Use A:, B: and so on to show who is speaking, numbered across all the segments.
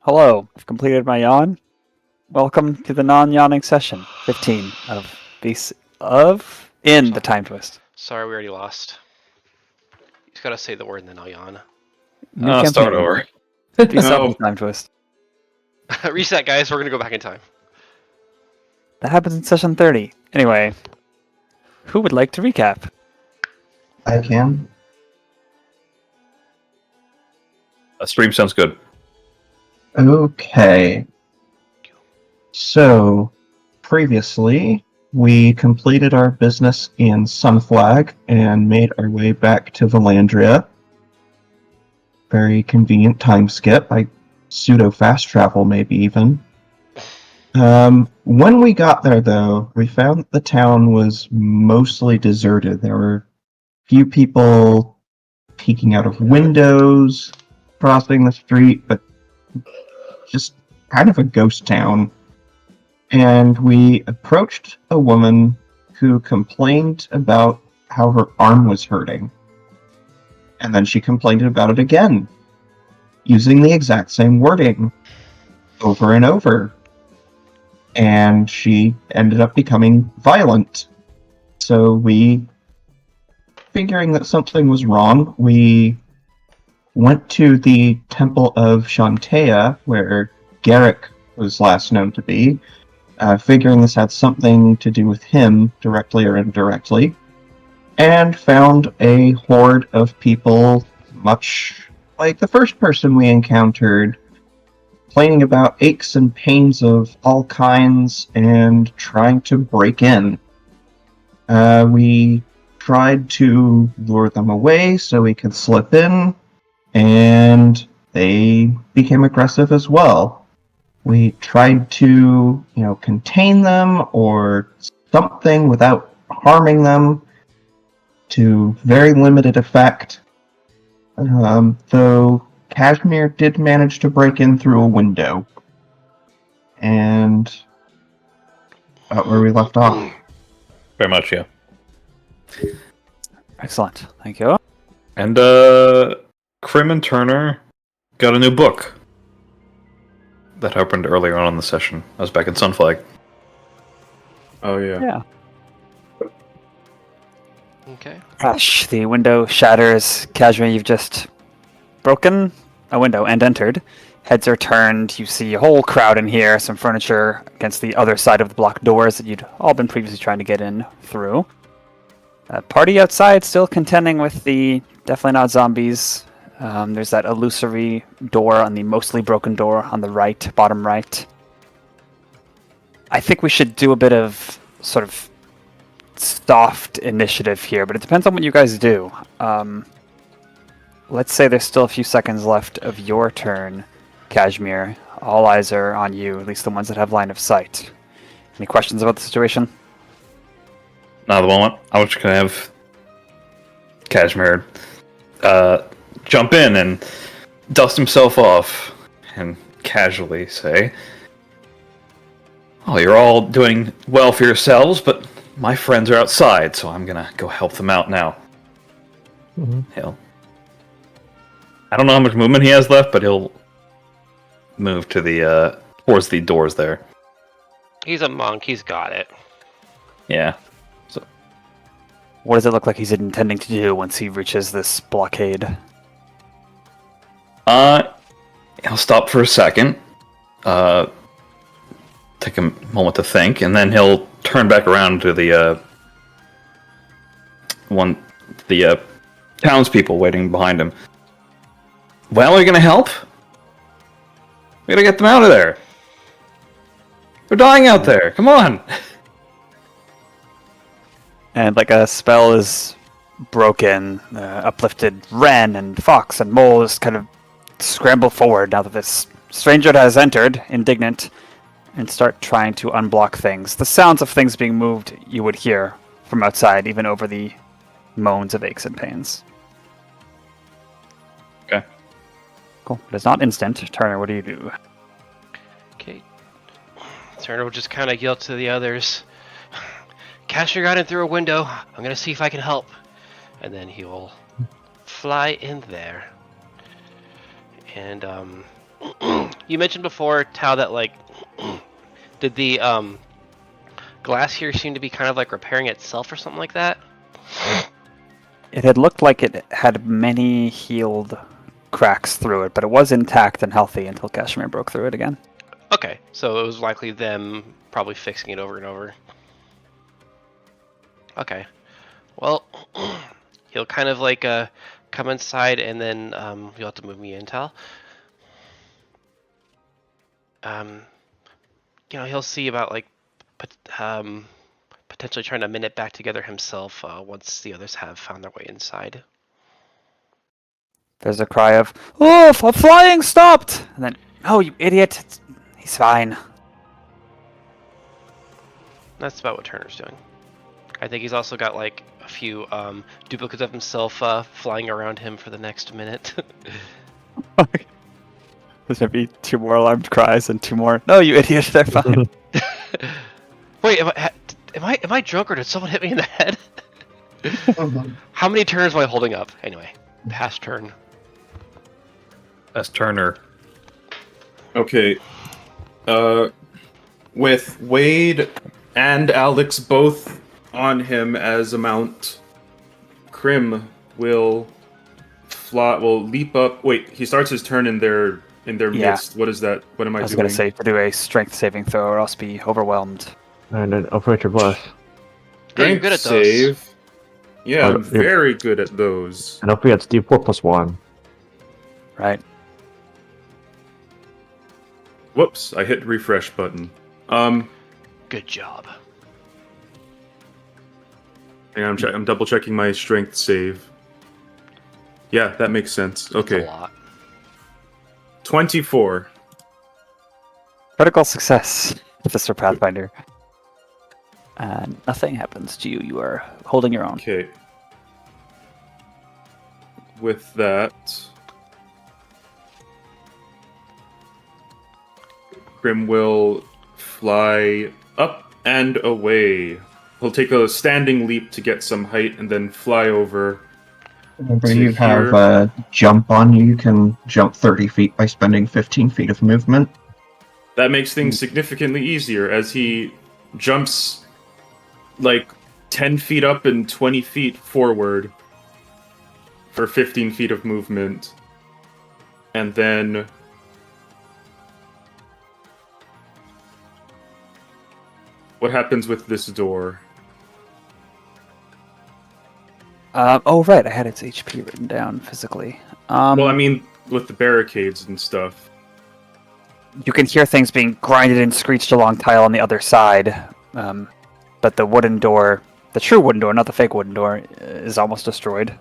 A: Hello, I've completed my yawn. Welcome to the non-yawning session 15 of the Timetwist.
B: Sorry, we already lost. You just gotta say the word and then I'll yawn.
A: New campaign.
C: Start over.
A: Peace out with Timetwist.
B: Reset, guys. We're gonna go back in time.
A: That happens in session 30. Anyway, who would like to recap?
D: I can.
C: A stream sounds good.
D: Okay. So, previously, we completed our business in Sunflag and made our way back to Valandria. Very convenient time skip. Pseudo-fast travel, maybe even. When we got there, though, we found that the town was mostly deserted. There were few people peeking out of windows, crossing the street, but just kind of a ghost town. And we approached a woman who complained about how her arm was hurting. And then she complained about it again, using the exact same wording over and over. And she ended up becoming violent. So we, figuring that something was wrong, we went to the Temple of Shantea, where Garrick was last known to be, figuring this had something to do with him, directly or indirectly, and found a horde of people, much like the first person we encountered, complaining about aches and pains of all kinds and trying to break in. We tried to lure them away so we could slip in, and they became aggressive as well. We tried to, contain them or something without harming them, to very limited effect. Though Cashmere did manage to break in through a window. And about where we left off.
C: Very much, yeah.
A: Excellent, thank you.
C: And Crim and Turner got a new book. That happened earlier on in the session. I was back in Sunflag.
E: Oh, yeah.
A: Yeah.
B: Okay.
A: Crash, the window shatters. Cashmere, you've just broken a window and entered. Heads are turned. You see a whole crowd in here, some furniture against the other side of the blocked doors that you'd all been previously trying to get in through. Party outside still contending with the definitely not zombies. There's that illusory door on the mostly broken door on the right, bottom right. I think we should do a bit of sort of soft initiative here, but it depends on what you guys do. Let's say there's still a few seconds left of your turn, Cashmere. All eyes are on you, at least the ones that have line of sight. Any questions about the situation?
C: Not at the moment. I was just gonna have Cashmere jump in and dust himself off and casually say, "Oh, you're all doing well for yourselves, but my friends are outside, so I'm gonna go help them out now."
E: Mm-hmm.
C: I don't know how much movement he has left, but he'll move to the towards the doors there.
B: He's a monk. He's got it.
C: Yeah.
A: What does it look like he's intending to do once he reaches this blockade?
C: He'll stop for a second, take a moment to think, and then he'll turn back around to the townspeople waiting behind him. Well, are you gonna help? We gotta get them out of there. They're dying out there. Come on.
A: And like a spell is broken, uplifted Wren and Fox and Mole just kind of scramble forward now that this stranger has entered, indignant, and start trying to unblock things. The sounds of things being moved you would hear from outside, even over the moans of aches and pains.
C: Okay.
A: Cool. But it's not instant. Turner, what do you do?
B: Okay. Turner will just kind of yell to the others, "Cashmere got in through a window. I'm gonna see if I can help." And then he will fly in there. And You mentioned before, Tao, that like, did the glass here seem to be kind of like repairing itself or something like that?
A: It had looked like it had many healed cracks through it, but it was intact and healthy until Cashmere broke through it again.
B: Okay, so it was likely them probably fixing it over and over. Okay, well, he'll kind of like come inside, and then you'll have to move me in, Tal. He'll see about like potentially trying to mend it back together himself once the others have found their way inside.
A: There's a cry of, "Oh, a flying stopped!" And then, "Oh, you idiot! He's fine."
B: That's about what Turner's doing. I think he's also got like a few duplicates of himself flying around him for the next minute.
A: There's gonna be 2 more alarmed cries and 2 more. No, you idiot! They're fine.
B: Wait, am I drunk or did someone hit me in the head? How many turns am I holding up? Anyway, past turn.
C: That's Turner.
E: Okay. With Wade and Alex both on him as a mount, Crim will leap up. Wait, he starts his turn in their midst. What is that? What am I doing?
A: I was gonna say to do a strength saving throw or else be overwhelmed.
F: And then Operator Blast.
B: Hey, you're good at those.
E: Save. Yeah, I'm very good at those.
F: And don't forget it's D4 plus 1.
A: Right.
E: Whoops, I hit refresh button.
B: Good job.
E: Hang on, I'm double checking my strength save. Yeah, that makes sense. Okay.
B: That's a lot.
E: 24.
A: Critical success, Mr. Pathfinder. And nothing happens to you. You are holding your own.
E: Okay. With that, Crim will fly up and away. He'll take a standing leap to get some height and then fly over.
D: Remember, you have a jump on you. You can jump 30 feet by spending 15 feet of movement.
E: That makes things significantly easier as he jumps like 10 feet up and 20 feet forward for 15 feet of movement. And then what happens with this door?
A: Oh, right. I had its HP written down physically.
E: Well, I mean, with the barricades and stuff.
A: You can hear things being grinded and screeched along tile on the other side. But the wooden door, the true wooden door, not the fake wooden door, is almost destroyed.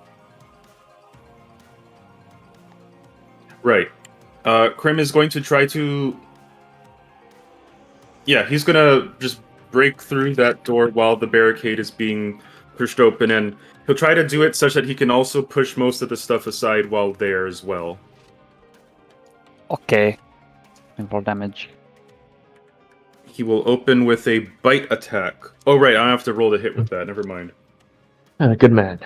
E: Right. Crim is going to try to... Yeah, he's gonna just break through that door while the barricade is being pushed open, and he'll try to do it such that he can also push most of the stuff aside while there as well.
A: Okay. And roll damage.
E: He will open with a bite attack. Oh, right, I don't have to roll to hit with that. Never mind.
F: Good man.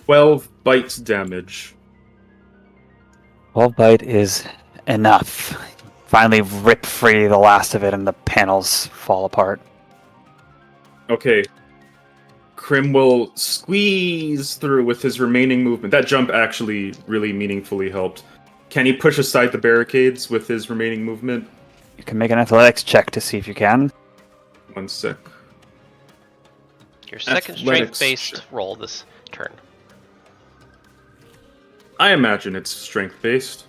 E: $12 bites damage.
A: 12 bite is enough. Finally rip free the last of it and the panels fall apart.
E: Okay. Crim will squeeze through with his remaining movement. That jump actually really meaningfully helped. Can he push aside the barricades with his remaining movement?
A: You can make an athletics check to see if you can.
E: 1 sec.
B: Your second
E: Athletics
B: strength-based
E: check.
B: roll this turn.
E: I imagine it's strength-based.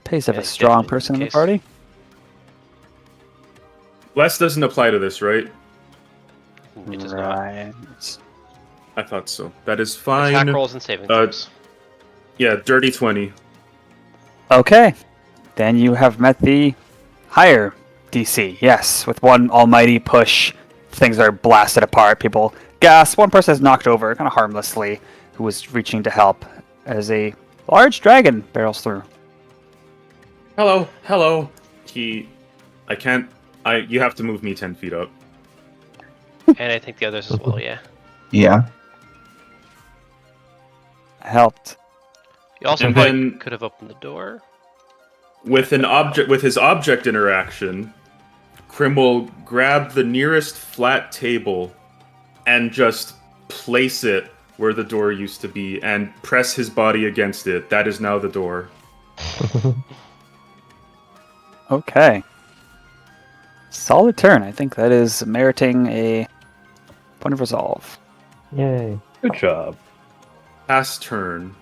A: Pays to have
B: Yeah,
A: a strong
B: definitely
A: person in the
B: case.
A: party.
E: Less doesn't apply to this, right?
B: It does not.
A: Right.
E: I thought so. That is fine.
B: Attack rolls and saving throws.
E: Yeah, dirty 20.
A: Okay. Then you have met the higher DC. Yes, with one almighty push, things are blasted apart. People gasp. One person is knocked over, kind of harmlessly, who was reaching to help, as a large dragon barrels through.
E: Hello. You have to move me 10 feet up.
B: And I think the others as well, yeah.
D: Yeah.
A: Helped.
B: You also
E: And
B: probably
E: then-
B: could have opened the door.
E: With his object interaction, Crim will grab the nearest flat table and just place it where the door used to be and press his body against it. That is now the door.
A: Okay. Solid turn. I think that is meriting a point of resolve.
F: Yay.
C: Good job.
E: Pass turn.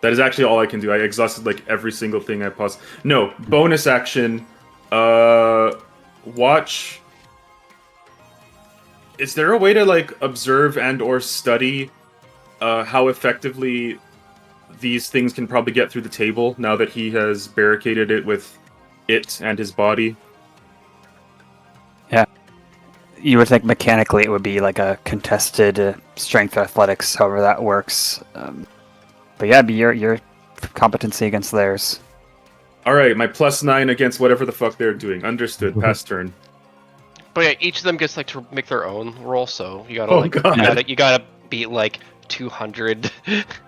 E: That is actually all I can do. I exhausted like every single thing I possibly. No, bonus action. Watch. Is there a way to like observe and or study how effectively these things can probably get through the table now that he has barricaded it with it and his body?
A: You would think mechanically it would be like a contested strength athletics, however that works. But yeah, be your competency against theirs.
E: All right, my +9 against whatever the fuck they're doing. Understood. Pass turn.
B: But yeah, each of them gets like to make their own roll, so you gotta
E: Oh,
B: like
E: God.
B: you gotta beat like 200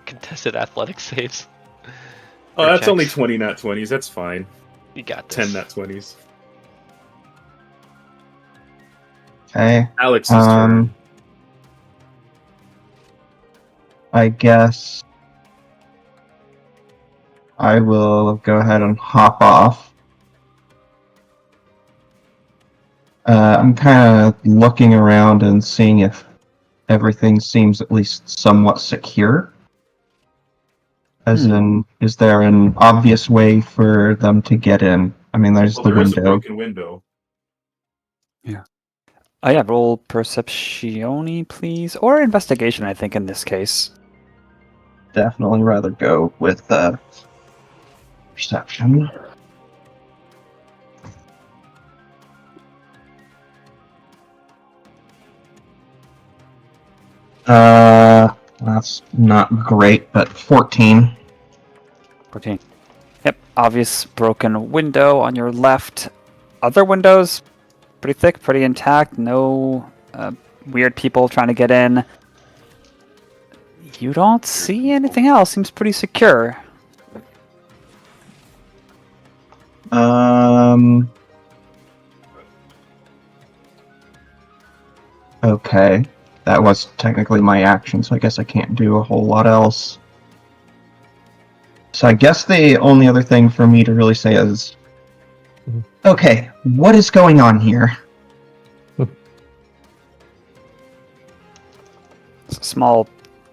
B: contested athletic saves.
E: Oh,
B: Or
E: that's
B: checks.
E: only 20 nat 20s. That's fine.
B: You got this.
E: 10 nat 20s.
D: Okay.
E: Alex's turn.
D: I guess I will go ahead and hop off. I'm kind of looking around and seeing if everything seems at least somewhat secure. As in, is there an obvious way for them to get in? I mean, there's
E: Well,
D: the
E: there is a
D: window.
E: broken window.
A: Oh yeah, roll perception, please, or investigation. I think in this case.
D: Definitely rather go with perception. That's not great, but 14.
A: 14. Yep, obvious broken window on your left. Other windows, pretty thick, pretty intact. No weird people trying to get in. You don't see anything else. Seems pretty secure.
D: Okay. That was technically my action, so I guess I can't do a whole lot else. So I guess the only other thing for me to really say is, okay, what is going on here?
A: Small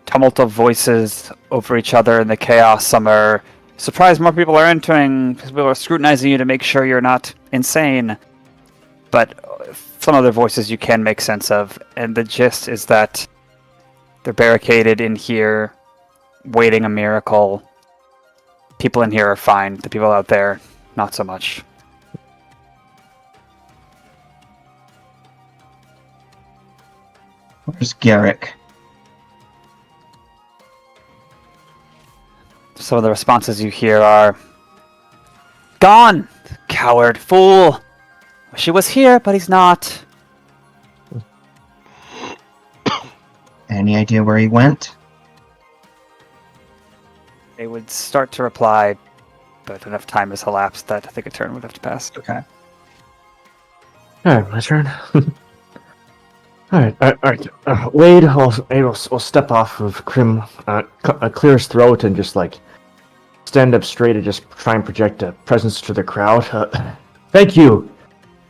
A: tumult of voices over each other in the chaos. Some are surprised more people are entering. People are scrutinizing you to make sure you're not insane. But some other voices you can make sense of. And the gist is that they're barricaded in here, waiting a miracle. People in here are fine. The people out there, not so much.
D: Where's Garrick?
A: Some of the responses you hear are, "Gone! Coward, fool! Wish he was here, but he's not."
D: Any idea where he went?
A: They would start to reply, but enough time has elapsed that I think a turn would have to pass.
D: Okay.
F: Alright, my turn. Alright. Wade will step off of Crim, clear his throat, and just like stand up straight and just try and project a presence to the crowd. Thank you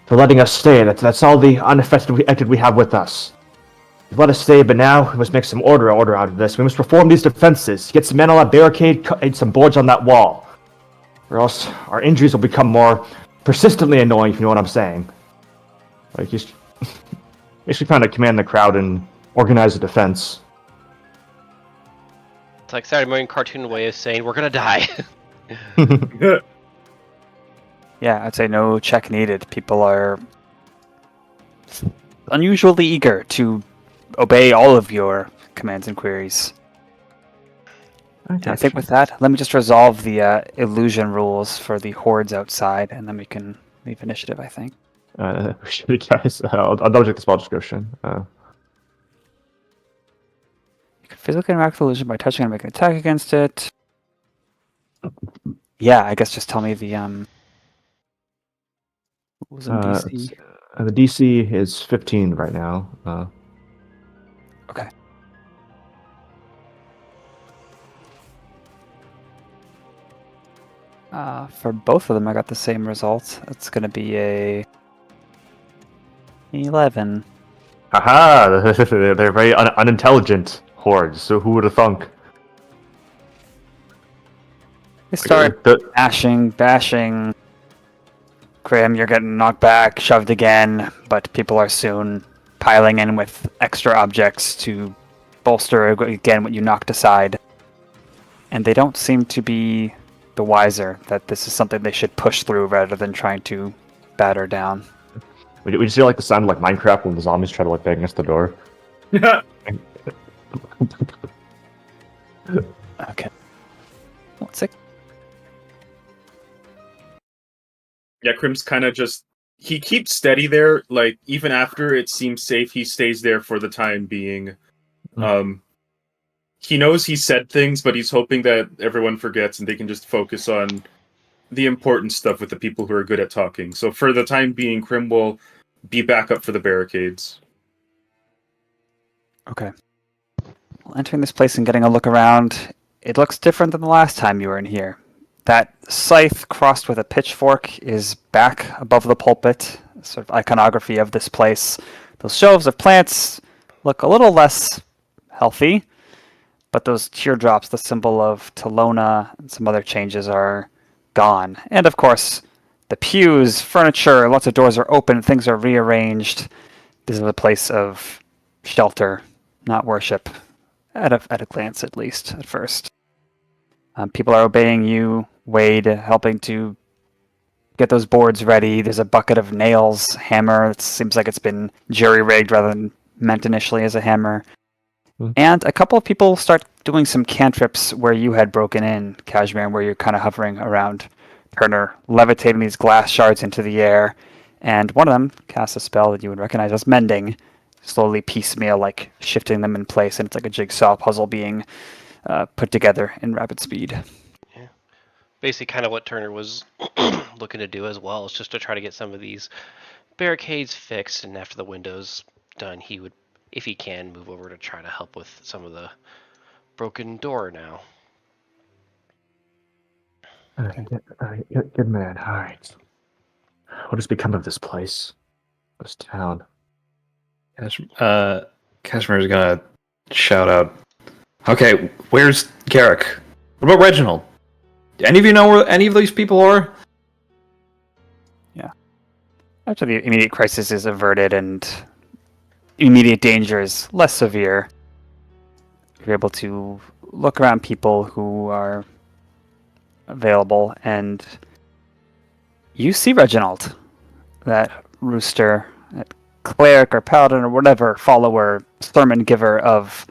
F: for letting us stay. That's all the unaffected we have with us. You've let us stay, but now we must make some order out of this. We must perform these defenses, get some men on that barricade, and some boards on that wall, or else our injuries will become more persistently annoying, if you know what I'm saying. Like, just basically trying to command the crowd and organize a defense.
B: It's like Saturday morning cartoon way of saying we're gonna die.
A: Yeah, I'd say no check needed. People are unusually eager to obey all of your commands and queries. And I think with that, let me just resolve the illusion rules for the hordes outside, and then we can leave initiative, I think.
F: Guys, I'll double check the spell description.
A: You can physically interact with the illusion by touching and making an attack against it. Yeah, I guess just tell me the what was in DC?
F: The DC is 15 right now.
A: Okay. For both of them, I got the same result. It's going to be a 11.
F: Haha! They're very unintelligent hordes. So who would have thunk?
A: They start bashing. Crim, you're getting knocked back, shoved again, but people are soon piling in with extra objects to bolster again what you knocked aside. And they don't seem to be the wiser that this is something they should push through rather than trying to batter down.
F: We just hear like the sound of like Minecraft when the zombies try to like bang against the door.
A: Okay. What's it?
E: Yeah, Crim's kind of just... He keeps steady there, like, even after it seems safe, he stays there for the time being. He knows he said things, but he's hoping that everyone forgets and they can just focus on the important stuff with the people who are good at talking. So for the time being, Crim will be back up for the barricades.
A: Okay. Well, entering this place and getting a look around, it looks different than the last time you were in here. That scythe crossed with a pitchfork is back above the pulpit, sort of iconography of this place. Those shelves of plants look a little less healthy, but those teardrops, the symbol of Talona, and some other changes are gone. And of course, the pews, furniture, lots of doors are open, things are rearranged. This is a place of shelter, not worship, at a glance at least, at first. People are obeying you, Wade, helping to get those boards ready. There's a bucket of nails, hammer. It seems like it's been jury-rigged rather than meant initially as a hammer. And a couple of people start doing some cantrips where you had broken in, Cashmere, where you're kind of hovering around Turner, levitating these glass shards into the air. And one of them casts a spell that you would recognize as Mending, slowly piecemeal, like shifting them in place, and it's like a jigsaw puzzle being put together in rapid speed.
B: Yeah. Basically kind of what Turner was looking to do as well, is just to try to get some of these barricades fixed, and after the window's done, he would, if he can, move over to try to help with some of the broken door now.
F: Good man. All right. What has become of this place? This town?
C: Cashmere's gonna shout out, "Okay, where's Garrick? What about Reginald? Do any of you know where any of these people are?"
A: Yeah. After the immediate crisis is averted and immediate danger is less severe, you're able to look around people who are available, and you see Reginald, that rooster, that cleric or paladin or whatever, follower, sermon giver of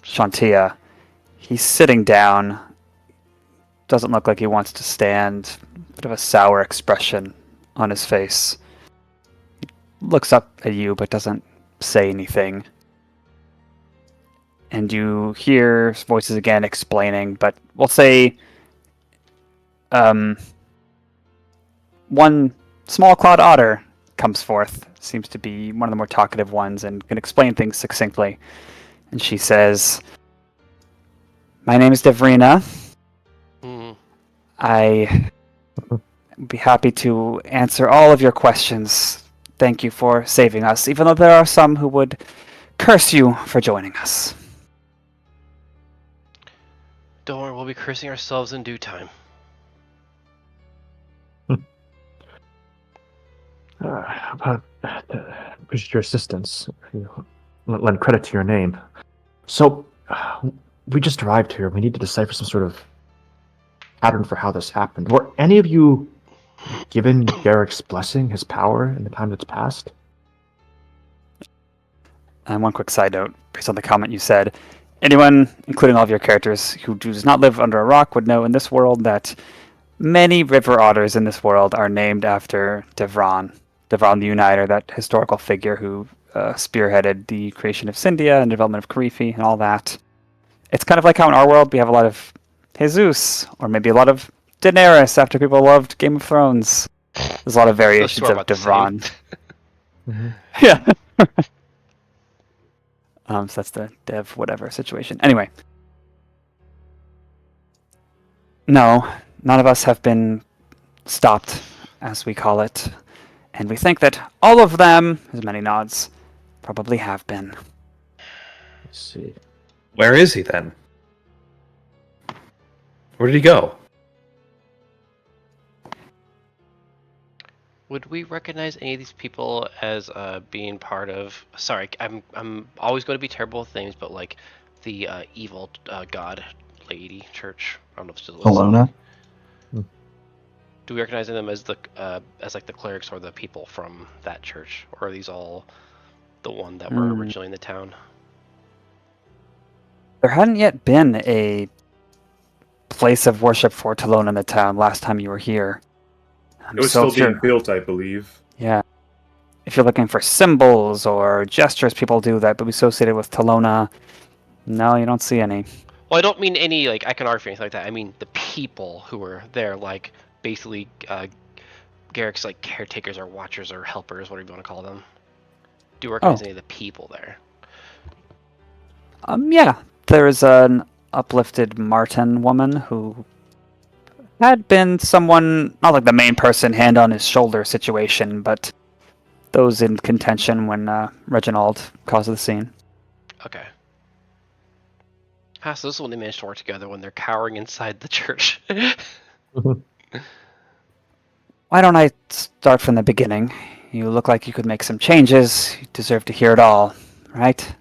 A: Shantia. He's sitting down, doesn't look like he wants to stand, bit of a sour expression on his face. He looks up at you but doesn't say anything. And you hear voices again explaining, but we'll say one small clawed otter comes forth, seems to be one of the more talkative ones and can explain things succinctly. And she says, "My name is Devrina. I would be happy to answer all of your questions. Thank you for saving us, even though there are some who would curse you for joining us."
B: Don't worry, we'll be cursing ourselves in due time.
F: Appreciate your assistance. Lend credit to your name. So, we just arrived here. We need to decipher some sort of pattern for how this happened. Were any of you given Garrick's blessing, his power, in the time that's passed?
A: And one quick side note, based on the comment you said, anyone, including all of your characters, who does not live under a rock would know in this world that many river otters in this world are named after Devron, Devon the Uniter, that historical figure who spearheaded the creation of Syndia and development of Karifi and all that. It's kind of like how in our world we have a lot of Jesus, or maybe a lot of Daenerys after people loved Game of Thrones. There's a lot of variations
B: sure
A: of
B: about the
A: Devon.
F: Mhm.
A: Yeah. So that's the dev whatever situation. Anyway. No, none of us have been stopped, as we call it. And we think that all of them, as many nods, probably have been.
F: Let's see.
C: Where is he then? Where did he go?
B: Would we recognize any of these people as being part of? Sorry, I'm always going to be terrible with names, but like the evil god lady church. I don't know if it's still
D: Kelowna?
B: Do we recognize them as the like the clerics or the people from that church, or are these all the one that were originally in the town?
A: There hadn't yet been a place of worship for Talon in the town last time you were here.
E: It was
A: So
E: still
A: if you're-
E: being built, I believe.
A: Yeah. If you're looking for symbols or gestures, people do that, but associated with Talona, no, you don't see any.
B: Well, I don't mean any like iconography or anything like that. I mean the people who were there, like basically Garrick's like caretakers or watchers or helpers, whatever you want to call them. Do you recognize any of the people there?
A: Yeah. There is an uplifted Martin woman who had been someone, not like the main person, hand on his shoulder situation, but those in contention when Reginald caused the scene.
B: Okay. So this is when they managed to work together when they're cowering inside the church.
A: Why don't I start from the beginning? You look like you could make some changes. You deserve to hear it all, right?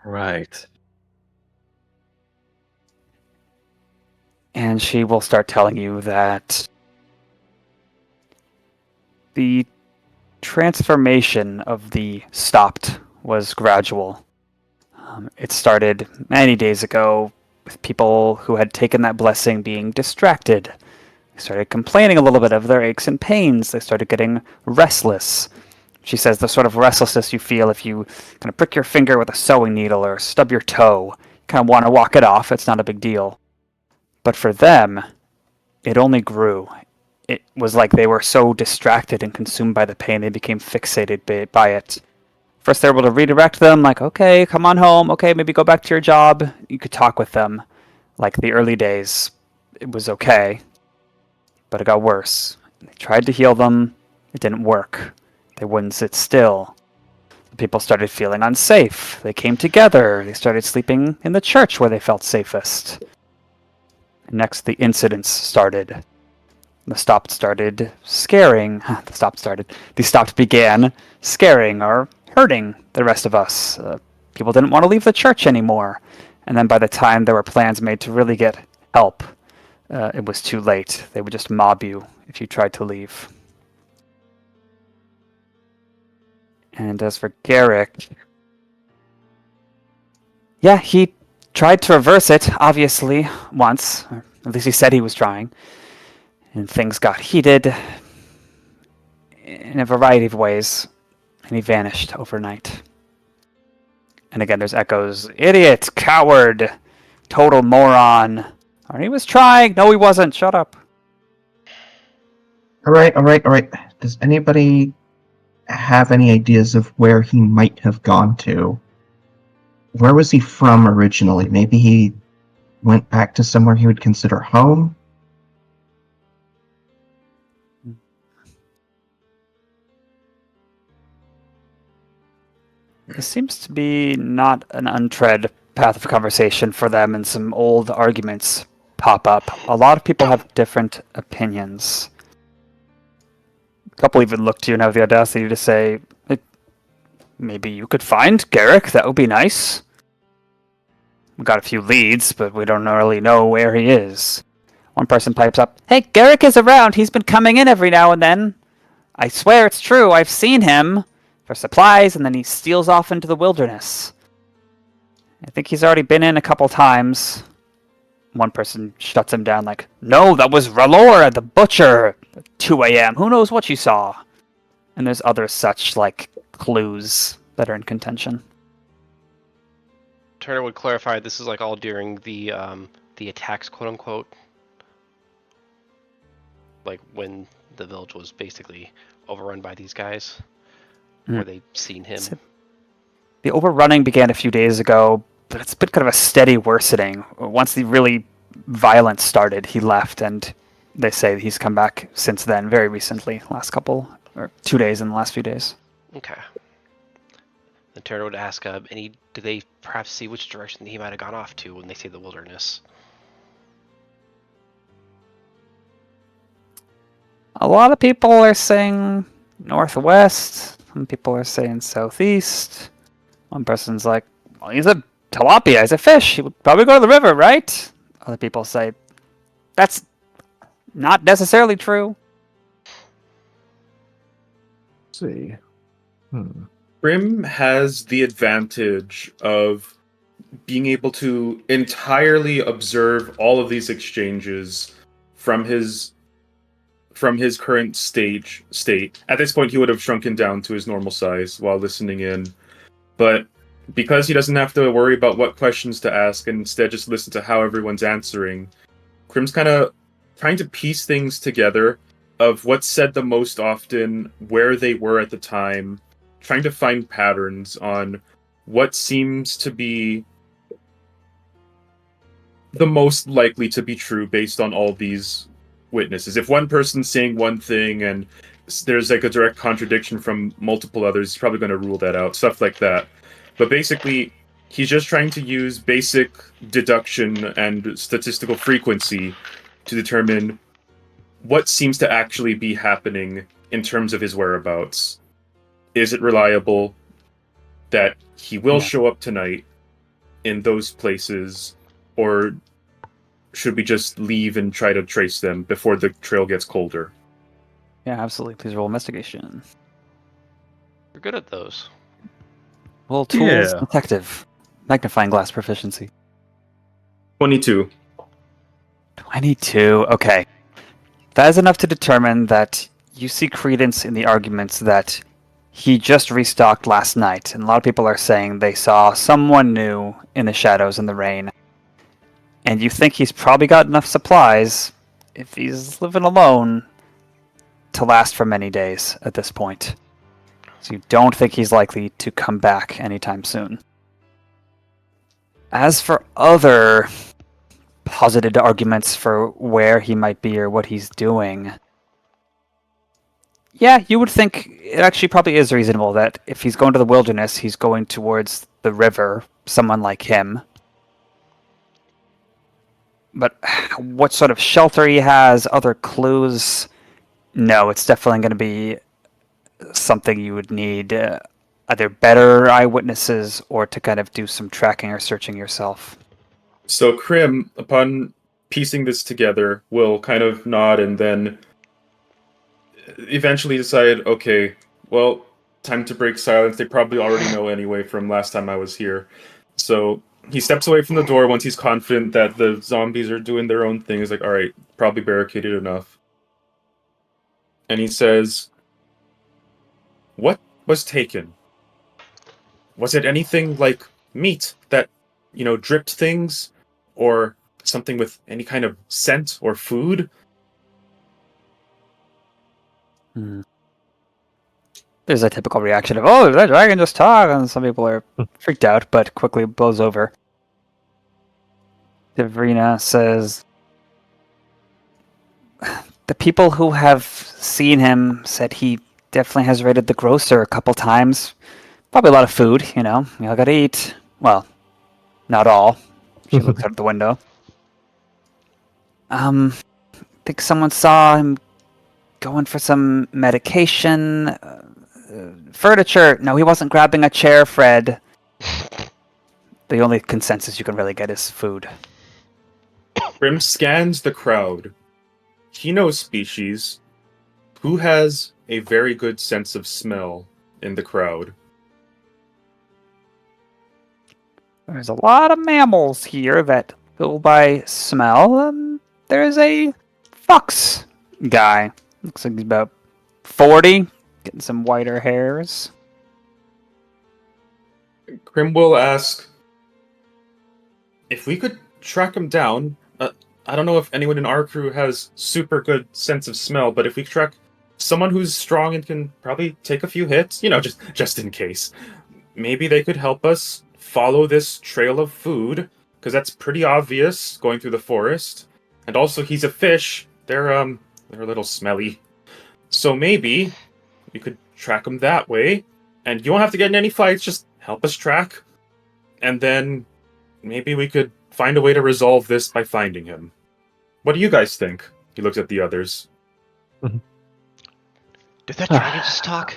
C: Right.
A: And she will start telling you that the transformation of the stopped was gradual. It started many days ago with people who had taken that blessing being distracted. They started complaining a little bit of their aches and pains. They started getting restless. She says the sort of restlessness you feel if you kind of prick your finger with a sewing needle or stub your toe. You kind of want to walk it off. It's not a big deal. But for them, it only grew. It was like they were so distracted and consumed by the pain, they became fixated by it. First, they were able to redirect them, like, okay, come on home. Okay, maybe go back to your job. You could talk with them. Like the early days, it was okay. But it got worse. They tried to heal them. It didn't work. They wouldn't sit still. The people started feeling unsafe. They came together. They started sleeping in the church where they felt safest. And next, the incidents started. The stopped started scaring. The stopped began scaring or hurting the rest of us. People didn't want to leave the church anymore. And then by the time there were plans made to really get help, it was too late. They would just mob you if you tried to leave. And as for Garrick, yeah, he tried to reverse it, obviously, once. Or at least he said he was trying. And things got heated in a variety of ways, and he vanished overnight. And again, there's echoes. Idiot! Coward! Total moron! Or he was trying! No, he wasn't! Shut up!
D: Alright. Does anybody have any ideas of where he might have gone to? Where was he from originally? Maybe he went back to somewhere he would consider home?
A: This seems to be not an untread path of conversation for them, and some old arguments pop up. A lot of people have different opinions. A couple even look to you and have the audacity to say, maybe you could find Garrick, that would be nice. We got a few leads, but we don't really know where he is. One person pipes up, hey, Garrick is around, he's been coming in every now and then. I swear it's true, I've seen him for supplies, and then he steals off into the wilderness. I think he's already been in a couple times. One person shuts him down like, no, that was Ralor, the butcher, at 2 a.m. Who knows what you saw? And there's other such, like, clues that are in contention.
B: Turner would clarify this is like all during the attacks, quote unquote. Like when the village was basically overrun by these guys, where they seen him.
A: The overrunning began a few days ago, but it's been kind of a steady worsening. Once the really violence started, he left, and they say he's come back since then, very recently, last couple, or 2 days in the last few days.
B: Okay. Then Turner would ask, do they perhaps see which direction he might have gone off to when they say the wilderness?
A: A lot of people are saying northwest. Some people are saying southeast. One person's like, well, he's a tilapia, he's a fish. He would probably go to the river, right? Other people say, that's not necessarily true.
F: Let's see.
E: Crim has the advantage of being able to entirely observe all of these exchanges from his current state. At this point, he would have shrunken down to his normal size while listening in. But because he doesn't have to worry about what questions to ask and instead just listen to how everyone's answering, Crim's kind of trying to piece things together of what's said the most often, where they were at the time, trying to find patterns on what seems to be the most likely to be true based on all these witnesses. If one person's saying one thing and there's like a direct contradiction from multiple others, he's probably going to rule that out, stuff like that. But basically, he's just trying to use basic deduction and statistical frequency to determine what seems to actually be happening in terms of his whereabouts. Is it reliable that he will show up tonight in those places, or should we just leave and try to trace them before the trail gets colder?
A: Yeah, absolutely. Please roll investigation.
B: You're good at those.
A: Roll tools,
C: Yeah.
A: detective, magnifying glass proficiency.
E: 22.
A: 22. Okay. That is enough to determine that you see credence in the arguments that he just restocked last night, and a lot of people are saying they saw someone new in the shadows in the rain. And you think he's probably got enough supplies, if he's living alone, to last for many days at this point. So you don't think he's likely to come back anytime soon. As for other posited arguments for where he might be or what he's doing, yeah, you would think it actually probably is reasonable that if he's going to the wilderness, he's going towards the river, someone like him. But what sort of shelter he has, other clues, no, it's definitely going to be something you would need either better eyewitnesses or to kind of do some tracking or searching yourself.
E: So Crim, upon piecing this together, will kind of nod and then eventually decide, okay, well, time to break silence. They probably already know anyway from last time I was here. So he steps away from the door once he's confident that the zombies are doing their own thing. He's like, alright, probably barricaded enough. And he says, what was taken? Was it anything like meat that, dripped things? Or something with any kind of scent or food?
A: There's a typical reaction of, oh, that dragon just talked, and some people are freaked out, but quickly blows over. Devrina says, the people who have seen him said he definitely has raided the grocer a couple times. Probably a lot of food, we all gotta eat. Well, not all. She looks out the window. I think someone saw him going for some medication, furniture. No, he wasn't grabbing a chair, Fred. The only consensus you can really get is food.
E: Crim scans the crowd. He knows species. Who has a very good sense of smell in the crowd?
A: There's a lot of mammals here that go by smell. There's a fox guy. Looks like he's about 40. getting some whiter hairs.
E: Crim will ask if we could track him down. I don't know if anyone in our crew has super good sense of smell, but if we track someone who's strong and can probably take a few hits, just in case, maybe they could help us follow this trail of food, because that's pretty obvious going through the forest. And also, he's a fish. They're a little smelly. So maybe we could track him that way, and you won't have to get in any fights. Just help us track, and then maybe we could find a way to resolve this by finding him. What do you guys think? He looks at the others.
B: Did that dragon just talk?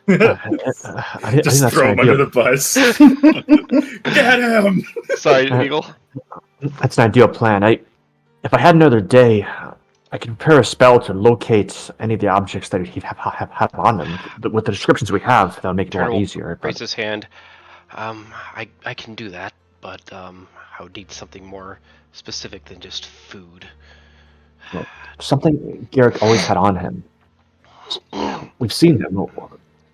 F: I
E: Just
F: think
E: throw him under the bus. Get him!
B: Sorry, Eagle.
F: That's an ideal plan. If I had another day, I could prepare a spell to locate any of the objects that he'd have on him. With the descriptions we have, that'll make it a lot easier.
B: Raise his hand. I can do that, but I would need something more specific than just food.
F: Well, something Garrick always had on him. We've seen him.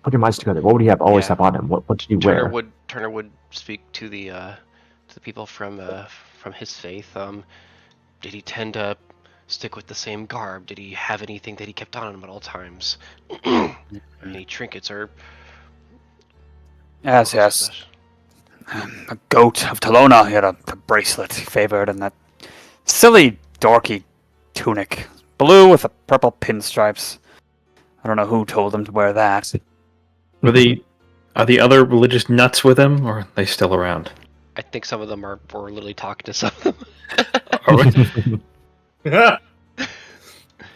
F: Put your minds together. What would he always have on him? What did he wear?
B: Turner would speak to the people from his faith. Did he tend to stick with the same garb? Did he have anything that he kept on him at all times? Any trinkets or?
A: Yes. A goat of Talona. He had a bracelet he favored, and that silly, dorky tunic. Blue with a purple pinstripes. I don't know who told him to wear that.
C: Are the other religious nuts with him, or are they still around?
B: I think some of them were literally talking to some of them.
C: Are we? Yeah,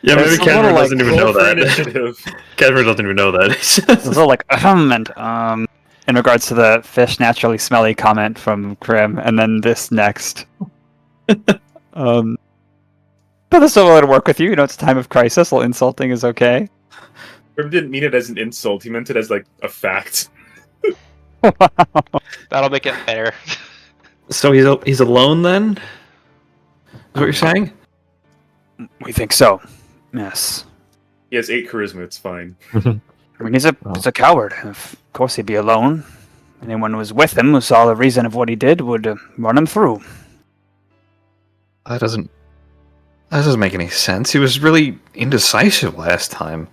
C: maybe
A: It's a
C: Cashmere
A: little,
C: doesn't even know
E: Roll for
C: that.
E: initiative.
C: Cashmere doesn't even know that.
A: It's a little like and in regards to the fish naturally smelly comment from Crim, and then this next. But this will work with you. It's a time of crisis. A little insulting is okay.
E: Crim didn't mean it as an insult. He meant it as, like, a fact.
B: That'll make it better.
C: So he's alone then? Is what you're saying?
A: We think so. Yes.
E: He has 8 charisma, it's fine.
A: I mean, he's a coward. Of course, he'd be alone. Anyone who was with him who saw the reason of what he did would run him through.
C: That doesn't make any sense. He was really indecisive last time.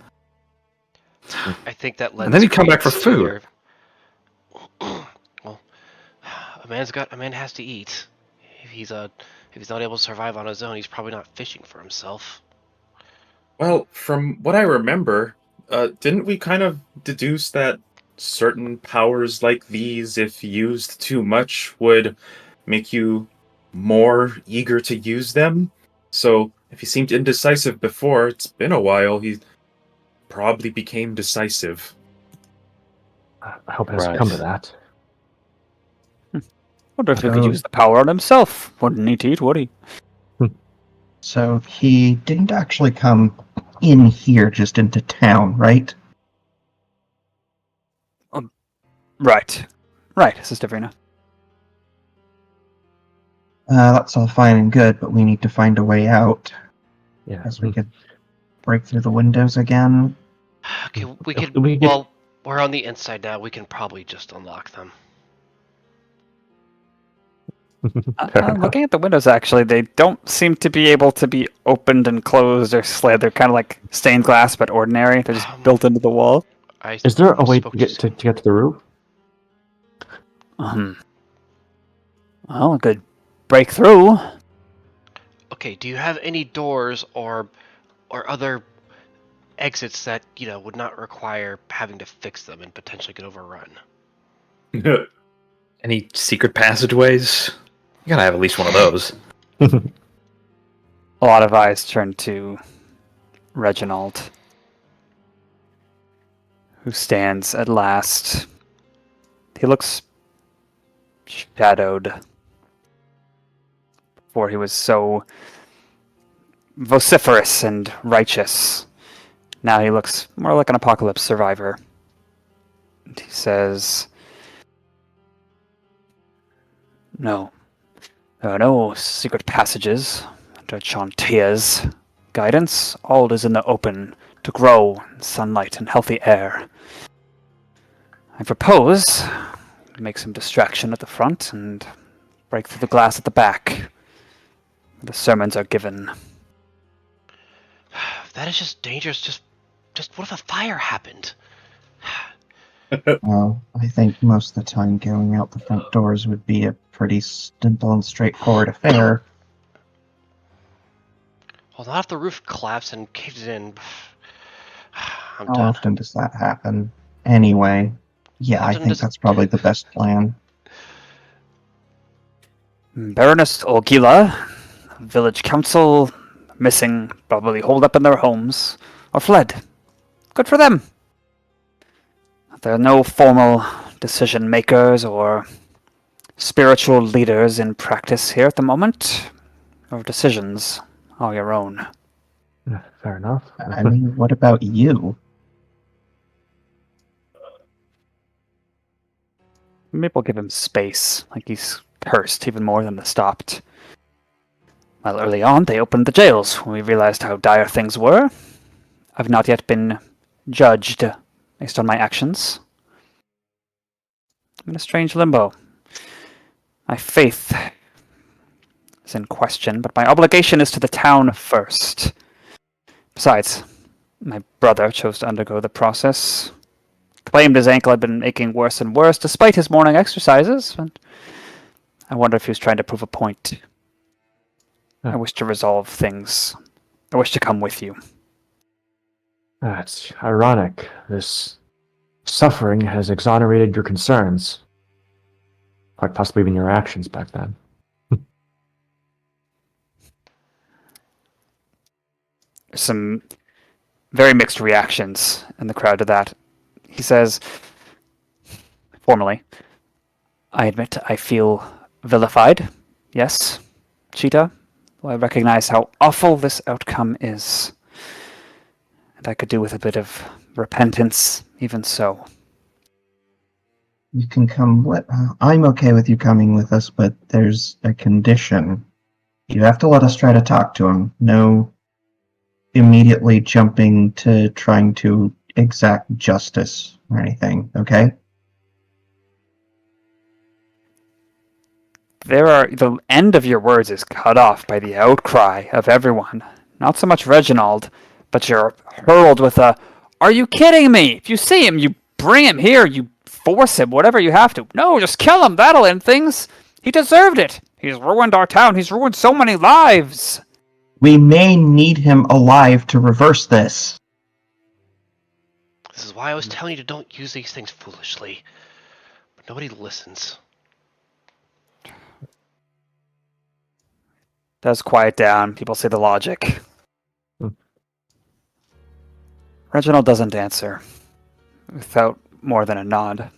B: I think that lends.
C: And then he'd come back for
B: credence to
C: food.
B: Well, a man has to eat. If he's not able to survive on his own, he's probably not fishing for himself.
E: Well, from what I remember, didn't we kind of deduce that certain powers like these, if used too much, would make you more eager to use them? So, if he seemed indecisive before, it's been a while, he probably became decisive.
F: I hope it doesn't come to that.
A: Wonder if he could use the power on himself. Wouldn't need to eat, would he?
D: So he didn't actually come in here, just into town, right?
A: Right, Sister Verena.
D: That's all fine and good, but we need to find a way out.
F: Yeah.
D: As we could break through the windows again.
B: Okay, we could.
F: We could-
B: Well, we're on the inside now. We can probably just unlock them.
F: Fair enough.
A: Looking at the windows, actually, they don't seem to be able to be opened and closed or slid. They're kind of like stained glass, but ordinary. They're just built into the wall.
F: Is there a way
B: spoke
F: to get to the roof?
A: Well, a good breakthrough.
B: Okay, do you have any doors or other exits that would not require having to fix them and potentially get overrun?
C: Any secret passageways? You gotta have at least one of those.
A: A lot of eyes turn to Reginald, who stands at last. He looks shadowed. Before he was so vociferous and righteous. Now he looks more like an apocalypse survivor. And he says, "No. There are no secret passages under Chantia's guidance. All is in the open to grow in sunlight and healthy air. I propose we make some distraction at the front and break through the glass at the back, where the sermons are given.
B: That is just dangerous. Just what if a fire happened?
D: Well, I think most of the time going out the front doors would be a pretty simple and straightforward affair.
B: Well, not if the roof collapsed and caves in. I'm
D: How
B: done.
D: often does that happen? Anyway, yeah, I
B: Often
D: think
B: does-
D: that's probably the best plan.
A: Baroness Olgila, village council, missing, probably holed up in their homes, or fled. Good for them. There are no formal decision makers or spiritual leaders in practice here at the moment. Your decisions are your own.
F: Fair enough.
D: I mean, what about you?
A: Maybe we'll give him space, like he's cursed even more than the stopped. Well, early on, they opened the jails when we realized how dire things were. I've not yet been judged based on my actions. I'm in a strange limbo. My faith is in question, but my obligation is to the town first. Besides, my brother chose to undergo the process. Claimed his ankle had been aching worse and worse despite his morning exercises, and I wonder if he was trying to prove a point. I wish to resolve things. I wish to come with you.
F: That's ironic. This suffering has exonerated your concerns. Quite possibly even your actions back then.
A: Some very mixed reactions in the crowd to that. He says, formally, I admit I feel vilified. Yes, Cheetah. Well, I recognize how awful this outcome is. And I could do with a bit of repentance, even so.
D: You can come. I'm okay with you coming with us, but there's a condition. You have to let us try to talk to him. No immediately jumping to trying to exact justice or anything, okay?
A: The end of your words is cut off by the outcry of everyone. Not so much Reginald, but you're hurled with a, "Are you kidding me? If you see him, you bring him here, you force him, whatever you have to. No, just kill him, that'll end things. He deserved it. He's ruined our town, he's ruined so many lives."
D: We may need him alive to reverse this.
B: This is why I was telling you to don't use these things foolishly. But nobody listens.
A: Does quiet down. People say the logic. Reginald doesn't answer, without more than a nod.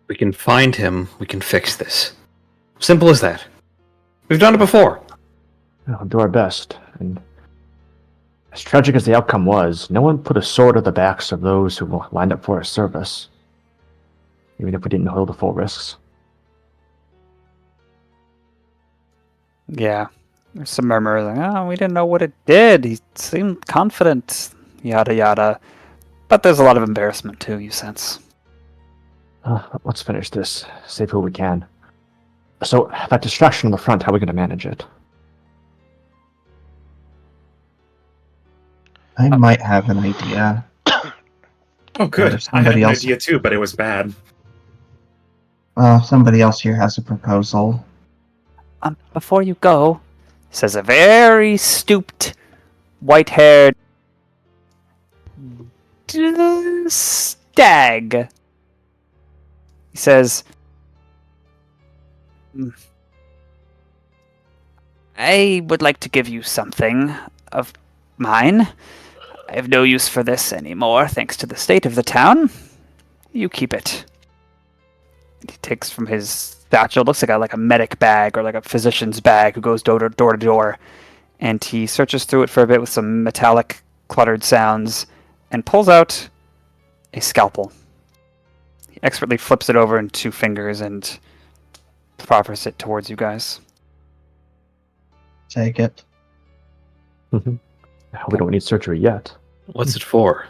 C: We can find him, we can fix this. Simple as that. We've done it before.
F: We'll do our best. And as tragic as the outcome was, no one put a sword at the backs of those who lined up for our service. Even if we didn't know the full risks.
A: Yeah. There's some murmurs like, "Oh, we didn't know what it did. He seemed confident." Yada yada. But there's a lot of embarrassment too, you sense.
F: Let's finish this. Save who we can. So, that distraction on the front, how are we going to manage it?
D: I might have an idea.
E: Oh, good.
D: There's
E: I had
D: somebody
E: an
D: else.
E: idea too, but it was bad.
D: Somebody else here has a proposal.
A: Before you go, says a very stooped, white-haired stag. He says, "I would like to give you something of mine. I have no use for this anymore, thanks to the state of the town. You keep it." He takes from his satchel, looks like a medic bag or like a physician's bag who goes door to door, and he searches through it for a bit with some metallic cluttered sounds and pulls out a scalpel. He expertly flips it over in 2 fingers and proffers it towards you guys.
D: Take it.
F: We don't need surgery yet.
C: What's it for?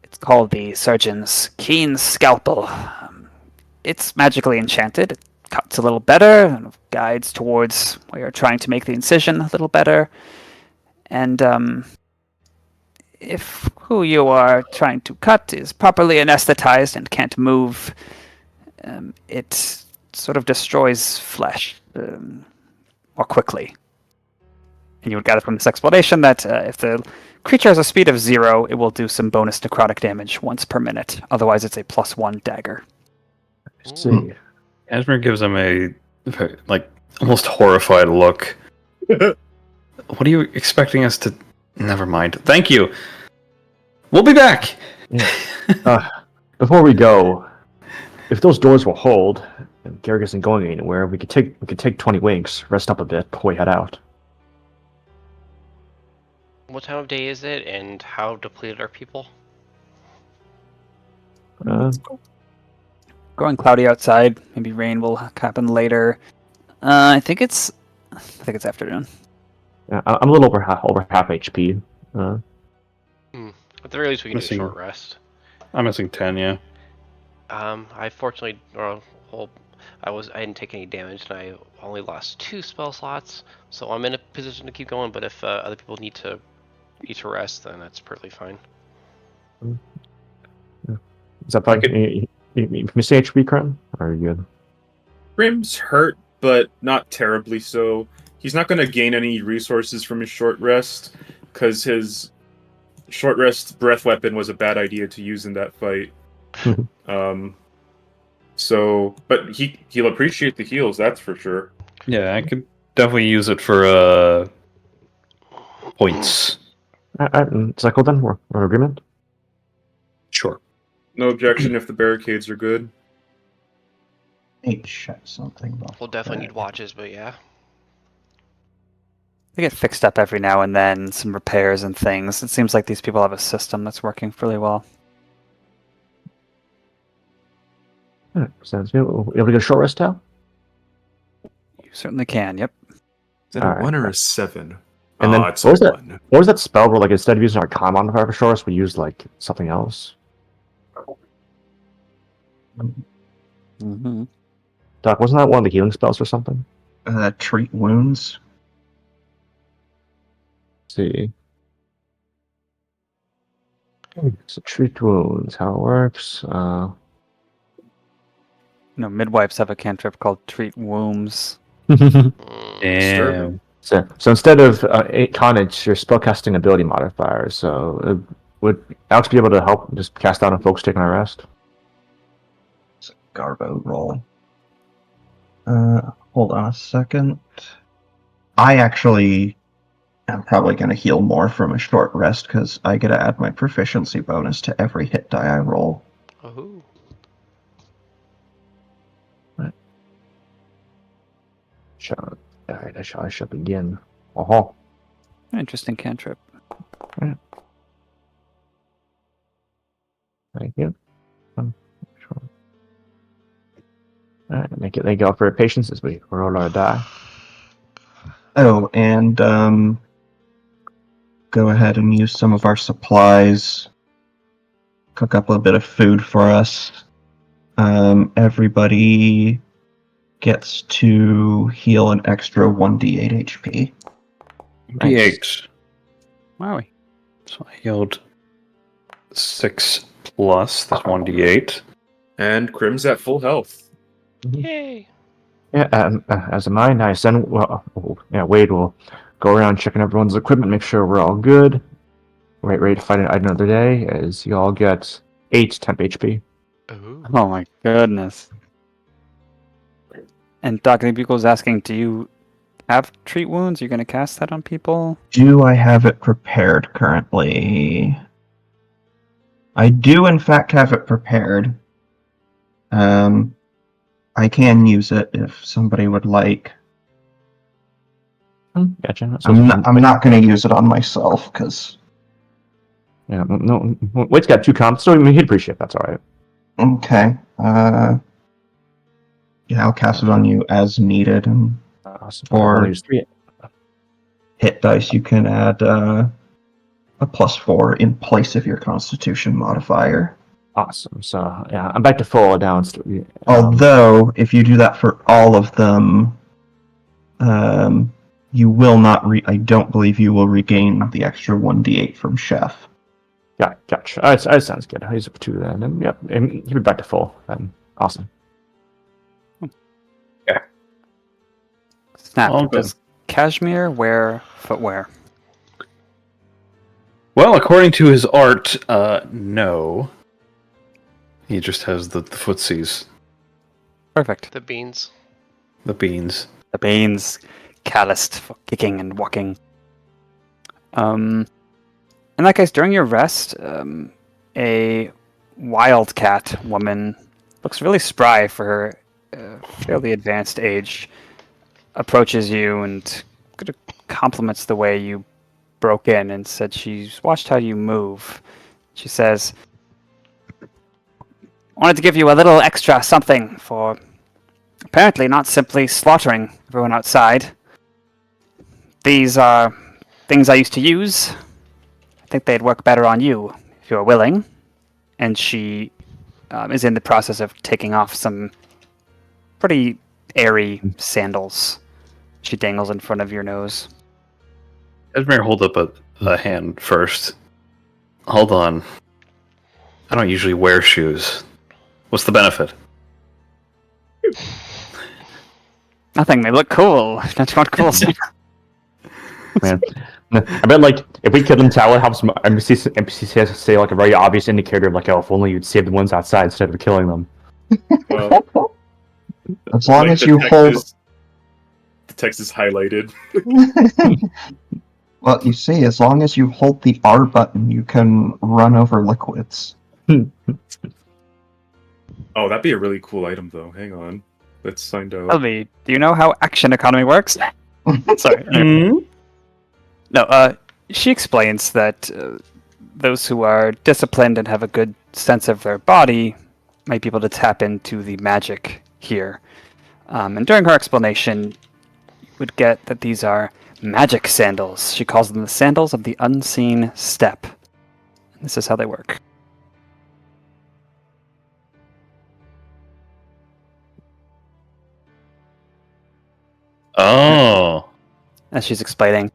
A: It's called the Surgeon's Keen Scalpel. It's magically enchanted. It cuts a little better, and guides towards where you're trying to make the incision a little better. And if who you are trying to cut is properly anesthetized and can't move, it sort of destroys flesh more quickly. And you would gather from this explanation that if the creature has a speed of 0, it will do some bonus necrotic damage once per minute. Otherwise, it's a +1 dagger.
F: Let's see.
C: Cashmere gives him a like almost horrified look. What are you expecting us to? Never mind. Thank you. We'll be back.
F: Before we go, if those doors will hold, and Garrick isn't going anywhere, we could take 20 winks, rest up a bit before we head out.
B: What time of day is it, and how depleted are people?
A: Growing cloudy outside. Maybe rain will happen later. I think it's afternoon.
F: Yeah, I'm a little over half HP.
B: At the very least, we can do a
C: Missing-
B: short rest.
C: I'm missing 10. Yeah.
B: I fortunately, I didn't take any damage, and I only lost 2 spell slots, so I'm in a position to keep going. But if other people need to rest, then that's perfectly fine.
F: Is that like you miss HP, Crim? Or are you good?
E: Crim's hurt, but not terribly so. He's not going to gain any resources from his short rest, because his short rest breath weapon was a bad idea to use in that fight. But he'll appreciate the heals, that's for sure.
C: Yeah, I could definitely use it for points.
F: Cycle then? We're in agreement?
C: Sure.
E: No objection if the barricades are good.
D: Let me check something about
B: We'll definitely
D: that.
B: need watches, but yeah.
A: They get fixed up every now and then, some repairs and things. It seems like these people have a system that's working really well.
F: Alright, sounds good. You able to get a short rest now?
A: You certainly can, yep.
G: Is that a
F: Alright.
G: 1 or a 7?
F: And then
G: it's
F: what was
G: a
F: that?
G: 1.
F: What was that spell where, like, instead of using our common modifier for short rest, we used, like, something else?
A: Mm-hmm.
F: Doc, wasn't that one of the healing spells or something?
D: Treat wounds.
F: Let's see. So treat wounds, how it works.
A: Midwives have a cantrip called Treat Wombs.
C: Damn.
F: So instead of 8 carnage, your spellcasting ability modifier. So would Alex be able to help just cast down on folks taking a rest?
D: It's a Garbo roll. Hold on a second. I actually am probably going to heal more from a short rest because I get to add my proficiency bonus to every hit die I roll.
B: Oh.
F: Alright, I shall begin. Oh,
A: Interesting cantrip.
F: thank you. Alright, thank you all for your patience as we roll our die.
D: Oh, and go ahead and use some of our supplies. Cook up a bit of food for us. Everybody gets to heal an extra 1d8 HP.
C: D8.
A: Wowie.
C: So I healed 6 plus. That's 1d8.
E: And Crim's at full health.
B: Yay!
F: Yeah, as am I. Nice. Then, Wade will go around checking everyone's equipment, make sure we're all good. Ready to fight another day, as you all get 8 temp HP.
B: Ooh.
A: Oh my goodness. And Doc Bugle's asking, do you have treat wounds? Are you going to cast that on people?
D: Do I have it prepared currently? I do, in fact, have it prepared. I can use it if somebody would like.
F: Gotcha.
D: I'm not going to use it on myself because.
F: Yeah, no. Wade's got 2 comps, so he'd appreciate it. That's all right.
D: Okay. Yeah, I'll cast it on you as needed, and
F: Awesome.
D: Or-
F: Only use 3.
D: hit dice, you can add a +4 in place of your Constitution modifier.
F: Awesome. So yeah, I'm back to full now.
D: Although, if you do that for all of them, you will not. I don't believe you will regain the extra 1d8 from Chef.
F: Yeah, gotcha. That sounds good. He's up 2 then. And yep, and he'll be back to full. Then awesome.
A: Snap.
C: All good.
A: Does Cashmere wear footwear?
C: Well, according to his art, no. He just has the footsies,
A: Perfect.
B: The beans.
C: the beans.
A: The beans, calloused for kicking and walking. In that case, during your rest, a wildcat woman looks really spry for her fairly advanced age. Approaches you and kind of compliments the way you broke in and said she's watched how you move. She says, "Wanted to give you a little extra something for apparently not simply slaughtering everyone outside. These are things I used to use. I think they'd work better on you if you're willing." And she is in the process of taking off some pretty airy sandals. She dangles in front of your nose.
C: Cashmere hold up a hand first. Hold on. I don't usually wear shoes. What's the benefit?
A: Nothing. They look cool. Don't you want cool stuff?
F: Man, I bet like if we killed them, Tower helps some NPCs say like a very obvious indicator of like, oh, if only you'd save the ones outside instead of killing them.
E: Well,
D: As long
E: like
D: as
E: the
D: you
E: text
D: hold.
E: the text is highlighted.
D: Well, you see, as long as you hold the R button, you can run over liquids.
E: Oh, that'd be a really cool item, though. Hang on. Let's find out.
A: Tell me, do you know how action economy works? Sorry. No, she explains that those who are disciplined and have a good sense of their body might be able to tap into the magic here. And during her explanation, you would get that these are magic sandals. She calls them the sandals of the unseen step. And this is how they work.
C: Oh.
A: As she's explaining,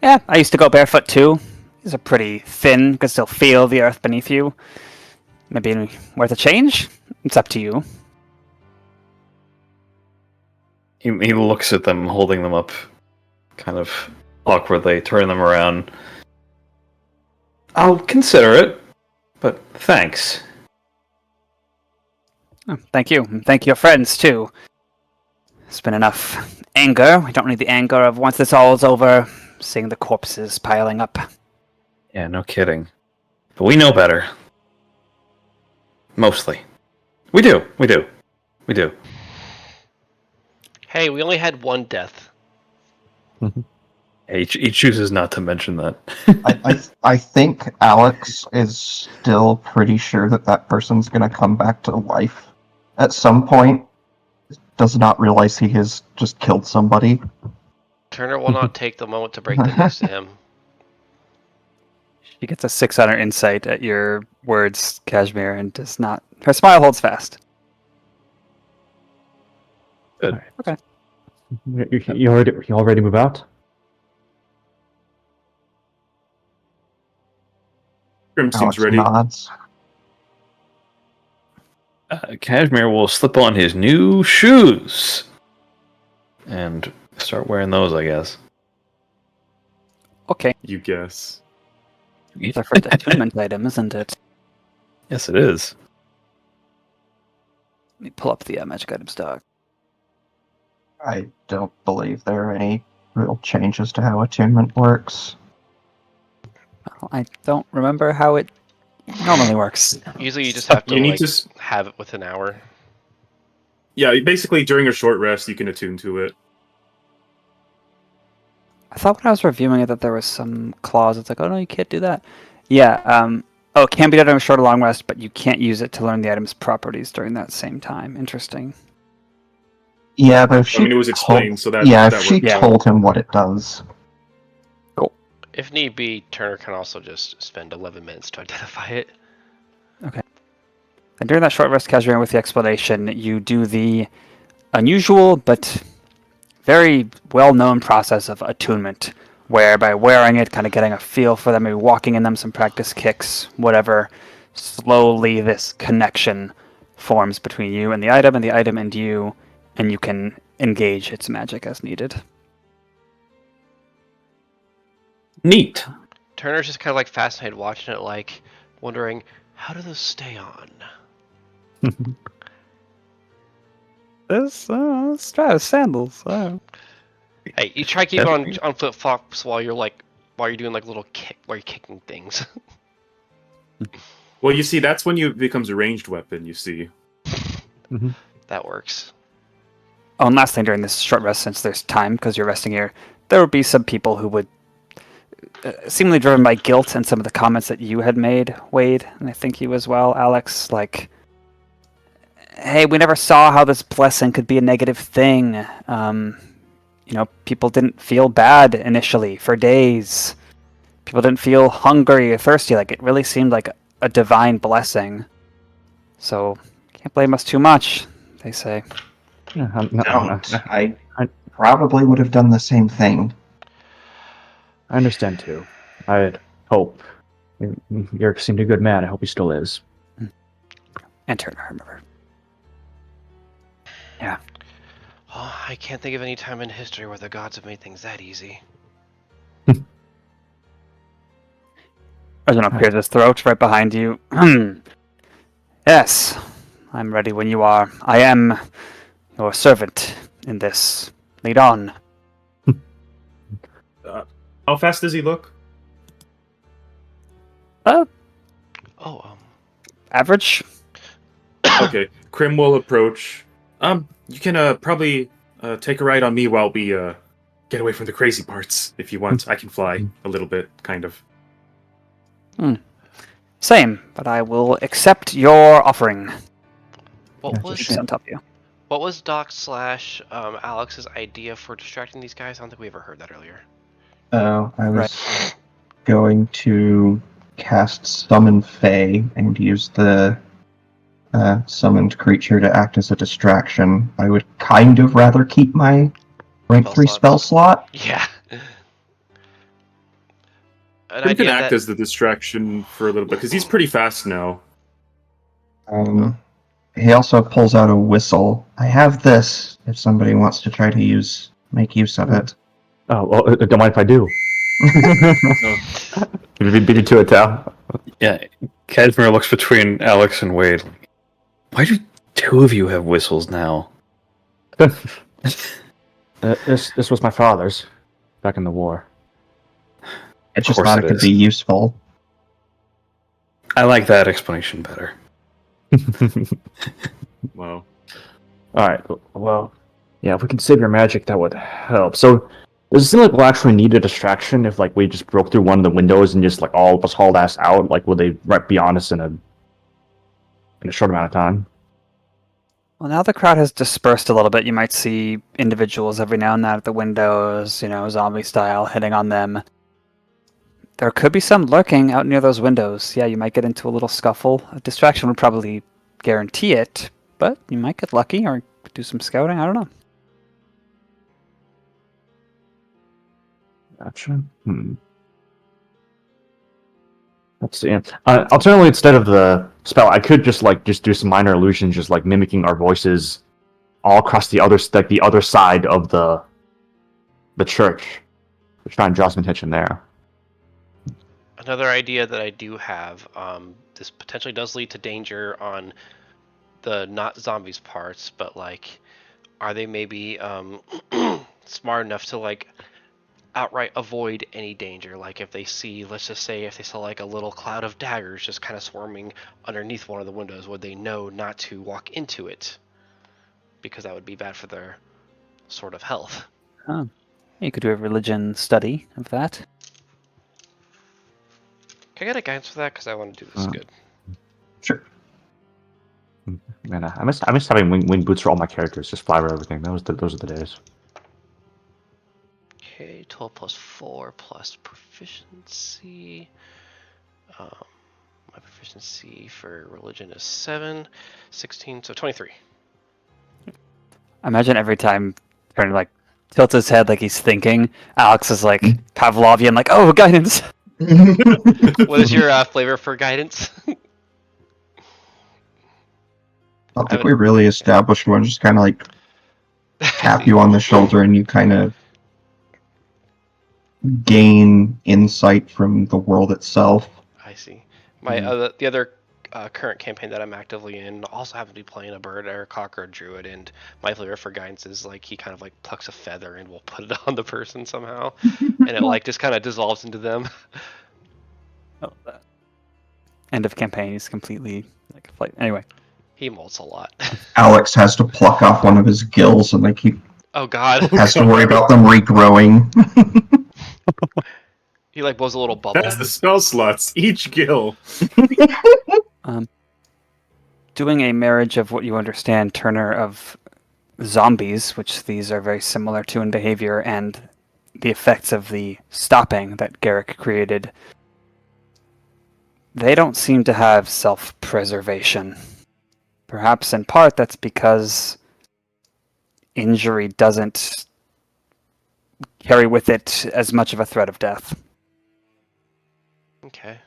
A: yeah, I used to go barefoot too. These are pretty thin, you can still feel the earth beneath you. Maybe worth a change? It's up to you.
C: He looks at them, holding them up, kind of awkwardly, turning them around. I'll consider it, but thanks.
A: Oh, thank you. And thank your friends too. It's been enough anger. We don't need the anger of once this all is over, seeing the corpses piling up.
C: Yeah, no kidding. But we know better. Mostly. We do.
B: Hey, we only had one death.
C: He chooses not to mention that.
D: I think Alex is still pretty sure that person's going to come back to life at some point. Does not realize he has just killed somebody.
B: Turner will not take the moment to break the news to him.
A: She gets a 6 on her insight at your words, Cashmere, and does not. Her smile holds fast.
C: Good.
A: Okay.
F: You already move out?
E: Crim seems
D: Alex
E: ready.
D: nods.
C: Cashmere will slip on his new shoes and start wearing those, I guess.
A: Okay.
E: You guess.
A: It's our first attunement item, isn't it?
C: Yes, it is.
A: Let me pull up the magic item stock.
D: I don't believe there are any real changes to how attunement works.
A: Well, I don't remember how it normally works.
B: Usually you just have to
E: You need
B: like,
E: to
B: have it within an hour.
E: Yeah, basically during a short rest, you can attune to it.
A: I thought when I was reviewing it that there was some clause. It's like, oh no, you can't do that. Yeah. It can be done in a short or long rest, but you can't use it to learn the item's properties during that same time. Interesting.
D: Yeah, but if she
E: I mean, it was explained, so that
D: yeah,
E: that
D: if she
E: worked.
A: Yeah.
D: told him what it does.
B: If need be, Turner can also just spend 11 minutes to identify it.
A: And during that short rest, Cashmere, with the explanation, you do the unusual but very well-known process of attunement, where by wearing it, kind of getting a feel for them, maybe walking in them, some practice kicks, whatever, slowly this connection forms between you and the item and you, and you can engage its magic as needed.
C: Neat.
B: Turner's just kind of like fascinated watching it, like wondering, how do those stay on?
A: This Stratus sandals.
B: Hey, you try keep on flip flops while you're doing like little kick while you're kicking things.
E: Well, you see, that's when it becomes a ranged weapon, you see.
B: That works.
A: Oh, and last thing during this short rest, since there's time, because you're resting here, there would be some people who would, seemingly driven by guilt and some of the comments that you had made, Wade, and I think you as well, Alex, like, hey, we never saw how this blessing could be a negative thing. People didn't feel bad initially for days. People didn't feel hungry or thirsty. Like, it really seemed like a divine blessing. So, can't blame us too much, they say.
D: I probably would have done the same thing.
F: I understand too. I hope. Yerk seemed a good man. I hope he still is.
A: And Turner, remember. Yeah.
B: Oh, I can't think of any time in history where the gods have made things that easy.
A: Reginald clears his throat right behind you. Yes, I'm ready when you are. I am your servant in this. Lead on.
E: How fast does he look?
A: Average?
E: Okay, Crim will approach. You can probably take a ride on me while we get away from the crazy parts, if you want. I can fly a little bit, kind of.
A: Same, but I will accept your offering.
B: What
A: Keeps on top of you.
B: was Doc / Alex's idea for distracting these guys? I don't think we ever heard that earlier.
D: Oh, I was going to cast Summon Fae and use the summoned creature to act as a distraction. I would kind of rather keep my rank 3 spell slot.
B: Yeah.
E: Crim can act as the distraction for a little bit, because he's pretty fast now.
D: He also pulls out a whistle. I have this, if somebody wants to try to make use of it.
F: Oh, well, don't mind if I do. Beat it to it, Tal.
C: Yeah, Cashmere looks between Alex and Wade. Why do two of you have whistles now?
F: This was my father's back in the war.
D: I just thought it could be useful.
C: I like that explanation better.
E: Wow.
F: Alright, well, yeah, if we can save your magic, that would help. So, does it seem like we'll actually need a distraction if, like, we just broke through one of the windows and just, like, all of us hauled ass out? Like, will they be on us in a short amount of time?
A: Well, now the crowd has dispersed a little bit. You might see individuals every now and then at the windows, zombie style, hitting on them. There could be some lurking out near those windows. Yeah, you might get into a little scuffle. A distraction would probably guarantee it, but you might get lucky or do some scouting. I don't know.
F: Gotcha. Let's see. Alternatively, instead of the spell, I could just do some minor illusions, just like mimicking our voices all across the other side of the church. To try and draw some attention there.
B: Another idea that I do have, this potentially does lead to danger on the not zombies parts, but like, are they maybe smart enough to like outright avoid any danger? Like if they see, let's just say, if they saw like a little cloud of daggers just kind of swarming underneath one of the windows, would they know not to walk into it? Because that would be bad for their sort of health.
A: Oh. You could do a religion study of that.
B: Can I get a guidance for that? Because I want to do this good.
D: Sure.
F: Man, I miss having wing boots for all my characters. Just fly over everything. Those are the days.
B: Okay, 12 plus 4 plus proficiency. My proficiency for religion is 7, 16, so 23.
A: Imagine every time Turner like tilts his head like he's thinking. Alex is like Pavlovian, like, oh, guidance.
B: What is your flavor for guidance?
D: I don't think we really established one. Just kind of like tap you on the shoulder, and you kind of gain insight from the world itself.
B: I see. My the other current campaign that I'm actively in also happens to be playing a bird or a cock or a druid, and my flavor for guidance is like he kind of like plucks a feather and will put it on the person somehow, and it like just kind of dissolves into them.
A: Oh, that. End of campaign is completely like a flight. Anyway,
B: He molts a lot.
D: Alex has to pluck off one of his gills, and like he
B: Oh god.
D: has to worry about them regrowing.
B: He like blows a little bubble.
E: That's the spell slots. Each gill.
A: doing a marriage of what you understand, Turner, of zombies, which these are very similar to in behavior, and the effects of the stopping that Garrick created. They don't seem to have self-preservation. Perhaps in part that's because injury doesn't carry with it as much of a threat of death.
B: Okay.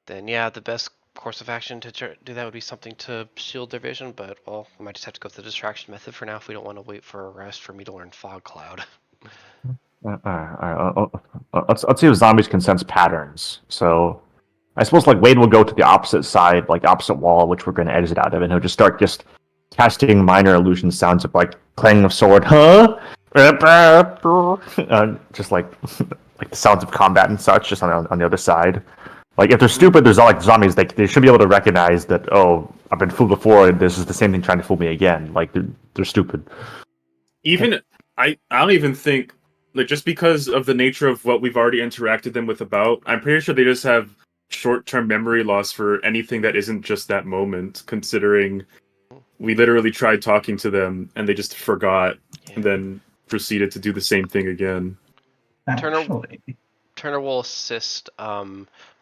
B: Then yeah, the best course of action to do that would be something to shield their vision, but well, we might just have to go with the distraction method for now if we don't want to wait for a rest for me to learn Fog Cloud.
F: Alright, let's see if zombies can sense patterns. So, I suppose like Wade will go to the opposite side, like opposite wall, which we're going to exit out of, and he'll just start casting minor illusion sounds of like clanging of sword, just like like the sounds of combat and such, just on the other side. Like if they're stupid, there's like zombies. They should be able to recognize that. Oh, I've been fooled before, and this is the same thing trying to fool me again. Like they're stupid.
E: Even I don't even think like just because of the nature of what we've already interacted them with about. I'm pretty sure they just have short-term memory loss for anything that isn't just that moment. Considering we literally tried talking to them and they just forgot, and then proceeded to do the same thing again.
B: Turner will assist.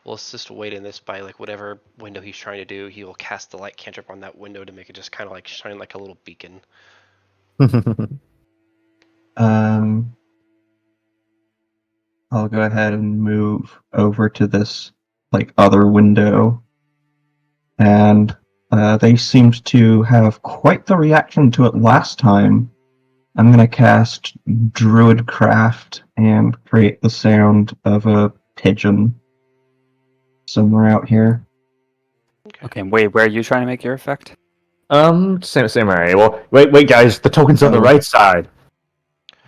B: Will assist Wade in this by like whatever window he's trying to do. He will cast the light cantrip on that window to make it just kind of like shine like a little beacon.
D: I'll go ahead and move over to this like other window, and they seemed to have quite the reaction to it last time. I'm gonna cast Druidcraft and create the sound of a pigeon somewhere out here.
A: Okay, wait, where are you trying to make your effect?
F: Same area. Well, wait, guys, the token's on the right side.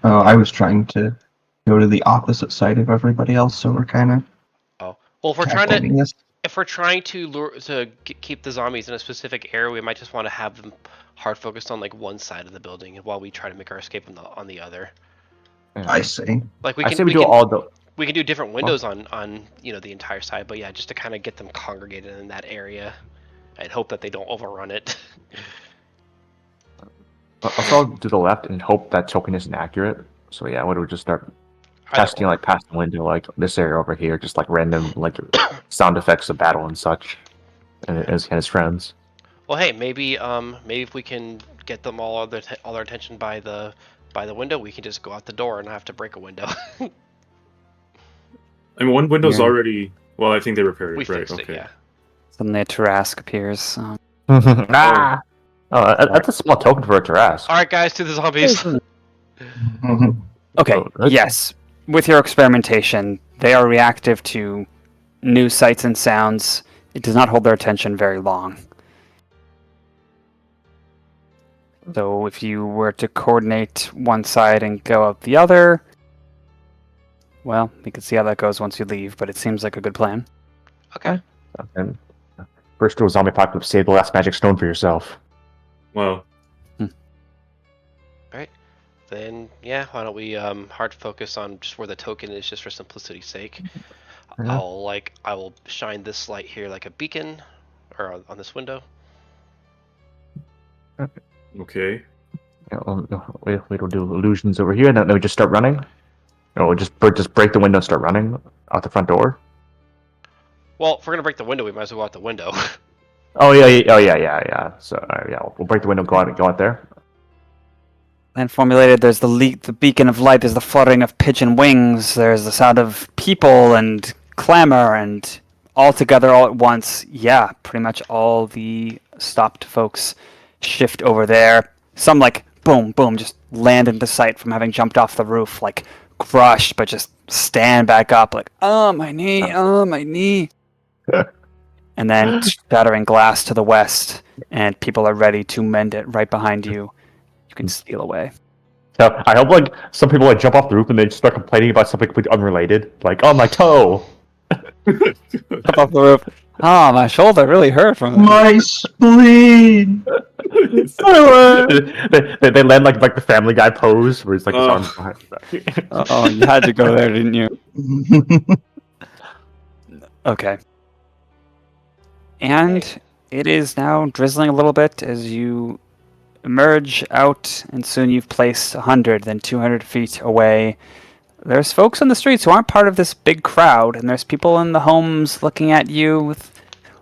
D: Oh, I was trying to go to the opposite side of everybody else, so we're kind of.
B: Oh, well, if we're trying to keep the zombies in a specific area, we might just want to have them hard focused on like one side of the building, while we try to make our escape on the other.
F: Yeah.
D: I see.
B: Like we can do different windows on the entire side, but yeah, just to kind of get them congregated in that area, and hope that they don't overrun it.
F: I'll do the left and hope that token isn't accurate. So yeah, we just start casting like past the window, like this area over here, just like random like sound effects of battle and such, and his friends.
B: Well, hey, maybe if we can get them all their attention by the window, we can just go out the door and not have to break a window.
E: I mean, one window's already. Well, I think they repaired it.
B: We
E: right?
B: fixed
E: Okay.
B: it, yeah.
A: Suddenly a Tarask appears.
F: That's a small token for a Tarask.
B: All right, guys, to the zombies.
A: Okay,
F: Oh,
A: yes. With your experimentation, they are reactive to new sights and sounds. It does not hold their attention very long. So if you were to coordinate one side and go out the other, well, we can see how that goes once you leave, but it seems like a good plan.
B: Okay.
F: And first to a zombie apocalypse, save the last magic stone for yourself.
E: Well,
B: Alright. Then yeah, why don't we hard focus on just where the token is, just for simplicity's sake.
F: Yeah.
B: I will shine this light here like a beacon, or on this window.
E: okay.
F: We don't do illusions over here. Then we just start running. Or we'll just break the window and start running out the front door.
B: Well, if we're gonna break the window, we might as well go out the window.
F: Oh yeah. So yeah, we'll break the window, go out there.
A: And formulated, there's the beacon of light, there's the fluttering of pigeon wings, there's the sound of people and clamor, and all together all at once, yeah, pretty much all the stopped folks shift over there. Some like boom, boom, just land into sight from having jumped off the roof, like crushed, but just stand back up, like, oh my knee. And then shattering glass to the west, and people are ready to mend it right behind you. You can steal away.
F: So I hope like some people like jump off the roof and they just start complaining about something completely unrelated, like, oh my toe.
A: Up off the roof. Oh, my shoulder really hurt from it.
D: My spleen!
F: they land like the Family Guy pose, where he's like his arms behind his back.
A: Oh, you had to go there, didn't you? Okay. And it is now drizzling a little bit as you emerge out, and soon you've placed 100, then 200 feet away. There's folks on the streets who aren't part of this big crowd, and there's people in the homes looking at you with,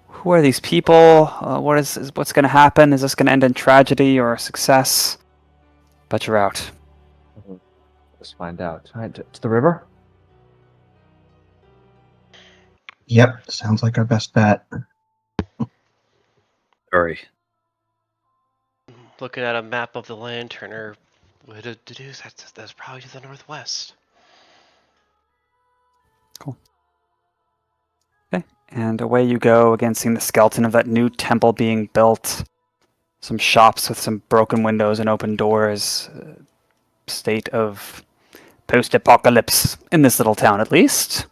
A: who are these people? What's going to happen? Is this going to end in tragedy or success? But you're out.
F: Let's find out. All right, to the river?
D: Yep, sounds like our best bet.
C: Sorry.
B: Looking at a map of the land, Turner would deduce that's probably to the northwest.
A: Okay. And away you go, again seeing the skeleton of that new temple being built. Some shops with some broken windows and open doors. State of post-apocalypse in this little town, at least.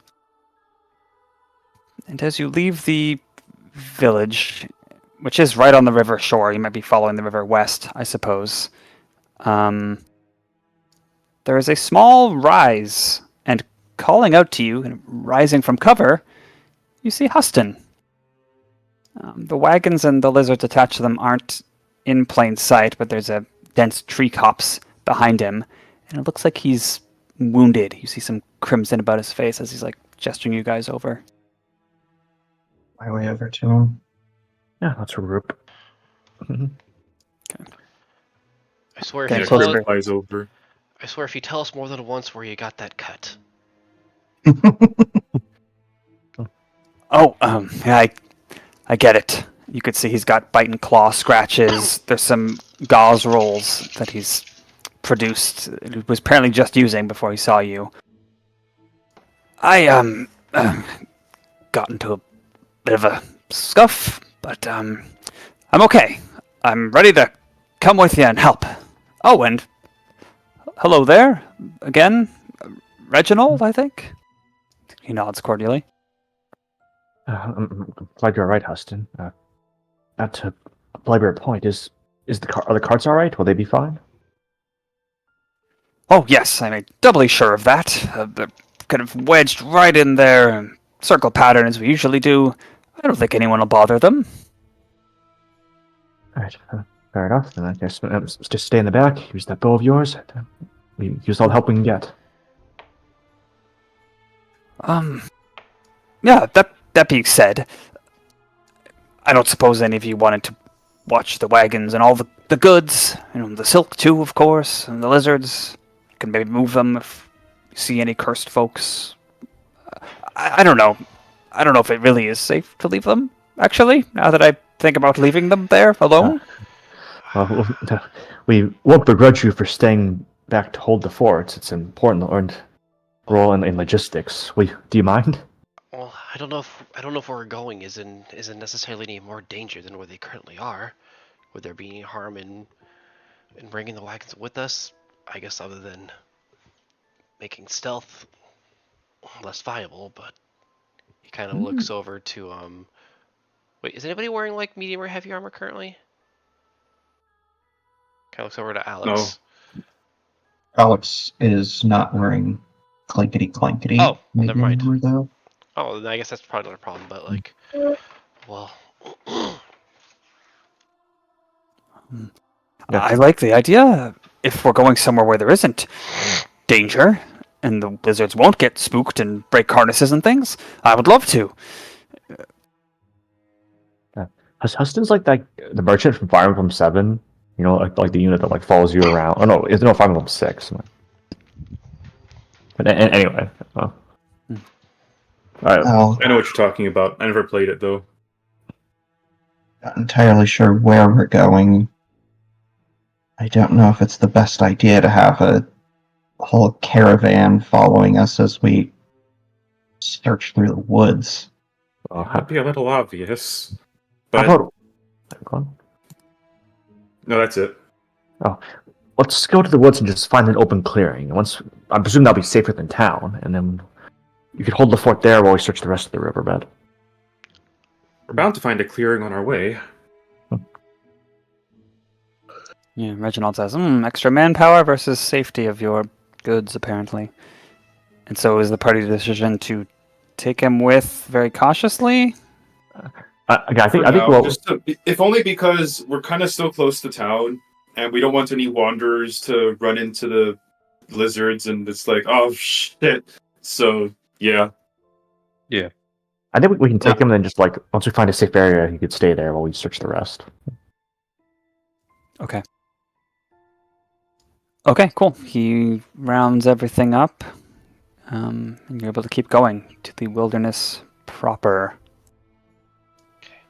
A: And as you leave the village, which is right on the river shore, you might be following the river west, I suppose. There is a small rise, and calling out to you, and rising from cover, you see Huston. The wagons and the lizards attached to them aren't in plain sight, but there's a dense tree copse behind him, and it looks like he's wounded. You see some crimson about his face as he's like gesturing you guys over.
D: My way over to him.
F: Yeah, let's regroup.
B: I swear,
A: Okay,
B: if you
A: so
B: tell
A: we're-
E: Flies over.
B: I swear, if you tell us more than once where you got that cut.
A: Oh, yeah, I get it. You could see he's got bite and claw scratches. There's some gauze rolls that he's produced. It was apparently just using before he saw you. I got into a bit of a scuff, but I'm okay. I'm ready to come with you and help. Oh, and hello there again, Reginald, I think. He nods cordially.
F: I'm glad you're all right, Huston. Not to belabor a point, are the carts all right? Will they be fine?
A: Oh, yes, I made doubly sure of that. They're kind of wedged right in there, circle pattern as we usually do. I don't think anyone will bother them.
F: All right, fair enough. Then I guess just stay in the back. Use that bow of yours. We use all the help we can get.
A: Yeah, that being said, I don't suppose any of you wanted to watch the wagons and all the goods, the silk too, of course, and the lizards. You can maybe move them if you see any cursed folks. I don't know. I don't know if it really is safe to leave them, actually, now that I think about leaving them there alone.
F: We won't begrudge you for staying back to hold the fort. It's an important role in logistics. Do you mind?
B: Well, I don't know if where we're going isn't necessarily any more danger than where they currently are. Would there be any harm in bringing the wagons with us? I guess other than making stealth less viable, but he kind of looks over to wait, is anybody wearing like medium or heavy armor currently? Kind of looks over to Alex.
E: No.
D: Alex is not wearing clankety.
B: Oh, never mind.
D: Armor, though.
B: Oh, then I guess that's probably not a problem, but like, well.
A: I like the idea. if we're going somewhere where there isn't danger, and the lizards won't get spooked and break harnesses and things, I would love to.
F: Huston's like that the merchant from Fire Emblem 7, you know, like the unit that like follows you around. Oh no, it's no Fire Emblem 6. But anyway, all right.
D: Oh,
E: I know what you're talking about. I never played it though.
D: not entirely sure where we're going. I don't know if it's the best idea to have a whole caravan following us as we search through the woods.
F: Well,
E: That'd be a little obvious.
F: how
E: But
F: about go on.
E: no, that's it.
F: Let's go to the woods and just find an open clearing. Once I presume that'll be safer than town, and then you could hold the fort there while we search the rest of the riverbed.
E: We're bound to find a clearing on our way.
A: Yeah, Reginald says, extra manpower versus safety of your goods, apparently. And so is the party's decision to take him with very cautiously?
F: I think
G: For now,
F: well,
G: if only because we're kind of still close to town, and we don't want any wanderers to run into the lizards, and it's like, oh shit. So yeah,
F: I think we can take him. And then just like once we find a safe area, he could stay there while we search the rest.
A: Okay. Okay, cool. He rounds everything up, and you're able to keep going to the wilderness proper.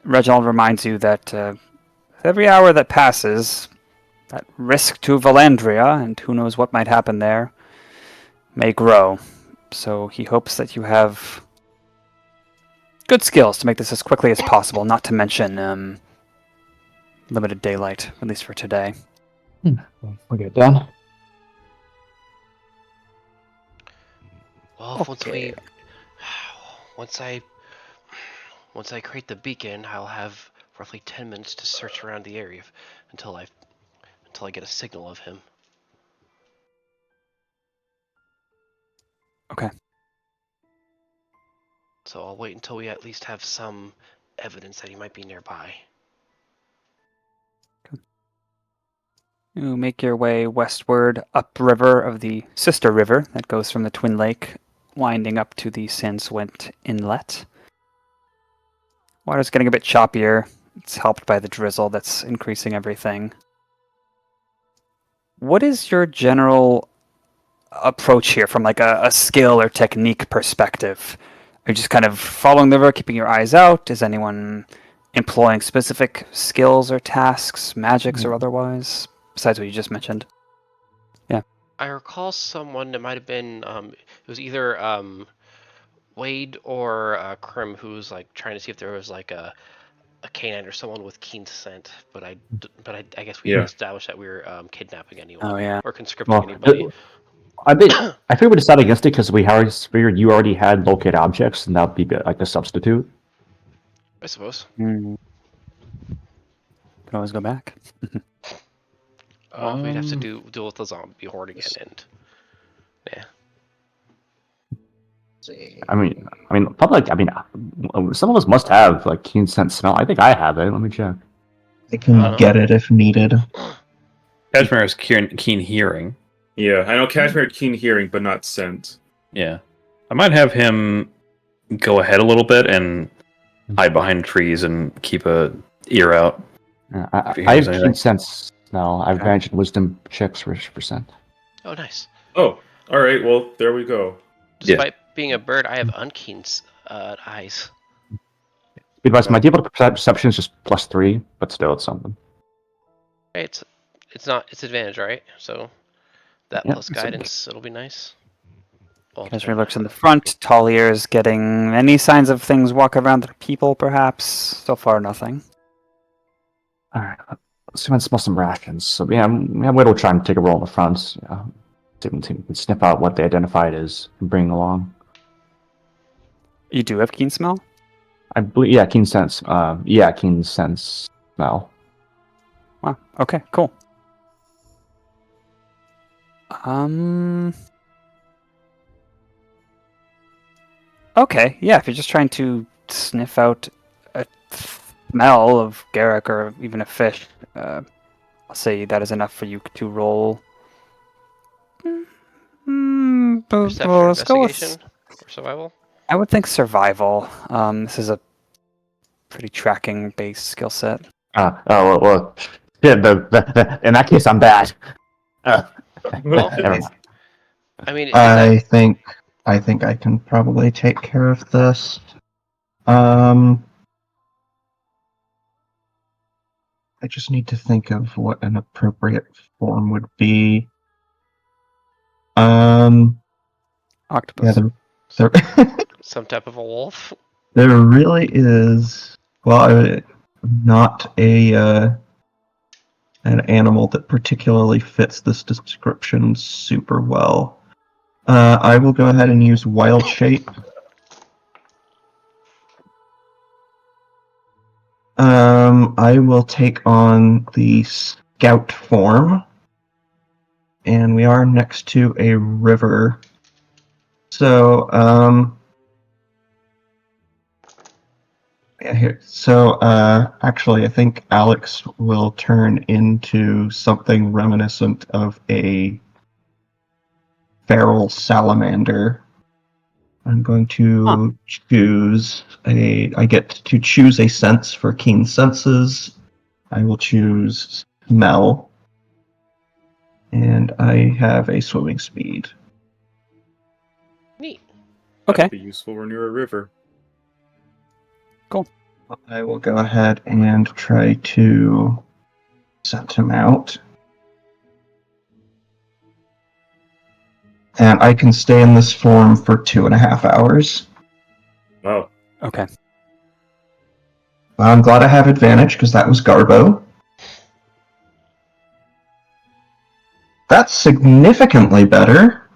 A: Reginald reminds you that every hour that passes, that risk to Valandria, and who knows what might happen there, may grow. So he hopes that you have good skills to make this as quickly as possible, not to mention limited daylight, at least for today.
F: We'll get it done.
B: Well,
A: Okay.
B: once I create the beacon, I'll have roughly 10 minutes to search around the area until I get a signal of him.
A: Okay.
B: So I'll wait until we at least have some evidence that he might be nearby.
A: You make your way westward upriver of the sister river that goes from the Twin Lake, winding up to the Sanswent Inlet. Water's getting a bit choppier. It's helped by the drizzle that's increasing everything. What is your general approach here from like a skill or technique perspective? Are you just kind of following the river, keeping your eyes out? Is anyone employing specific skills or tasks, magics or otherwise, besides what you just mentioned?
B: I recall someone that might have been it was either Wade or Crim who was like trying to see if there was like a canine or someone with keen scent, but I guess we didn't establish that we were kidnapping anyone
A: Oh, yeah.
B: or conscripting anybody.
F: I figured we decided against it because we figured you already had locate objects, and that'd be like a substitute.
B: I suppose.
A: Can always go back.
B: We'd have to deal with the zombie horde again, and yeah.
F: I mean, probably. Some of us must have like keen scent smell. I think I have it. Let me check.
D: I can get it if needed.
C: Cashmere has keen hearing.
E: Yeah, I know Cashmere had keen hearing, but not scent.
C: Yeah. I might have him go ahead a little bit and hide behind trees and keep a ear out.
F: I
C: If he
F: have
C: hears
F: keen
C: anything.
F: sense smell. I've managed wisdom checks for percent.
B: Oh, nice.
E: Oh, all right. Well, there we go.
B: Despite being a bird, I have unkeen eyes.
F: Advice: my default perception is just +3, but still, it's something.
B: Hey, it's advantage, right? So that
F: Yeah,
B: plus
F: it's
B: guidance, it'll be nice. Well,
A: Cashmere looks in the front. Tall ears getting any signs of things walk around the people, perhaps? So far, nothing.
F: All right, let's see if I can smell some rations. So yeah, Wade will try and take a roll in the front. Yeah, see if we can sniff out what they identified as and bring along.
A: You do have keen smell?
F: I believe, yeah, keen sense. Keen sense smell.
A: Wow. Okay, cool. Okay, yeah, if you're just trying to sniff out a smell of Garrick or even a fish, I'll say that is enough for you to roll
B: Perception or
A: let's go with.
B: investigation or survival?
A: I would think survival. This is a pretty tracking-based skill set.
F: Well, shit, in that case, I'm bad.
B: Well,
F: Never mind.
B: I mean,
D: I think I can probably take care of this. I just need to think of what an appropriate form would be.
A: Octopus.
B: some type of a wolf.
D: There really is. Well, not an animal that particularly fits this description super well. I will go ahead and use Wild Shape. I will take on the Scout form, and we are next to a river. So, yeah, here. So, actually, I think Alex will turn into something reminiscent of a feral salamander. I'm going to choose I get to choose a sense for keen senses. I will choose smell. And I have a swimming speed.
B: Neat.
A: Okay.
E: That'd be useful when you're a river.
D: I will go ahead and try to send him out. And I can stay in this form for 2.5 hours.
E: Oh.
A: Okay.
D: I'm glad I have advantage, because that was Garbo. That's significantly better.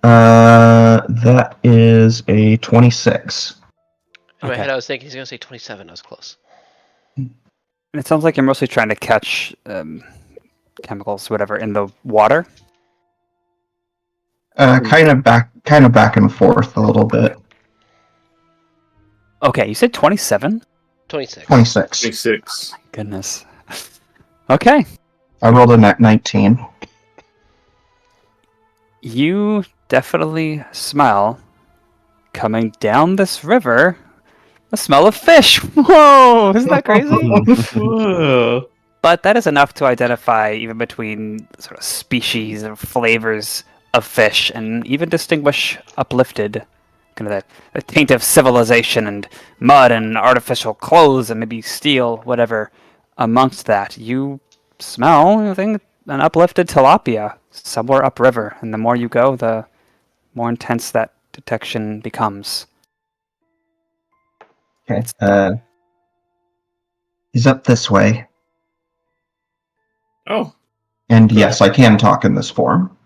D: That is a 26.
B: In my
A: Okay.
B: head, I was thinking he's going to say 27. I was close.
A: It sounds like you're mostly trying to catch chemicals, whatever, in the water.
D: Kind of back and forth a little bit.
A: Okay, you said 27?
B: 26.
D: 26.
E: 26.
A: Goodness. Okay.
D: I rolled a 19.
A: You definitely smell, coming down this river, the smell of fish. Whoa! Isn't that crazy?
C: Whoa.
A: But that is enough to identify even between sort of species and flavors of fish, and even distinguish uplifted, kind of the taint of civilization and mud and artificial clothes and maybe steel, whatever, amongst that. You smell, I think, an uplifted tilapia somewhere upriver, and the more you go, the more intense that detection becomes.
D: Okay. He's up this way.
E: Oh.
D: And yes, I can talk in this form.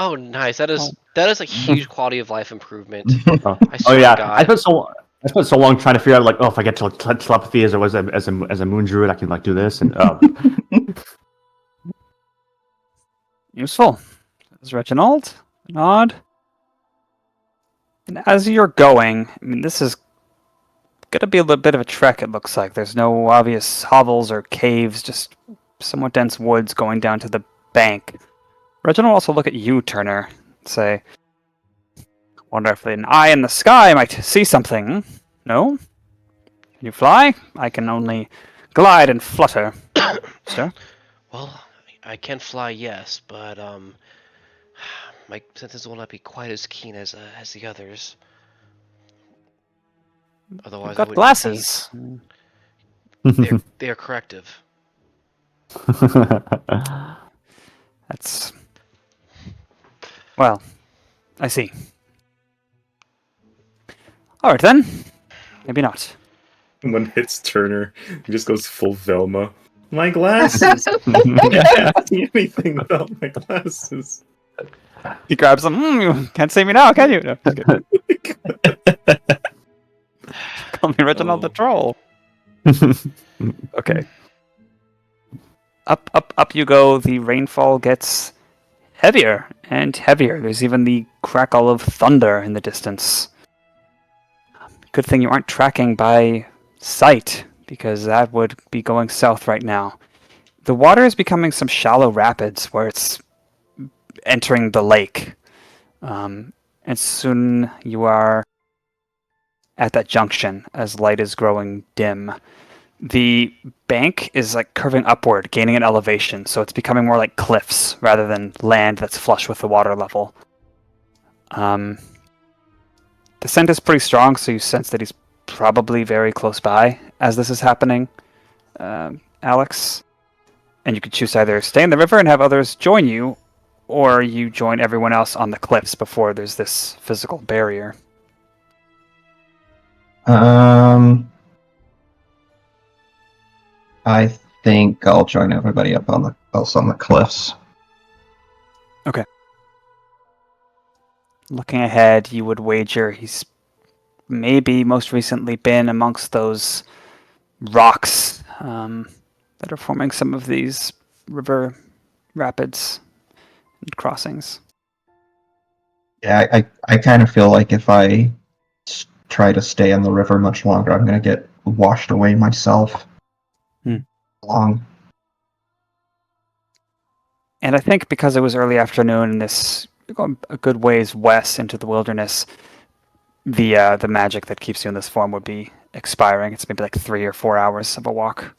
B: Oh, nice. That is a huge quality of life improvement.
F: Oh,
B: I swear
F: yeah.
B: to God.
F: I spent so long trying to figure out, like, if I get telepathy as a moon druid, I can, like, do this. And
A: Useful. There's Reginald. Nod. And as you're going, I mean, this is going to be a little bit of a trek, it looks like. There's no obvious hovels or caves, just somewhat dense woods going down to the bank. Reginald will also look at you, Turner, and say, wonder if an eye in the sky might see something. No? Can you fly? I can only glide and flutter. Sir?
B: Well, I can fly, yes, but my senses will not be quite as keen as the others. Otherwise,
A: I've got glasses.
B: They are corrective.
A: That's... Well, I see. Alright then. Maybe not.
E: When hits Turner, he just goes full Velma. My glasses! I can't see anything without my glasses.
A: He grabs them. You can't see me now, can you? No, just kidding. Call me Reginald the Troll. Okay. Up you go. The rainfall gets heavier and heavier. There's even the crackle of thunder in the distance. Good thing you aren't tracking by sight, because that would be going south right now. the water is becoming some shallow rapids where it's entering the lake. And soon you are at that junction as light is growing dim. The bank is like curving upward, gaining an elevation, so it's becoming more like cliffs rather than land that's flush with the water level. The scent is pretty strong, so you sense that he's probably very close by as this is happening, Alex. And you could choose to either stay in the river and have others join you, or you join everyone else on the cliffs before there's this physical barrier.
D: I think I'll join everybody up on the cliffs.
A: Okay. Looking ahead, you would wager he's maybe most recently been amongst those rocks that are forming some of these river rapids and crossings.
D: Yeah, I kind of feel like if I try to stay in the river much longer, I'm going to get washed away myself. Long.
A: And I think because it was early afternoon and this going a good ways west into the wilderness, the magic that keeps you in this form would be expiring. It's maybe like 3 or 4 hours of a walk.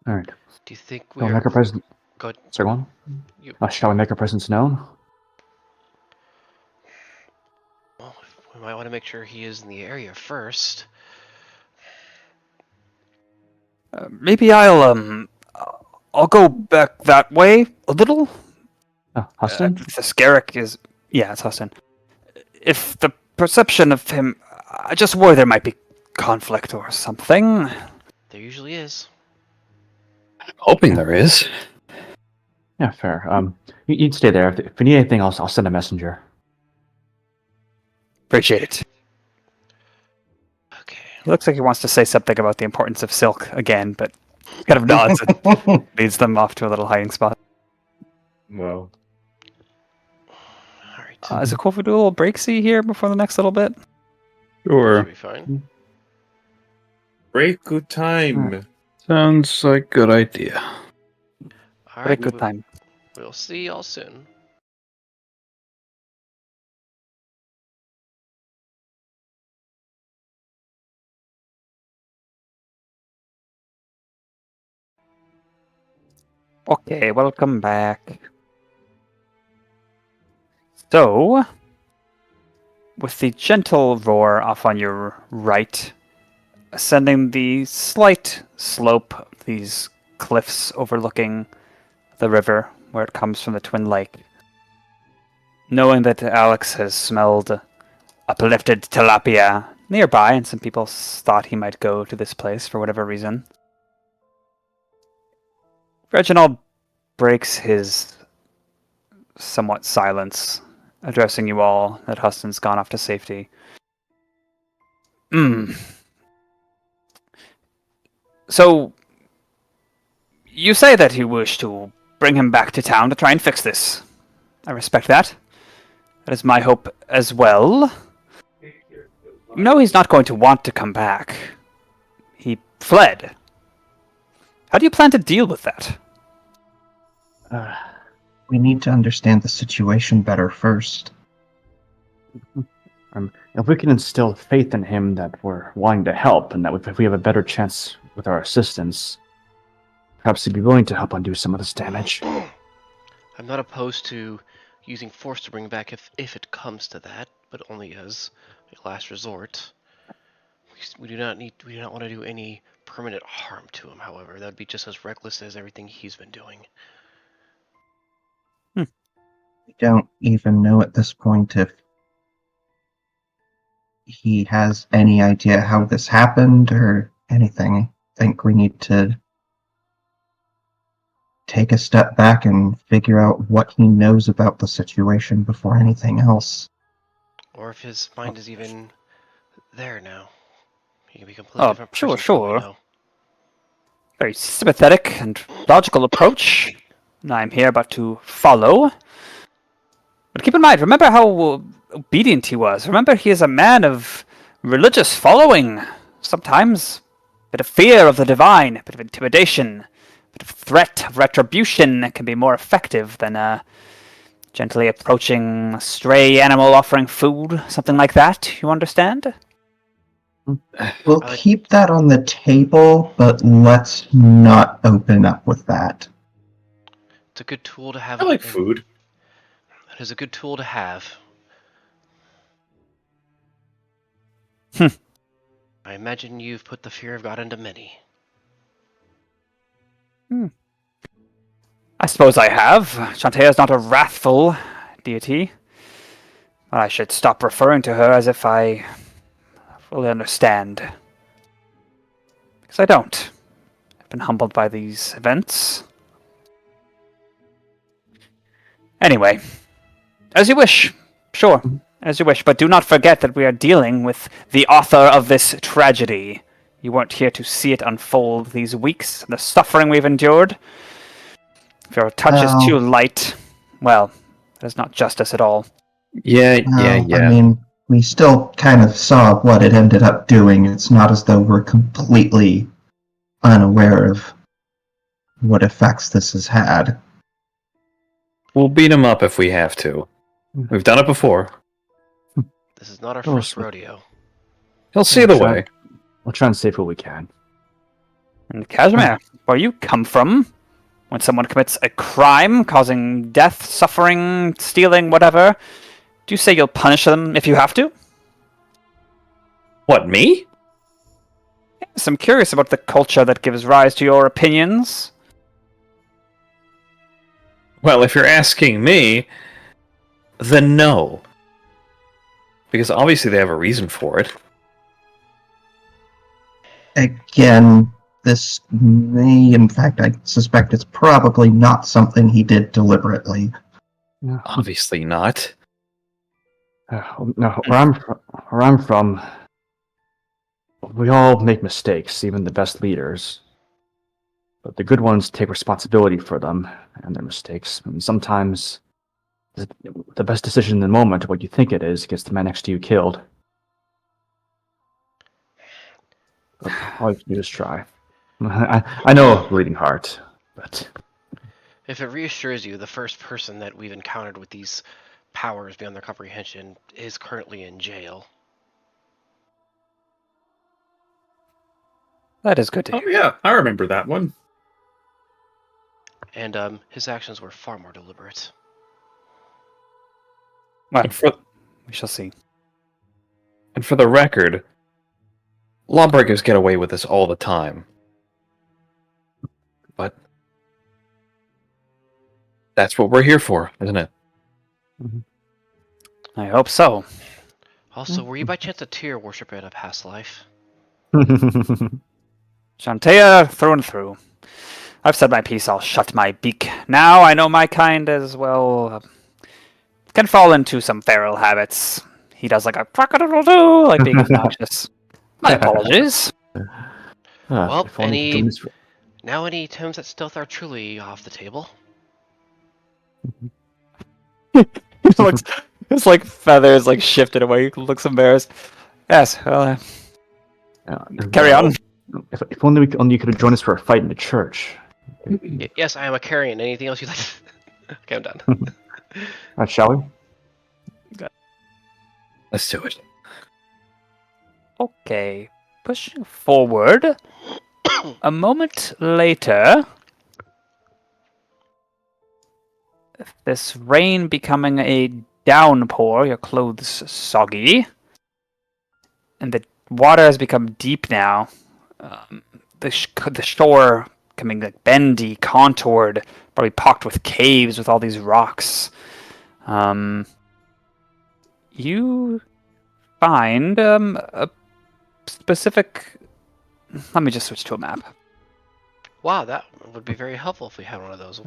F: All right.
B: Do you think
F: Shall we
B: we're...
F: make our presence?
B: Go ahead.
F: Sorry, go on.
B: You-
F: Shall we make our presence known?
B: Well, we might want to make sure he is in the area first.
A: Maybe I'll go back that way a little.
F: Huston?
A: The Scarrick is... Yeah, it's Huston. If the perception of him... I just worry there might be conflict or something.
B: There usually is.
C: I'm hoping there is.
F: Yeah, fair. You'd stay there. If you need anything else, I'll send a messenger.
A: Appreciate it.
B: Okay.
A: He looks like he wants to say something about the importance of silk again, but kind of nods and leads them off to a little hiding spot.
E: Well,
B: All right.
A: Is it cool if we do a little breaksy here before the next little bit?
C: Sure.
B: Should be fine.
E: break good time.
C: Sounds like a good idea.
B: All
A: Very
B: right.
A: good time.
B: We'll see y'all soon.
A: Okay, welcome back. So, with the gentle roar off on your right, ascending the slight slope of these cliffs overlooking the river where it comes from the Twin Lake, knowing that Alex has smelled uplifted tilapia nearby, and some people thought he might go to this place for whatever reason, Reginald breaks his somewhat silence, addressing you all that Huston's gone off to safety. So, you say that you wish to bring him back to town to try and fix this. I respect that. That is my hope as well. You know he's not going to want to come back. He fled. How do you plan to deal with that?
D: We need to understand the situation better first.
F: If we can instill faith in him that we're wanting to help, and that if we have a better chance with our assistance, perhaps he'd be willing to help undo some of this damage.
B: I'm not opposed to using force to bring back if it comes to that, but only as a last resort. We do not want to do any permanent harm to him. However, that would be just as reckless as everything he's been doing.
D: We don't even know at this point if he has any idea how this happened or anything. I think we need to take a step back and figure out what he knows about the situation before anything else.
B: Or if his mind is even there now. He can be a completely different person.
A: Sure,
B: from what we
A: sure.
B: know.
A: Very sympathetic and logical approach. I'm here but to follow. But keep in mind, remember how obedient he was. Remember, he is a man of religious following. Sometimes bit of fear of the divine, a bit of intimidation, a bit of threat of retribution can be more effective than gently approaching a stray animal offering food, something like that. You understand?
D: We'll
B: I like-
D: keep that on the table, but let's not open up with that.
B: It's a good tool to have.
E: I like
B: in-
E: food.
B: It is a good tool to have. I imagine you've put the fear of God into many.
A: I suppose I have. Chantea is not a wrathful deity. But I should stop referring to her as if I fully understand. Because I don't. I've been humbled by these events. Anyway, as you wish. Sure, as you wish. But do not forget that we are dealing with the author of this tragedy. You weren't here to see it unfold these weeks, the suffering we've endured. If your touch is too light, well, that is not justice at all.
C: Yeah.
D: I mean, we still kind of saw what it ended up doing. It's not as though we're completely unaware of what effects this has had.
C: We'll beat him up if we have to. We've done it before.
B: This is not our
F: Oh,
B: first
F: so-
B: rodeo.
C: He'll see the
F: Try-
C: way.
F: We'll try and save what we can.
A: And Cashmere, where you come from? When someone commits a crime causing death, suffering, stealing, whatever, do you say you'll punish them if you have to?
C: What, me?
A: Yes, I'm curious about the culture that gives rise to your opinions.
C: Well, if you're asking me, then no. Because obviously they have a reason for it.
D: Again, this may, in fact, I suspect it's probably not something he did deliberately.
F: Yeah.
C: Obviously not.
F: No, where I'm from, we all make mistakes, even the best leaders. But the good ones take responsibility for them and their mistakes. And sometimes the best decision in the moment, what you think it is, gets the man next to you killed. But all you can do is try. I know a bleeding heart, but
B: If it reassures you, the first person that we've encountered with these powers beyond their comprehension is currently in jail.
A: That is good to
E: Oh
A: hear.
E: yeah, I remember that one.
B: And his actions were far more deliberate.
A: Well,
C: And for,
A: we shall see.
C: and for the record, lawbreakers get away with this all the time. But that's what we're here for, isn't it?
A: I hope so.
B: Also, were you by chance a tear worshiper in a past life?
A: Chantea through and through. I've said my piece, I'll shut my beak. Now I know my kind as well can fall into some feral habits. He does like a cock-a-doodle-doo, like being obnoxious. My apologies.
B: Well,
F: if only
B: any-
F: doing this-
B: Now any attempts at stealth are truly off the table.
A: It's like feathers like shifted away. He looks embarrassed. Yes, well, carry on.
F: If only you could have joined us for a fight in the church.
B: Yes, I am a carrion. Anything else you'd like to... Okay, I'm done.
F: Shall we?
C: Let's do it.
A: Okay, pushing forward. A moment later, this rain becoming a downpour, your clothes soggy, and the water has become deep now. The shore becoming like bendy, contoured, probably pocked with caves with all these rocks. You find a specific. Let me just switch to a map.
B: Wow, that would be very helpful if we had one of those.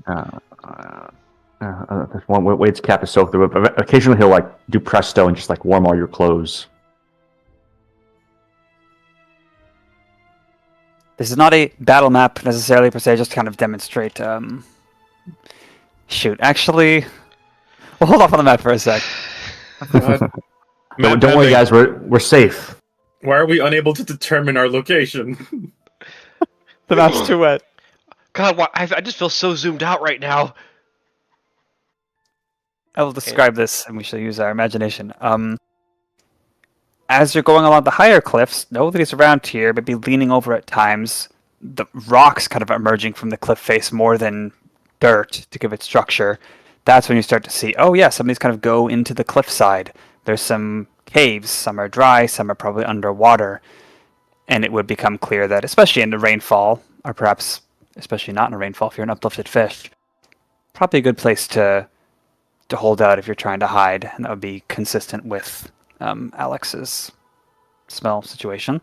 F: Wade's cap is soaked through it, but occasionally he'll like do presto and just like warm all your clothes.
A: This is not a battle map necessarily per se, just to kind of demonstrate. Shoot, actually, we'll hold off on the map for a sec.
F: Don't worry, guys, we're safe.
E: Why are we unable to determine our location?
A: The map's too wet.
B: God, I just feel so zoomed out right now.
A: I will describe this, and we shall use our imagination. As you're going along the higher cliffs, nobody's around here, but be leaning over at times. The rocks kind of emerging from the cliff face more than dirt to give it structure. That's when you start to see, oh yeah, some of these kind of go into the cliffside. There's some caves, some are dry, some are probably underwater. And it would become clear that, especially in the rainfall, or perhaps especially not in a rainfall if you're an uplifted fish, probably a good place to hold out if you're trying to hide, and that would be consistent with Alex's smell situation.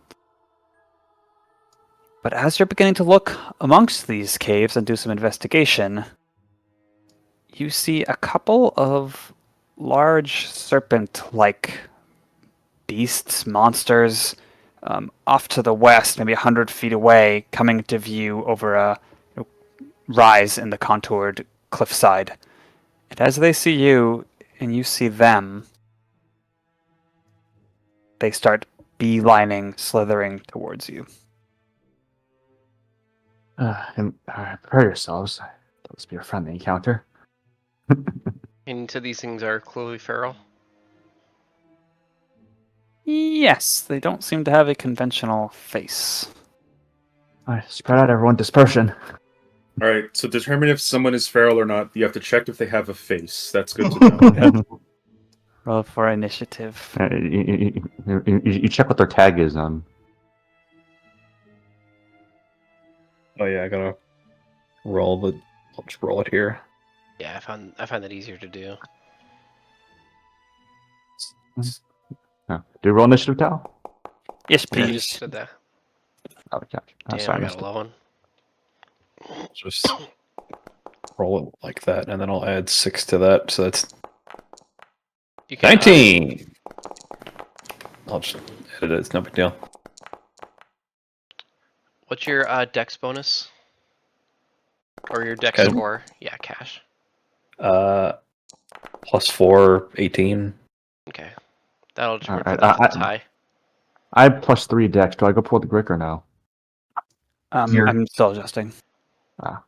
A: But as you're beginning to look amongst these caves and do some investigation, you see a couple of large serpent-like beasts, monsters, off to the west, maybe 100 feet away, coming into view over a rise in the contoured cliffside. And as they see you, and you see them, they start beelining, slithering towards you.
F: Prepare yourselves. Let's be a friendly encounter.
B: And so these things are clearly feral.
A: Yes, they don't seem to have a conventional face.
F: Alright, spread out, everyone. Dispersion.
E: All right, so determine if someone is feral or not. You have to check if they have a face. That's good to know.
A: Roll for initiative.
F: You check what their tag is on.
C: Oh yeah, I gotta roll the. I'll just roll it here.
B: Yeah, I find that easier to do.
F: Do you roll initiative, Tal?
A: Yes,
B: Yeah, you
A: please.
B: just said that.
F: Oh, okay.
B: Damn,
F: Sorry,
B: I
F: missed
B: got a
F: it.
B: low one.
C: Just roll it like that, and then I'll add 6 to that, so that's
B: You can,
C: 19. I'll just edit it. It's no big deal.
B: What's your dex bonus? Or your dex
C: Cash?
B: score? Yeah, cash.
C: Plus 4, 18.
B: Okay. That'll
F: Alright,
B: represent for the tie.
F: I have +3 dex. Do I go pull the Grick or no?
D: You're-
A: I'm still adjusting.
F: Ah.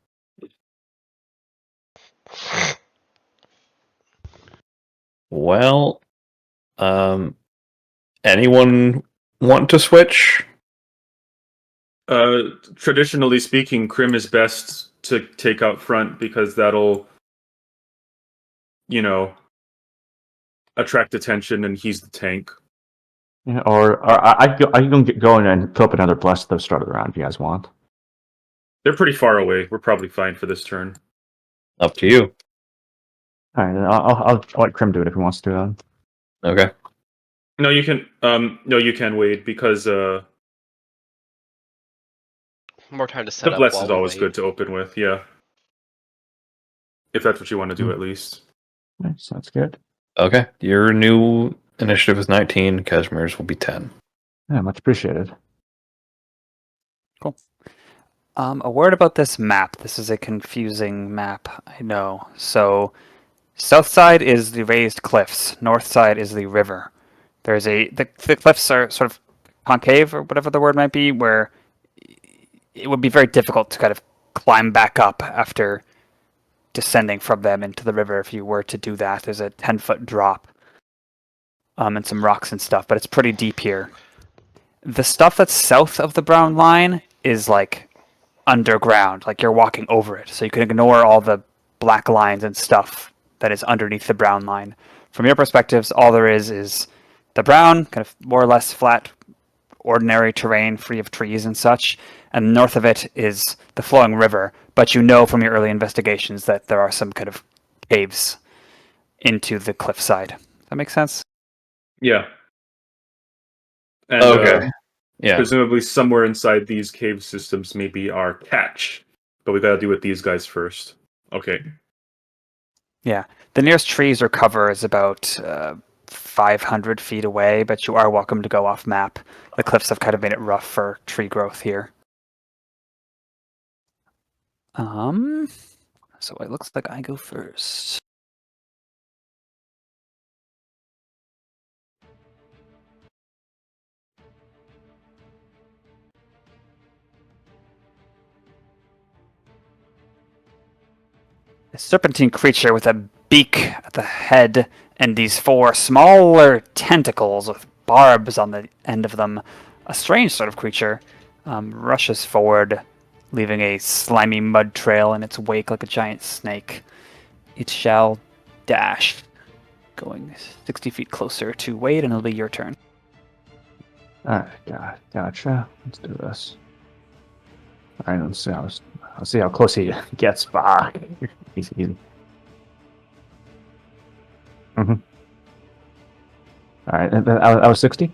C: Well, anyone want to switch?
E: Traditionally speaking, Crim is best to take out front because that'll, attract attention, and he's the tank.
F: Yeah, or I can get going and fill up another bless at the start of the round if you guys want.
E: They're pretty far away. We're probably fine for this turn.
C: Up to you.
F: Alright, I'll let Crim do it if he wants to.
C: Okay.
E: No, you can. No, you can, Wade, because
B: More time to set
E: the
B: up.
E: bless
B: while
E: is
B: we
E: always
B: wait.
E: good to open with. Yeah, if that's what you want to do, at least.
F: Okay, sounds good.
C: Okay. Your new initiative is 19. Cashmere's will be 10.
F: Yeah, much appreciated.
A: Cool. A word about this map. This is a confusing map, I know. So, south side is the raised cliffs. North side is the river. There's the cliffs are sort of concave, or whatever the word might be, where it would be very difficult to kind of climb back up after descending from them into the river if you were to do that. There's a 10-foot drop, and some rocks and stuff, but it's pretty deep here. The stuff that's south of the brown line is like underground, like you're walking over it, so you can ignore all the black lines and stuff that is underneath the brown line. From your perspectives, all there is the brown, kind of more or less flat, ordinary terrain, free of trees and such, and north of it is the flowing river, but you know from your early investigations that there are some kind of caves into the cliffside. Does that make sense?
E: Yeah. And,
C: Okay. Yeah.
E: presumably somewhere inside these cave systems may be our catch, but we gotta deal with these guys first. Okay.
A: Yeah. The nearest trees or cover is about 500 feet away, but you are welcome to go off map. The cliffs have kind of made it rough for tree growth here. So it looks like I go first. a serpentine creature with a beak at the head and these 4 smaller tentacles with barbs on the end of them. A strange sort of creature rushes forward, leaving a slimy mud trail in its wake like a giant snake. It shall dash, going 60 feet closer to Wade, and it'll be your turn.
F: Alright, gotcha. Let's do this. Alright, let's see how close he gets. Bah. Easy. Mm-hmm. Alright, I was 60?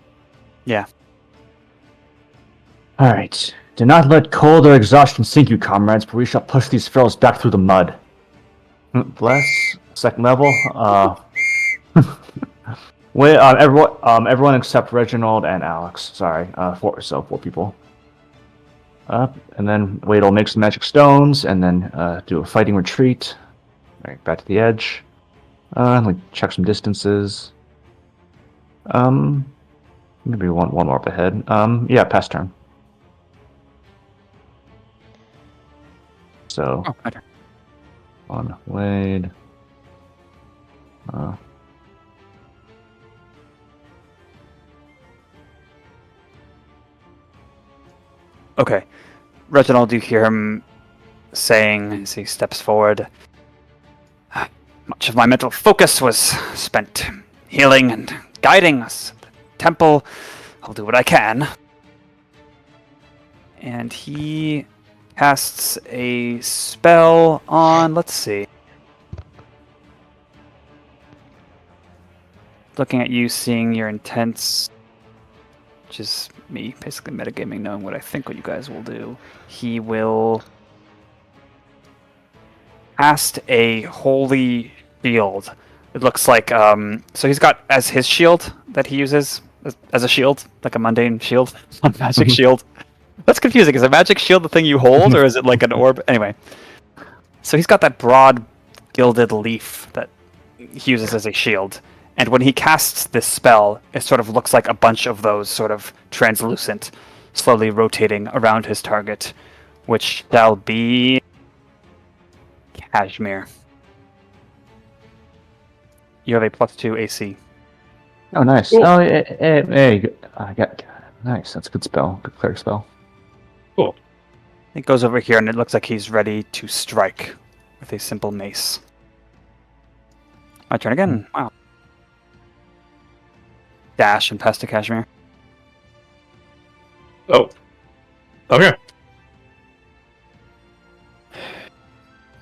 A: Yeah.
F: Alright. Do not let cold or exhaustion sink you, comrades, for we shall push these fellows back through the mud. Bless. Second level. Wait, everyone except Reginald and Alex. Sorry, 4 people. And then Wade will make some magic stones, and then do a fighting retreat. Right, back to the edge. Like check some distances. Maybe one more up ahead. Yeah, pass turn. So,
A: Oh, my turn.
F: on Wade.
A: Okay. Reginald, you hear him saying as he steps forward, much of my mental focus was spent healing and guiding us at the temple. I'll do what I can. And he casts a spell on, let's see. Looking at you, seeing your intents, which is me basically metagaming, knowing what I think what you guys will do. He will cast a holy shield. It looks like, so he's got as his shield that he uses as a shield, like a mundane shield, a magic shield. That's confusing. Is a magic shield the thing you hold, or is it like an orb? Anyway, so he's got that broad gilded leaf that he uses as a shield. And when he casts this spell, it sort of looks like a bunch of those sort of translucent, slowly rotating around his target, which shall be Cashmere. You have a +2 AC.
F: Oh, nice.
E: Cool.
F: Oh, hey, I got nice. That's a good spell. Good cleric spell.
E: Cool.
A: It goes over here, and it looks like he's ready to strike with a simple mace. My turn again. Wow. Dash and pass to Cashmere.
C: Oh. Okay.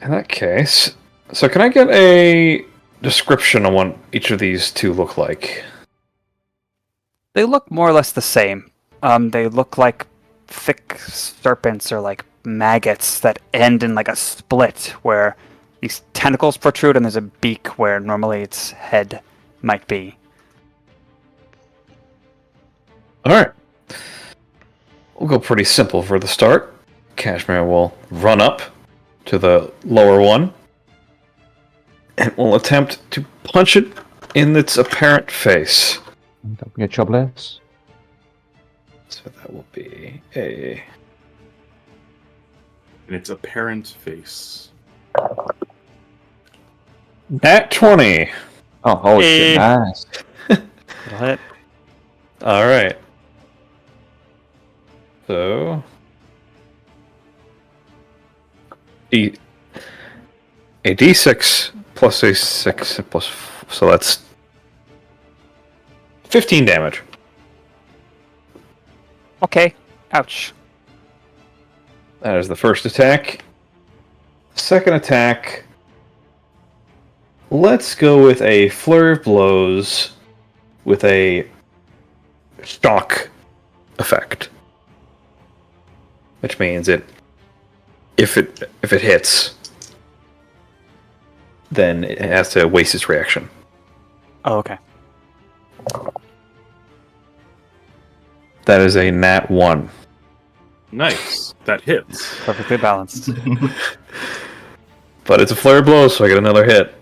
C: In that case, so can I get a description on what each of these two look like?
A: They look more or less the same. They look like thick serpents or like maggots that end in like a split where these tentacles protrude and there's a beak where normally its head might be.
C: Alright. We'll go pretty simple for the start. Cashmere will run up to the lower one and will attempt to punch it in its apparent face.
F: Don't forget your bless.
C: So that will be a...
E: And its apparent face.
C: Nat 20!
F: Oh, holy shit, nice.
A: It'll hit.
C: Alright. So... a D6 plus a 6 plus... So that's 15 damage.
A: Okay. Ouch.
C: That is the first attack. Second attack. Let's go with a flurry of blows with a shock effect. Which means if it hits, then it has to waste its reaction.
A: Oh, okay.
C: That is a nat 1.
E: Nice. That hits.
A: Perfectly balanced.
C: But it's a flare blow, so I get another hit.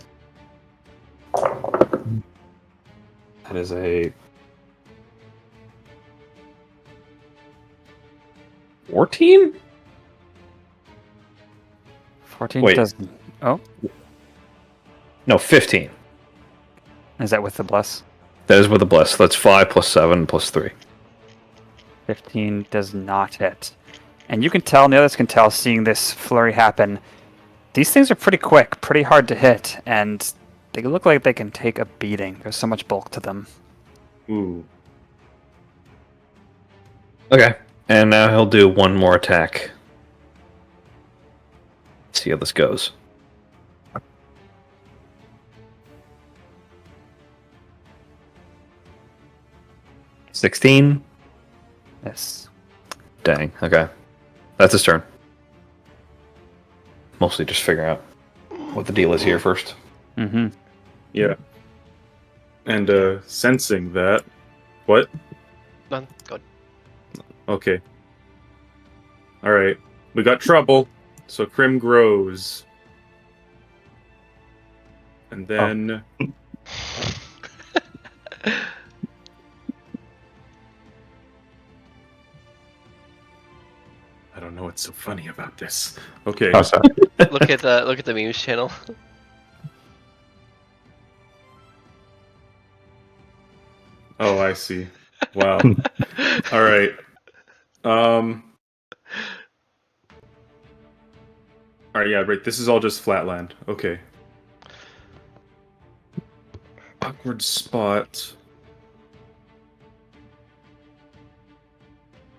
C: That is a 14?
A: 14
C: Wait.
A: doesn't. Oh.
C: No, 15.
A: Is that with the bless?
C: That is with a bless. That's 5 plus 7 plus 3.
A: 15 does not hit. And you can tell, and the others can tell, seeing this flurry happen, these things are pretty quick, pretty hard to hit, and they look like they can take a beating. There's so much bulk to them.
E: Ooh.
C: Okay. And now he'll do one more attack. See how this goes. $16.
A: Yes.
C: Dang. Okay. That's his turn. Mostly just figuring out what the deal is here first.
A: Mm-hmm.
E: Yeah. And sensing that. What?
B: None. Good.
E: Okay. Alright. We got trouble. So Crim grows. And then. I don't know what's so funny about this. Okay.
F: Oh, sorry.
B: Look at the memes channel.
E: Oh, I see. Wow. Alright. Alright, yeah, right. This is all just flatland. Okay. Awkward spot.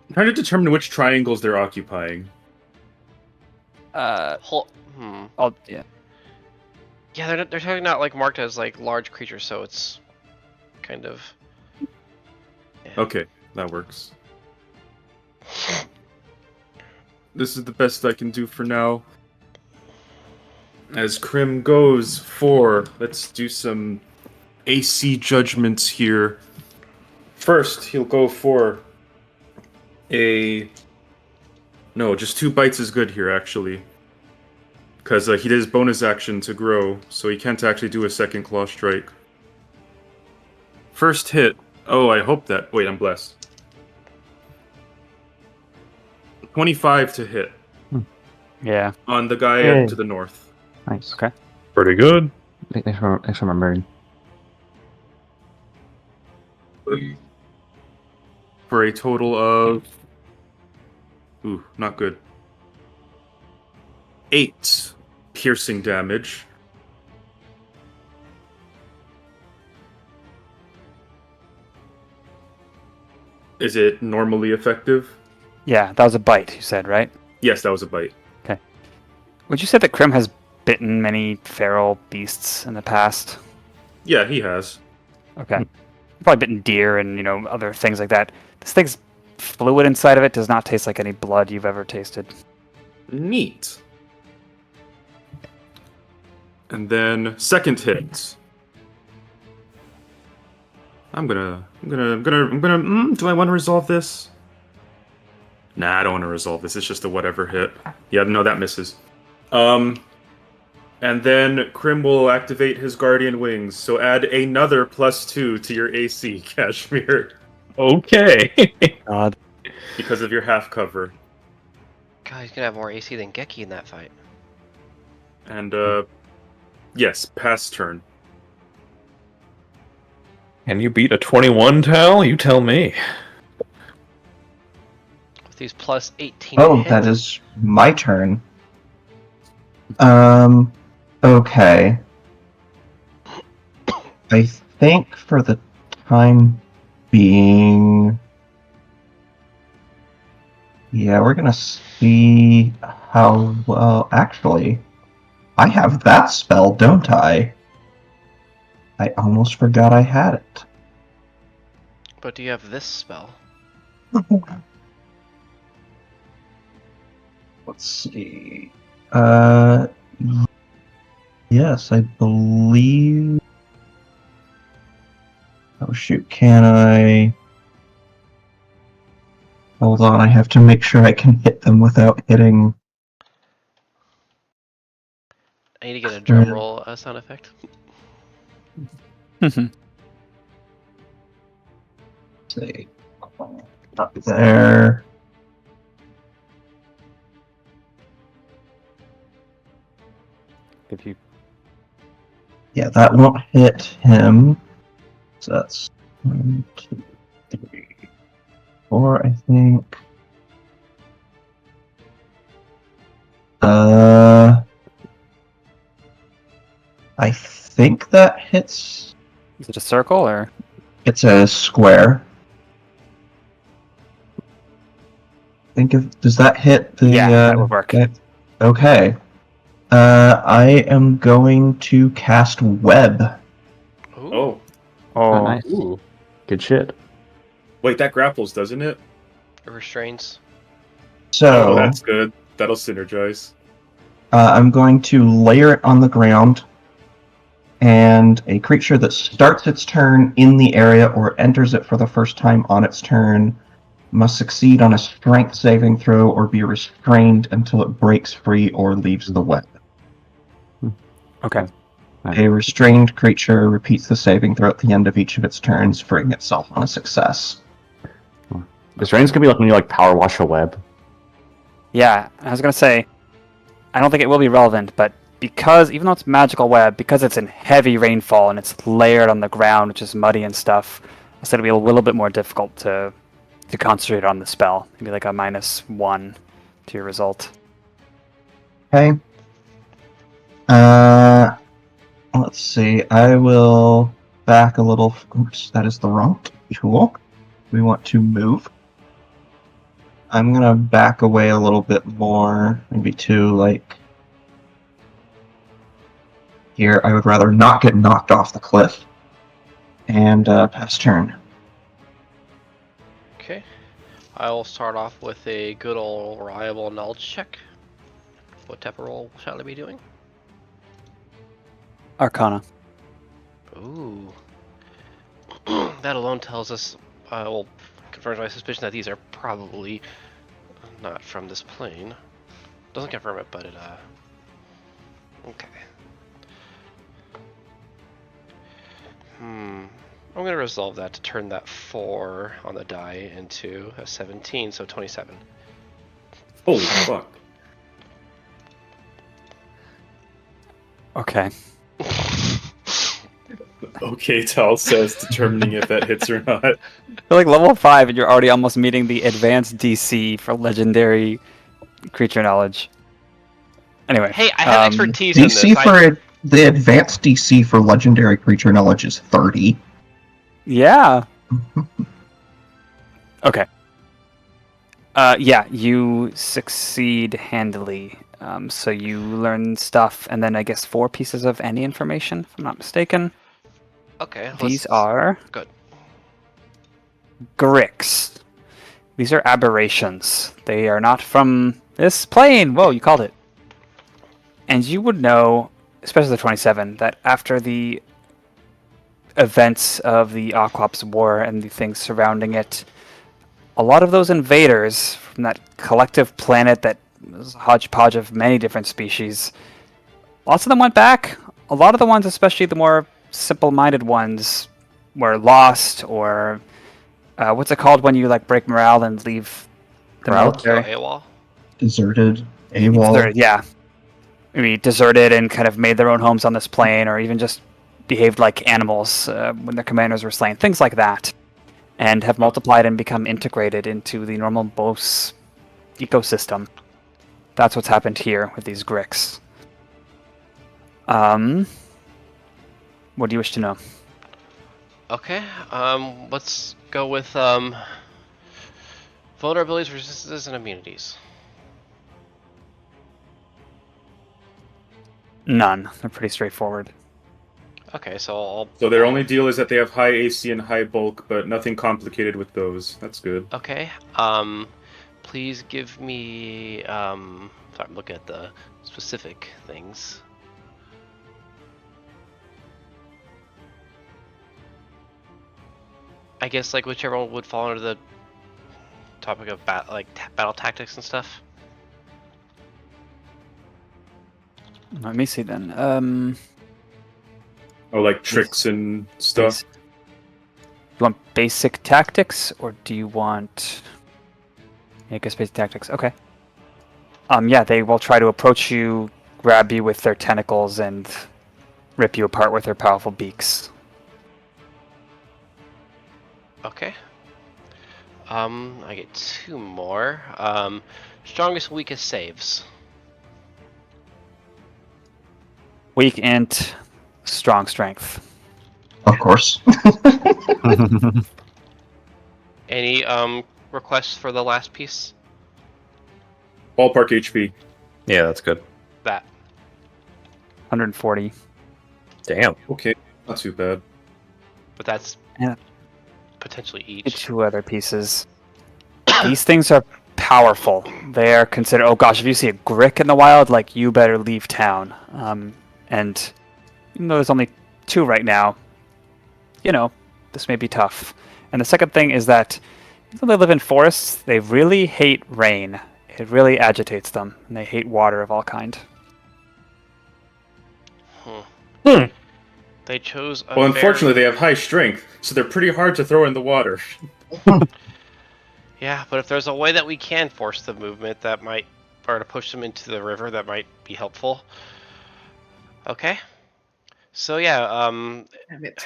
E: I'm trying to determine which triangles they're occupying.
A: Yeah.
B: Yeah, they're totally not like marked as like large creatures, so it's kind of. Yeah.
E: Okay, that works. This is the best I can do for now. As Crim goes for, let's do some AC judgments here. First, he'll go for no, just 2 bites is good here, actually. Because he did his bonus action to grow, so he can't actually do a second claw strike. First hit. Oh, I hope that. Wait, I'm blessed. 25 to hit
A: Yeah.
E: on the guy
F: Yay.
E: to the north.
F: Nice.
A: Okay.
C: Pretty good.
F: Thanks for remembering.
E: For a total of. Ooh, not good. 8 piercing damage. Is it normally effective?
A: Yeah, that was a bite, you said, right?
E: Yes, that was a bite.
A: Would you say that Crim has bitten many feral beasts in the past?
E: Yeah, he has.
A: Okay. Probably bitten deer and, other things like that. This thing's fluid inside of it does not taste like any blood you've ever tasted.
E: Neat. And then second hit. I'm gonna. Do I want to resolve this? Nah, I don't want to resolve this. It's just a whatever hit. Yeah, no, that misses. And then Crim will activate his Guardian Wings. So add another +2 to your AC, Cashmere,
C: Okay.
A: God.
E: because of your half cover.
B: God, he's gonna have more AC than Geki in that fight.
E: And yes, pass turn.
C: Can you beat a 21, Tal? You tell me.
B: With these plus 18
D: Oh,
B: hits.
D: that is my turn. Okay. I think for the time being... Yeah, we're gonna see how well... Actually, I have that spell, don't I? I almost forgot I had it.
B: But do you have this spell?
D: Let's see. Yes, I believe. Oh shoot, can I? Hold on, I have to make sure I can hit them without hitting.
B: I need to get a drum roll sound effect.
D: Let's see. Up there.
A: If you
D: Yeah, that won't hit him. So that's 1, 2, 3, 4, I think. I think that hits.
A: Is it a circle or?
D: It's a square. Does that hit the?
A: Yeah, that would work.
D: Okay. I am going to cast web.
B: Ooh.
E: Oh,
F: Oh, nice.
E: ooh.
F: Good shit.
E: Wait, that grapples, doesn't it?
B: It restrains.
D: So
E: Oh, that's good. That'll synergize.
D: I'm going to layer it on the ground, and a creature that starts its turn in the area or enters it for the first time on its turn must succeed on a strength saving throw or be restrained until it breaks free or leaves the web.
A: Okay.
D: A restrained creature repeats the saving throw at the end of each of its turns, freeing itself on a success.
F: The strains could be like when you like power wash a web.
A: Yeah, I was gonna say, I don't think it will be relevant, but because even though it's magical web, because it's in heavy rainfall and it's layered on the ground, which is muddy and stuff, I said it'd be a little bit more difficult to concentrate on the spell. Maybe like a -1 to your result.
D: Okay. Let's see. I will back a little. Oops, that is the wrong tool. We want to move. I'm gonna back away a little bit more, maybe to like here. I would rather not get knocked off the cliff. And pass turn.
B: Okay. I'll start off with a good old reliable knowledge check. What type of roll shall I be doing?
A: Arcana.
B: Ooh. That alone tells us, well, confirms my suspicion that these are probably not from this plane. Doesn't confirm it, but it, okay. I'm gonna resolve that to turn that 4 on the die into a 17, so 27.
E: Holy fuck.
A: Okay.
E: Okay, Tal says, determining if that hits or not.
A: You're like level 5 and you're already almost meeting the advanced DC for legendary creature knowledge. Anyway.
B: Hey, I have expertise in this.
D: DC for the advanced DC for legendary creature knowledge is 30.
A: Yeah. Okay. Yeah, you succeed handily. So you learn stuff, and then I guess 4 pieces of any information, if I'm not mistaken.
B: Okay.
A: These are
B: Good.
A: Grix. These are aberrations. They are not from this plane. Whoa, you called it. And you would know, especially the 27, that after the events of the Aquops War and the things surrounding it, a lot of those invaders from that collective planet that was a hodgepodge of many different species, lots of them went back. A lot of the ones, especially the more simple-minded ones, were lost, or what's it called when you like break morale and leave the military?
B: AWOL?
D: Deserted. AWOL.
A: Deserted, yeah. Maybe deserted and kind of made their own homes on this plane, or even just behaved like animals when their commanders were slain. Things like that. And have multiplied and become integrated into the normal BOS ecosystem. That's what's happened here with these Grix. What do you wish to know?
B: Okay, let's go with, vulnerabilities, resistances, and immunities.
A: None. They're pretty straightforward.
B: Okay, so
E: So their only deal is that they have high AC and high bulk, but nothing complicated with those. That's good.
B: Okay, please give me, sorry, I'm looking at the specific things. I guess, like, whichever one would fall under the topic of battle tactics and stuff.
A: Let me see then.
E: Oh, like tricks and stuff.
A: You want basic tactics, or do you want... Yeah, I guess basic tactics. Okay. Yeah, they will try to approach you, grab you with their tentacles, and rip you apart with their powerful beaks.
B: Okay. I get 2 more. Strongest, weakest saves.
A: Weak int, strong strength.
D: Of course.
B: Any requests for the last piece?
E: Ballpark HP.
C: Yeah, that's good.
B: That.
A: 140.
C: Damn.
E: Okay, not too bad.
B: But that's
A: Yeah.
B: potentially
A: The
B: each.
A: 2 other pieces. These things are powerful. They are considered. Oh gosh, if you see a Grick in the wild, like you better leave town. And even though there's only 2 right now, you know, this may be tough. And the second thing is that even though they live in forests, they really hate rain. It really agitates them, and they hate water of all kind.
B: They chose a
E: Well, unfortunately, they have high strength, so they're pretty hard to throw in the water.
B: Yeah, but if there's a way that we can force the movement that might, or to push them into the river, that might be helpful. Okay. So yeah,
E: Damn it.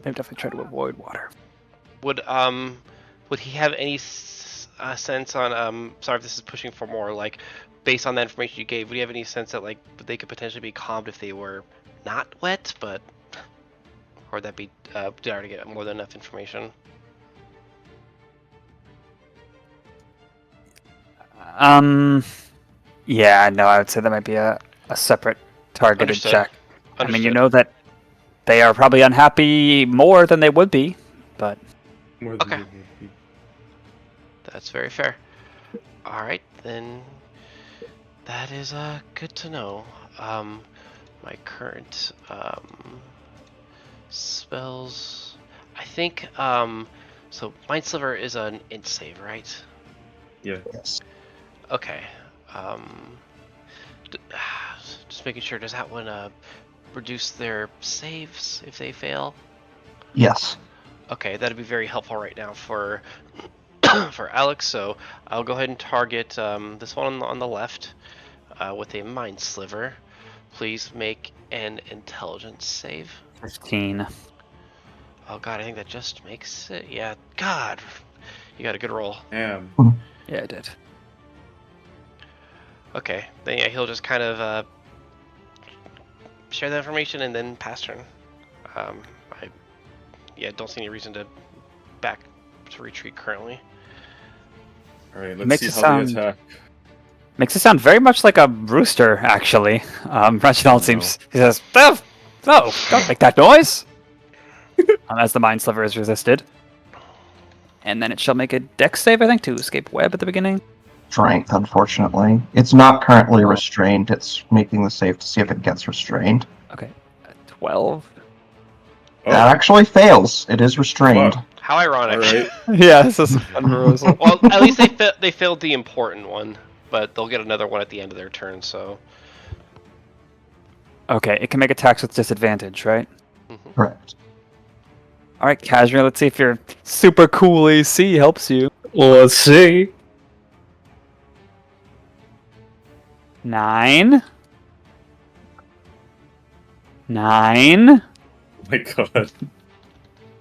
A: They've definitely tried to avoid water.
B: would he have any sense on sorry if this is pushing for more, like based on the information you gave, would you have any sense that like they could potentially be calmed if they were not wet, but or would that be did I already get more than enough information?
A: Yeah, no, I would say that might be a separate targeted
B: Understood.
A: check. I mean, you
B: Understood.
A: know that they are probably unhappy more than they would be, but
E: More than
B: Okay.
E: they would be.
B: That's very fair. All right, then that is good to know. My current spells, I think so Mind Sliver is an int save, right?
E: Yeah.
D: Yes.
B: Okay. Just making sure, does that one reduce their saves if they fail?
D: Yes.
B: Okay, that'd be very helpful right now for for Alex. So I'll go ahead and target this one on the left with a Mind Sliver. Please make an Intelligence save.
A: 15.
B: Oh god, I think that just makes it. Yeah, God, you got a good roll.
E: Damn.
A: Yeah, I did.
B: Okay, then yeah, he'll just kind of share that information and then pass turn. I don't see any reason to retreat currently.
E: All right,
A: Makes
E: let's
A: it
E: see how they
A: sound-
E: attack.
A: Makes it sound very much like a rooster, actually. Reginald
E: no.
A: seems. He says, "Oh, no, don't make that noise!" As the Mind Sliver is resisted. And then it shall make a dex save, I think, to escape web at the beginning.
D: Strength, unfortunately. It's not currently restrained. It's making the save to see if it gets restrained.
A: Okay, 12.
D: That actually fails. It is restrained.
E: Fuck.
B: How ironic.
E: All right.
A: Yeah, this is fun reversal.
B: Well, at least they failed the important one, but they'll get another one at the end of their turn. So
A: Okay, it can make attacks with disadvantage, right?
D: Correct.
A: All right, Cashmere, let's see if your super cool AC helps you.
C: Let's see.
A: 9. 9.
E: Oh my god.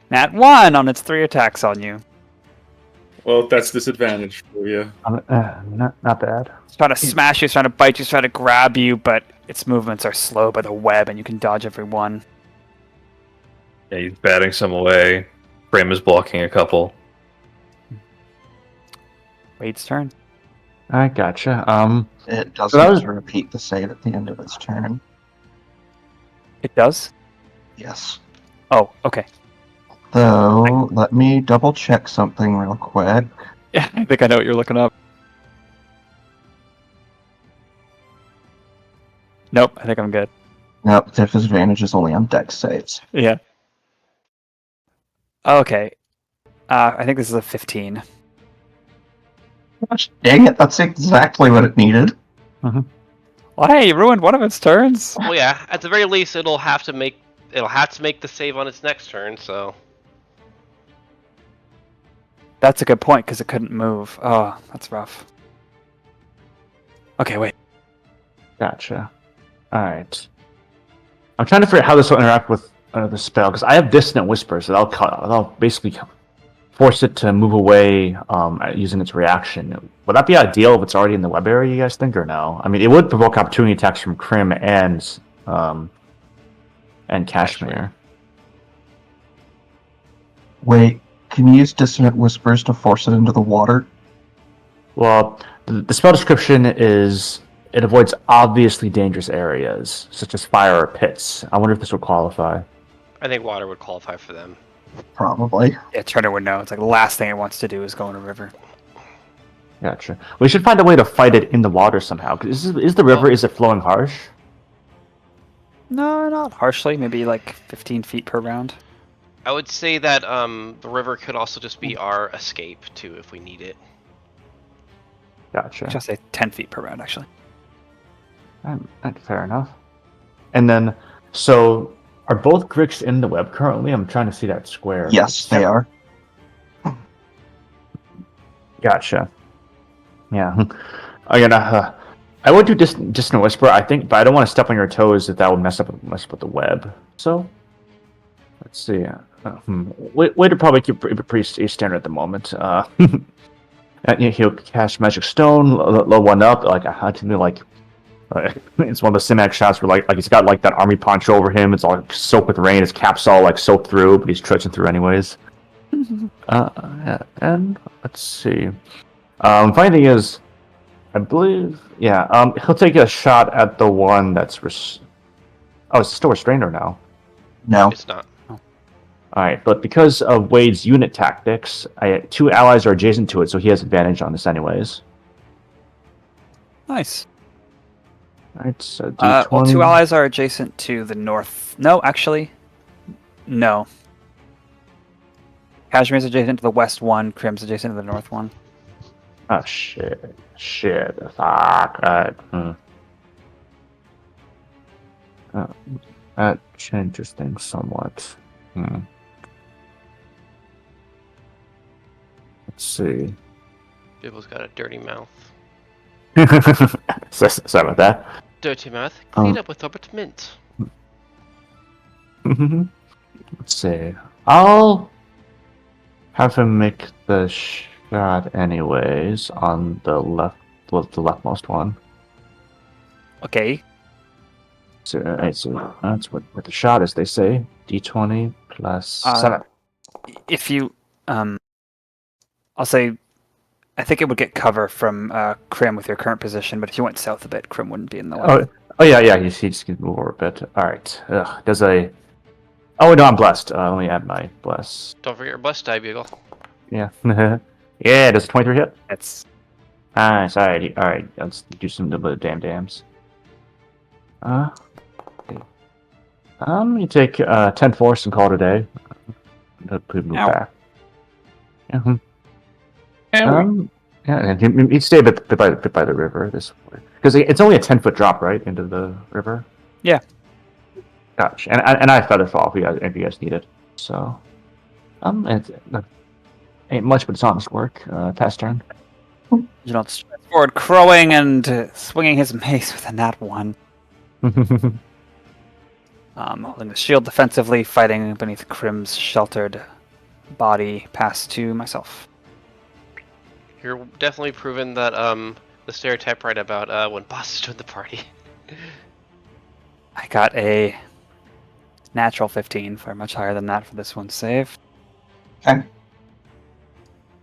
A: Nat 1 on its 3 attacks on you.
E: Well, that's disadvantage for you.
F: Not bad.
A: It's trying to smash you, it's trying to bite you, it's trying to grab you, but its movements are slow by the web, and you can dodge every one.
C: Yeah, he's batting some away. Frame is blocking a couple.
A: Wade's turn.
F: I gotcha.
D: It does
F: So that
D: have
F: was-
D: to repeat the save at the end of its turn.
A: It does?
D: Yes.
A: Oh, okay.
D: Though, let me double check something real quick.
A: Yeah, I think I know what you're looking up. Nope, I think I'm good.
D: Nope, disadvantage is only on dex saves.
A: Yeah. Okay. I think this is a 15.
D: Gosh, dang it, that's exactly what it needed.
A: Well, hey, you ruined one of its turns.
B: well, yeah, at the very least, it'll have to make the save on its next turn. So
A: That's a good point, because it couldn't move. Oh, that's rough. Okay, wait.
F: Gotcha. Alright. I'm trying to figure out how this will interact with the spell, because I have Dissonant Whisper, so that'll basically force it to move away using its reaction. Would that be ideal if it's already in the web area, you guys think, or no? I mean, it would provoke opportunity attacks from Crim and Cashmere.
D: Wait, can you use Dissonant Whispers to force it into the water?
F: Well, the spell description is it avoids obviously dangerous areas, such as fire or pits. I wonder if this would qualify.
B: I think water would qualify for them.
D: Probably.
A: Yeah, Turner would know. It's like the last thing it wants to do is go in a river.
F: Gotcha. We should find a way to fight it in the water somehow. 'Cause is the river, is it flowing harsh?
A: No, not harshly. Maybe like 15 feet per round.
B: I would say that the river could also just be our escape too, if we need it.
F: Gotcha.
A: Just say 10 feet per round, actually.
F: Fair enough. And then, so are both Grix in the web currently? I'm trying to see that square.
D: Yes, they are.
F: Gotcha. Yeah. I would do Distant Whisper, I think, but I don't want to step on your toes if that would mess up with the web. So, let's see. Way to probably keep it pretty standard at the moment. He'll cast Magic Stone, low one up, like it's one of the Simac shots where like he's got like that army poncho over him. It's all like, soaked with rain. His cap's all like soaked through, but he's trudging through anyways. And let's see. Funny thing is, I believe, he'll take a shot at the one that's it's still restrained or no?
D: No.
B: It's not.
F: Alright, but because of Wade's unit tactics, two allies are adjacent to it, so he has advantage on this anyways.
A: Nice.
F: Alright, so
A: Well,
F: D20.
A: two allies are adjacent to the north. No, actually, no. Cashmere's adjacent to the west one. Crim's adjacent to the north one.
F: Oh, shit, fuck. That changes things somewhat. Let's see.
B: Bible's got a dirty mouth.
F: Sorry about that.
B: Dirty mouth, clean up with Robert Mint.
F: Let's see. I'll have him make the shot anyways on the leftmost one.
A: Okay.
F: So that's what the shot is, they say. D20 plus 7.
A: If you, I'll say, I think it would get cover from Crim with your current position, but if you went south a bit, Crim wouldn't be in the way.
F: Oh yeah, he just can move over a bit. Alright. Oh no, I'm blessed. Let me add my bless.
B: Don't forget your blessed die, Bugle.
F: Yeah. Yeah, does a 23 hit?
A: It's
F: Nice, alright, let's do some dams. You take 10 force and call it a day. Move back. Yeah. And he'd stay a bit by the river this way. Because it's only a 10-foot drop, right, into the river?
A: Yeah.
F: Gotcha. And I Featherfall if you guys need it. So, it ain't much, but it's honest work. Pass turn.
A: You know, forward crowing and swinging his mace with a nat 1. Holding the shield defensively, fighting beneath Crim's sheltered body, pass to myself.
B: You're definitely proven that the stereotype right about when bosses join the party.
A: I got a natural 15, for much higher than that for this one save.
D: Okay.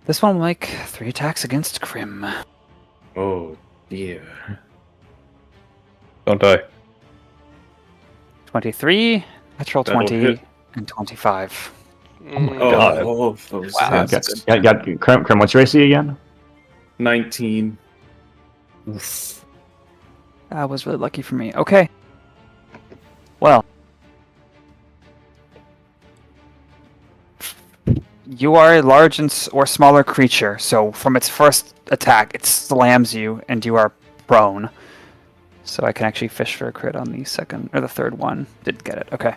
A: This one will make 3 attacks against Crim.
E: Oh dear.
C: Don't die.
A: 23, natural
E: That'll
A: 20,
E: hit.
A: and 25.
C: God.
E: Oh, those
A: Wow.
E: hits.
F: Crim, what's your AC again?
E: 19.
A: That was really lucky for me. Okay. Well. You are a large or smaller creature, so from its first attack, it slams you, and you are prone. So I can actually fish for a crit on the second or the third one. Didn't get it. Okay.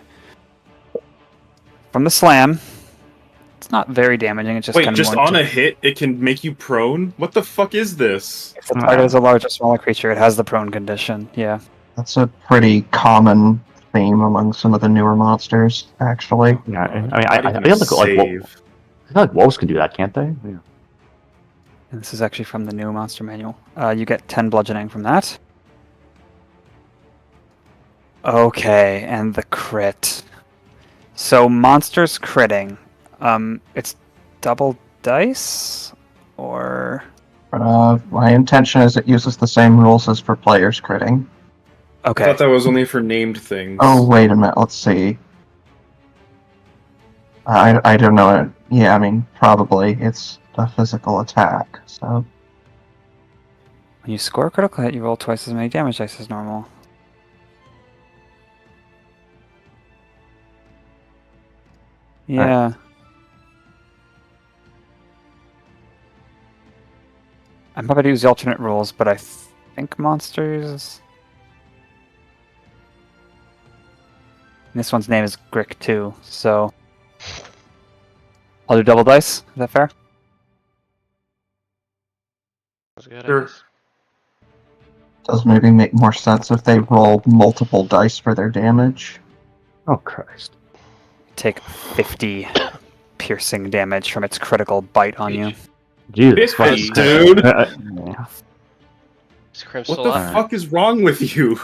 A: From the slam, it's not very damaging. It's just
E: Wait,
A: kind of
E: just on a hit, it can make you prone? What the fuck is this?
A: If the target is a large or smaller creature, it has the prone condition. Yeah.
D: That's a pretty common theme among some of the newer monsters, actually.
F: Yeah, I mean, I
E: How do
F: feel
E: you
F: like wolves can do that, can't they? Yeah.
A: And this is actually from the new monster manual. You get 10 bludgeoning from that. Okay, and the crit. So monsters critting. It's double dice, or
D: My intention is it uses the same rules as for players critting.
E: I
A: okay.
E: thought that was only for named things.
D: Oh, wait a minute, let's see. I don't know. Yeah, I mean, probably. It's a physical attack, so...
A: When you score a critical hit, you roll twice as many damage dice as normal. Yeah. I'm probably to use the alternate rules, but I think monsters. And this one's name is Grick too, so I'll do double dice. Is that fair?
B: That's good.
E: Sure.
B: I guess.
D: Does maybe make more sense if they roll multiple dice for their damage.
F: Oh Christ!
A: Take 50 piercing damage from its critical bite on you.
F: Jesus Christ,
E: 50,
C: dude.
F: Yeah.
B: Is Crim
E: What
B: still
E: the
B: up?
E: fuck is wrong with you?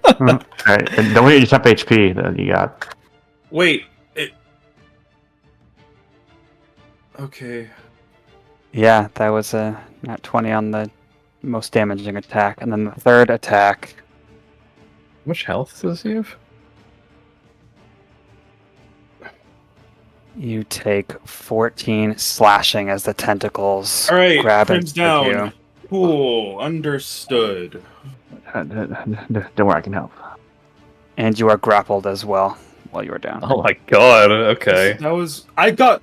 F: Alright, and don't use up HP that you got.
E: Wait, it... Okay.
A: Yeah, that was a nat 20 on the most damaging attack, and then the third attack.
C: How much health does he have?
A: You take 14 slashing as the tentacles
E: Alright,
A: grab
E: Crim's
A: into you.
E: down. Cool, understood.
F: Don't worry, I can help.
A: And you are grappled as well while you are down.
C: Oh my god, okay.
E: That was... I got...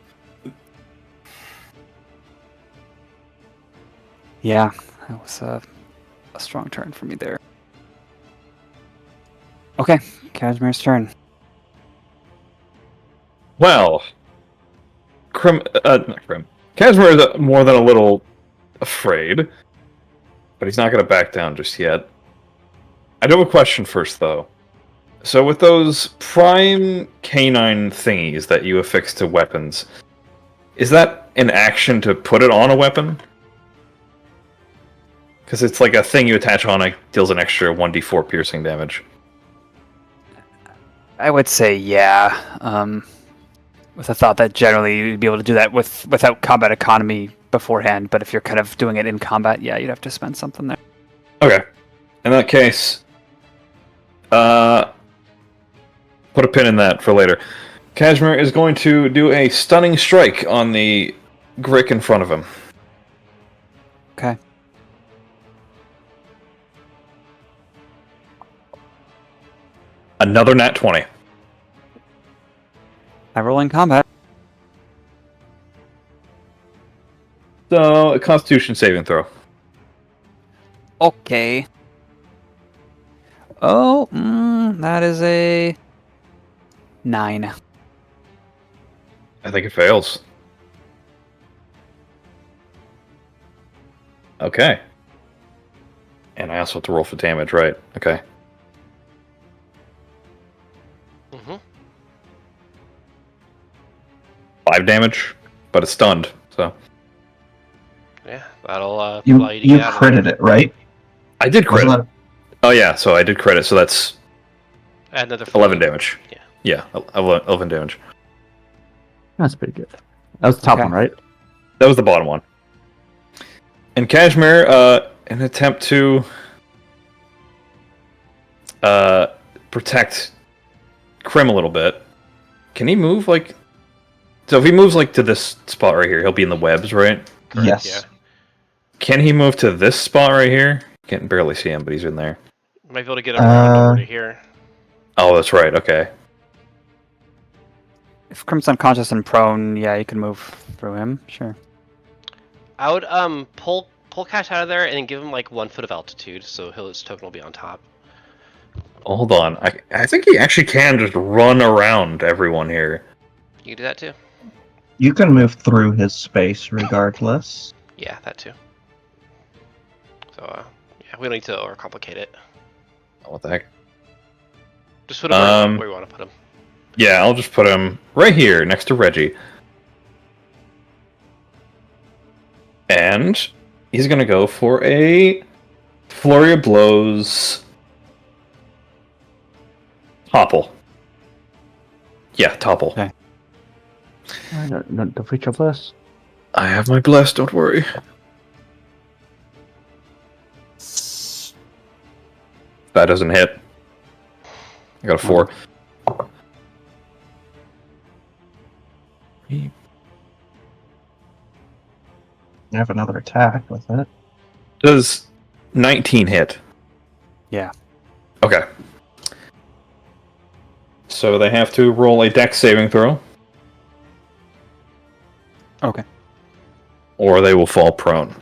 A: Yeah, that was a strong turn for me there. Okay, Cashmere's turn.
C: Well, not Crim. Cashmere is more than a little afraid, but he's not going to back down just yet. I do have a question first, though. So with those prime canine thingies that you affix to weapons, is that an action to put it on a weapon? Because it's like a thing you attach on, it deals an extra 1d4 piercing damage.
A: I would say yeah, with the thought that generally you'd be able to do that without combat economy beforehand, but if you're kind of doing it in combat, yeah, you'd have to spend something there.
C: Okay. In that case, put a pin in that for later. Cashmere is going to do a stunning strike on the Grick in front of him.
A: Okay.
C: Another nat 20.
A: I roll in combat.
C: So, a Constitution saving throw.
A: Okay. Oh, that is a 9.
C: I think it fails. Okay. And I also have to roll for damage, right? Okay.
B: Mm-hmm.
C: 5 damage, but it's stunned, so.
B: Yeah, that'll allow
D: You
B: you to get out of there.
D: critted it, right?
C: I did crit.
D: Wasn't that-
C: Oh yeah, so I did credit, so that's
B: Add another
C: 11
B: 14.
C: damage.
B: Yeah.
C: Yeah, 11 damage.
F: That's pretty good. That was the top
A: Okay.
F: one, right?
C: That was the bottom one. And Cashmere, in an attempt to protect Crim a little bit, can he move like? So if he moves like to this spot right here, he'll be in the webs, right?
D: Yes.
B: Yeah.
C: Can he move to this spot right here? Can't barely see him, but he's in there.
B: Might be able to get over to here.
C: Oh, that's right. Okay.
A: If Crim's unconscious and prone, yeah, you can move through him. Sure.
B: I would pull Cash out of there and give him like 1 foot of altitude, so his token will be on top.
C: Hold on. I think he actually can just run around everyone here.
B: You can do that too.
D: You can move through his space regardless.
B: Yeah, that too. So yeah, we don't need to overcomplicate it.
C: What the heck?
B: Just put him where you want to put him.
C: Yeah, I'll just put him right here next to Reggie. And he's gonna go for a flurry of blows. Topple. Yeah, topple.
A: Okay.
F: Don't forget your bless.
C: I have my bless, don't worry. That doesn't hit. I got a 4.
D: You have another attack with it.
C: Does 19 hit?
A: Yeah.
C: Okay. So they have to roll a dex saving throw,
A: Okay.
C: or they will fall prone.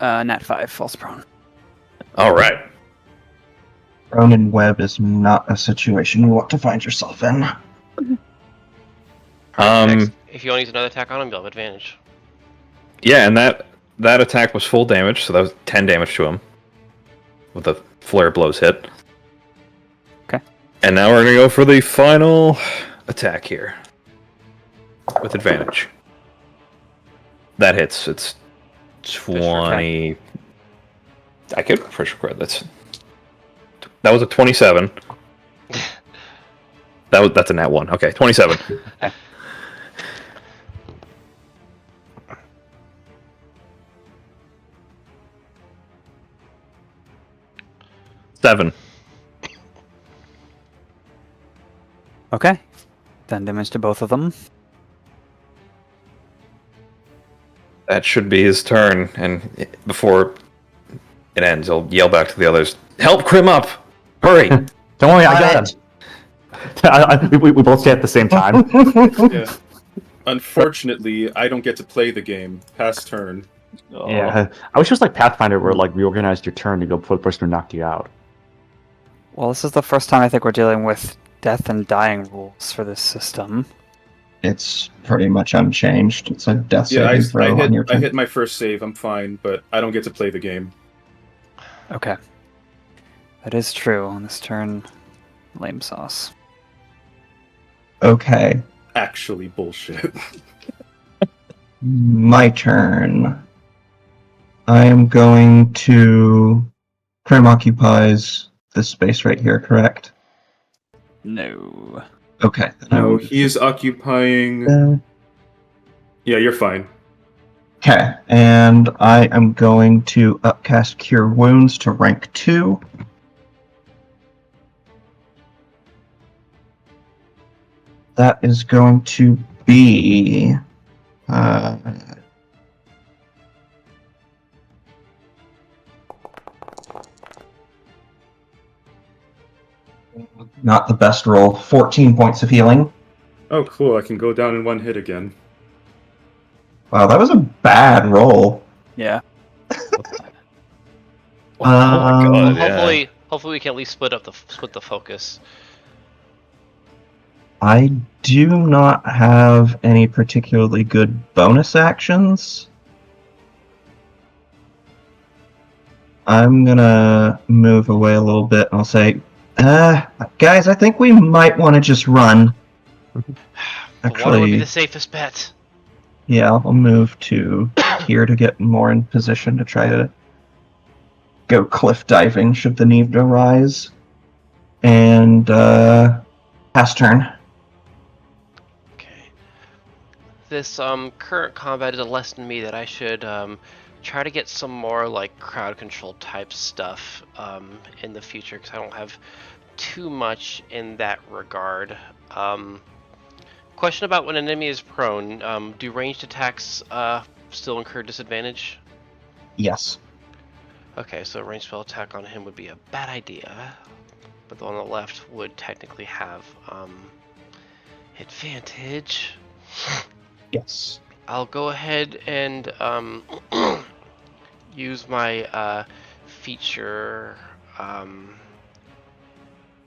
A: Nat 5, false prone.
C: Alright.
D: Ronin Web is not a situation you want to find yourself in.
B: If you want to use another attack on him, you'll have advantage.
C: Yeah, and that attack was full damage, so that was 10 damage to him. With the flare blows hit.
A: Okay.
C: And now we're gonna go for the final attack here. With advantage. That hits. It's 20. I could pressure crit. That was a 27. That's a nat 1. Okay, 27.
A: Okay.
C: Seven.
A: Okay. Then damage to both of them.
C: That should be his turn, and before it ends, he'll yell back to the others, "Help Crim up! Hurry!"
F: Don't worry, I got him. We both say at the same time.
E: Yeah. Unfortunately, I don't get to play the game. Pass turn.
F: Yeah, I wish it was like Pathfinder, where like reorganized your turn to go for the person who knocked you out.
A: Well, this is the first time I think we're dealing with death and dying rules for this system.
D: It's pretty much unchanged. It's a death
E: Yeah,
D: saving throw on your
E: I
D: turn.
E: hit my first save. I'm fine, but I don't get to play the game.
A: Okay. That is true on this turn. Lame sauce.
D: Okay,
E: Actually, bullshit.
D: my turn. I am going to... Crim occupies this space right here, correct?
A: No.
D: Okay.
E: No, he is occupying. Yeah, you're fine.
D: Okay, and I am going to upcast Cure Wounds to rank 2. That is going to be... not the best roll. 14 points of healing.
E: Oh, cool. I can go down in one hit again.
D: Wow, that was a bad roll.
A: Yeah.
C: Oh my god, yeah.
B: Hopefully we can at least split the focus.
D: I do not have any particularly good bonus actions. I'm gonna move away a little bit and I'll say, guys, I think we might want to just run.
B: The water would be
D: Actually,
B: the safest bet.
D: yeah, I'll move to here to get more in position to try to go cliff diving should the need arise. And, pass turn.
B: Okay. This current combat has lessened in me that I should try to get some more like crowd control type stuff in the future, because I don't have too much in that regard. Question about when an enemy is prone, do ranged attacks still incur disadvantage?
D: Yes.
B: Okay, so a ranged spell attack on him would be a bad idea, but the one on the left would technically have advantage.
D: Yes.
B: I'll go ahead and use my feature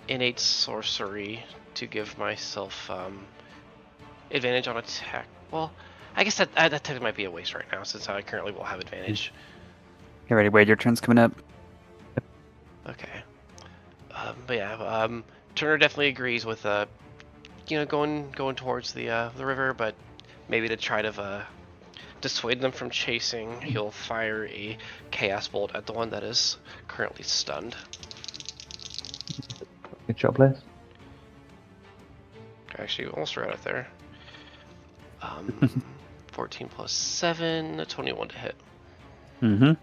B: innate sorcery to give myself advantage on attack. Well, I guess that technically might be a waste right now, since I currently will have advantage.
A: You ready, Wade? Your turn's coming up.
B: Okay. But yeah, Turner definitely agrees with going towards the river, but maybe to try to dissuade them from chasing, he'll fire a chaos bolt at the one that is currently stunned.
F: Good job, Les.
B: Actually, almost right out there. 14 plus 7, 21 to hit.
A: Mm-hmm.
B: And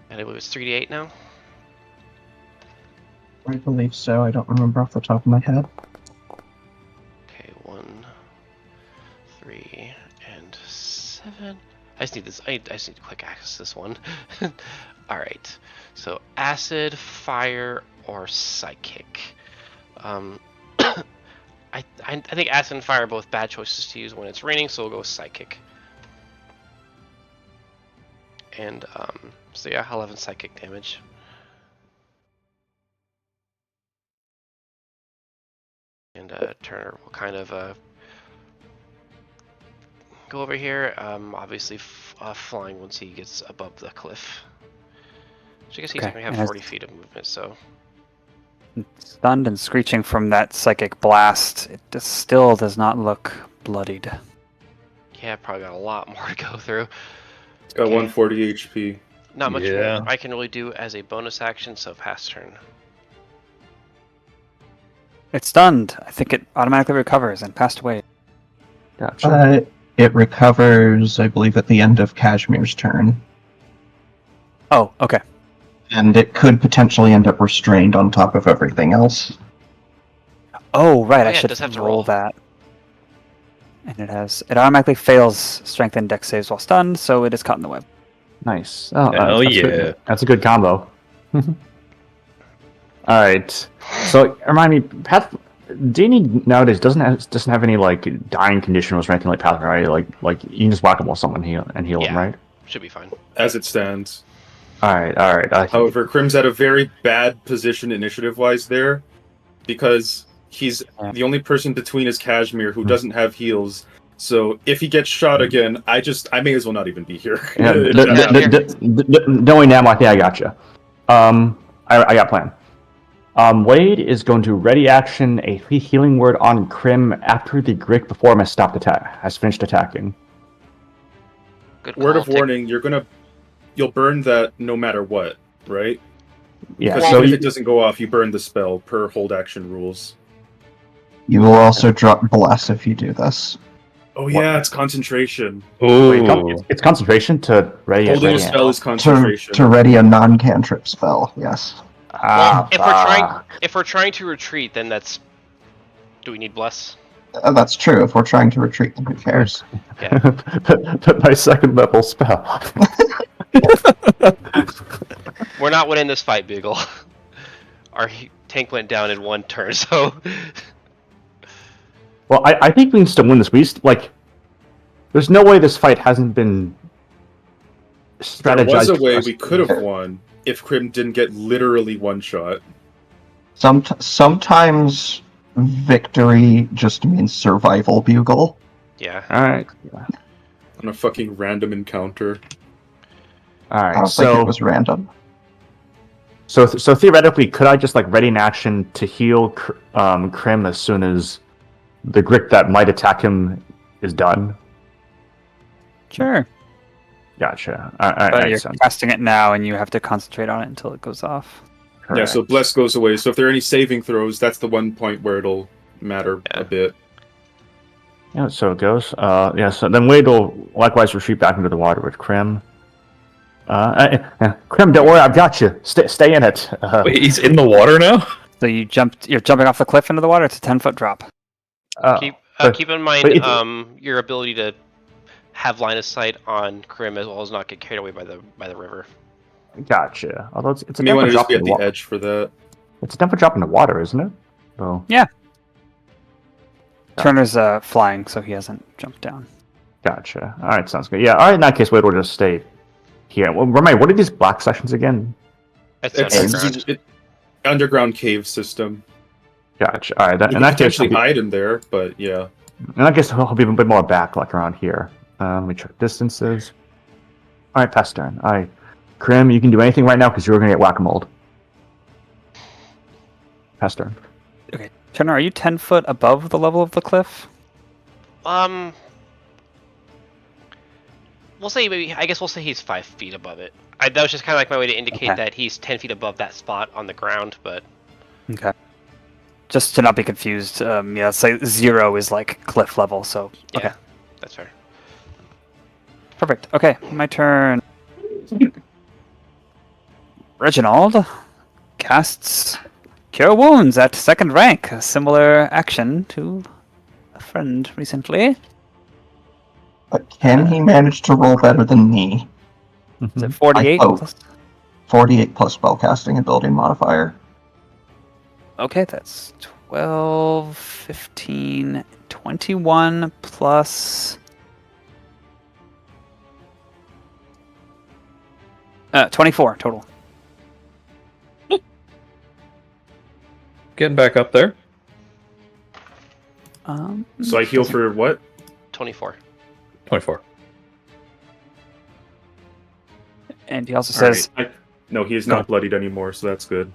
B: I believe it's 3d8 now.
D: I believe so. I don't remember off the top of my head.
B: Okay, 1, 3, and 7. I just need this. I just need to quick access this one. All right. So acid, fire, or psychic. I think acid and fire are both bad choices to use when it's raining, so we'll go with psychic. And so yeah, 11 psychic damage. And Turner will kind of go over here. Obviously flying once he gets above the cliff. So I guess he's
A: Okay,
B: going to have
A: and
B: 40 feet of movement. So
A: Stunned and screeching from that psychic blast, it still does not look bloodied.
B: yeah, probably got a lot more to go through.
E: It's got
B: Okay.
E: 140 HP.
B: Not much
C: Yeah.
B: more I can really do as a bonus action, so pass turn.
A: It's stunned. I think it automatically recovers and passed away.
F: Gotcha.
D: It recovers, I believe, at the end of Cashmere's turn.
A: Oh, okay.
D: And it could potentially end up restrained on top of everything else.
A: Oh, right.
B: Oh,
A: I
B: yeah, it
A: should
B: does have to
A: roll
B: roll.
A: that. And it automatically fails strength and dex saves while stunned, so it is caught in the web.
F: Nice. Oh,
C: Hell
F: that's
C: yeah.
F: good. That's a good combo. All right. So remind me, Path. Dini nowadays doesn't have any like dying conditionals or anything like Path, right? Like you can just whack him with someone and heal him,
B: Yeah.
F: right?
B: Should be fine.
E: As it stands.
F: All right.
E: However, Crim's at a very bad position initiative-wise there, because he's the only person between his Cashmere who doesn't have heals. So if he gets shot again, I may as well not even be here.
F: Yeah,
B: Yeah.
F: knowing them, I think I gotcha. I got a plan. Wade is going to ready action a healing word on Crim after the Grick before him has finished attacking.
B: Good
E: Word
B: call.
E: of warning: you'll burn that no matter what, right?
F: Yeah.
E: Because
F: So
E: even if it doesn't go off, you burn the spell per hold action rules.
D: You will also drop Bless if you do this.
E: Oh yeah, it's concentration.
C: Ooh.
F: it's concentration to ready.
E: Holding a
F: ready
E: spell is
D: To,
E: concentration.
D: to ready a non-cantrip spell, yes.
B: Well, if we're trying to retreat, then do we need bless?
D: That's true. If we're trying to retreat, then who cares?
B: Yeah.
F: But my second level spell.
B: We're not winning this fight, Beagle. Our tank went down in one turn, so
F: Well, I think we can still win this. There's no way this fight hasn't been strategized.
E: There was a way
F: for us.
E: we could have won if Crim didn't get literally one shot.
D: Sometimes victory just means survival, Bugle.
B: yeah.
F: All right.
E: On a fucking random encounter.
F: All
D: I
F: right.
D: don't think it was random.
F: So theoretically, could I just ready in action to heal Crim as soon as the Grick that might attack him is done?
A: Sure.
F: Gotcha.
A: But you're casting it now, and you have to concentrate on it until it goes off.
E: Yeah, so Bless goes away. So if there are any saving throws, that's the one point where it'll matter a bit.
F: Yeah, so it goes. So then Wade will likewise retreat back into the water with Crim. Crim, don't worry, I've got you. Stay in it.
C: Wait, he's in the water now?
A: So you're jumping off the cliff into the water. It's a 10-foot drop.
B: Keep in mind your ability to have line of sight on Crim as well as not get carried away by the river.
F: Gotcha. Although it's a
E: You may want to just
F: drop
E: be
F: in
E: at
F: the
E: the
F: water.
E: edge for that.
F: It's a 10-foot drop in the water, isn't it? So.
A: Yeah. Turner's flying, so he hasn't jumped down.
F: Gotcha. All right, sounds good. Yeah. All right. In that case, Wade will just stay here. Well, remind me, what are these black sections again?
B: That's
E: It's
B: underground.
E: underground cave system.
F: Gotcha. All right.
E: You
F: In
E: can
F: that case,
E: potentially hide in there, but yeah.
F: in that case, he'll be a bit more back, around here. Let me check distances. All right, pass turn. Crim, you can do anything right now because you're going to get whack-a-mole. Pass turn.
A: Okay. Turner, are you 10 foot above the level of the cliff?
B: We'll say maybe. I guess we'll say he's 5 feet above it. That was just kind of like my way to indicate
A: Okay.
B: that he's 10 feet above that spot on the ground. But
A: Okay. Just to not be confused, yeah, say 0 is like cliff level, so...
B: yeah,
A: Okay.
B: that's fair.
A: Perfect. Okay, my turn. Reginald casts Cure Wounds at 2nd rank, a similar action to a friend recently.
D: But can he manage to roll better than me?
A: Is it 48?
D: I hope. 48 plus spellcasting ability modifier.
A: Okay, that's 12, 15, 21 plus... 24 total.
C: Getting back up there.
E: So I heal for what?
B: 24.
C: 24.
A: And he also
E: All
A: says,
E: right. No, he is not bloodied anymore, so that's good.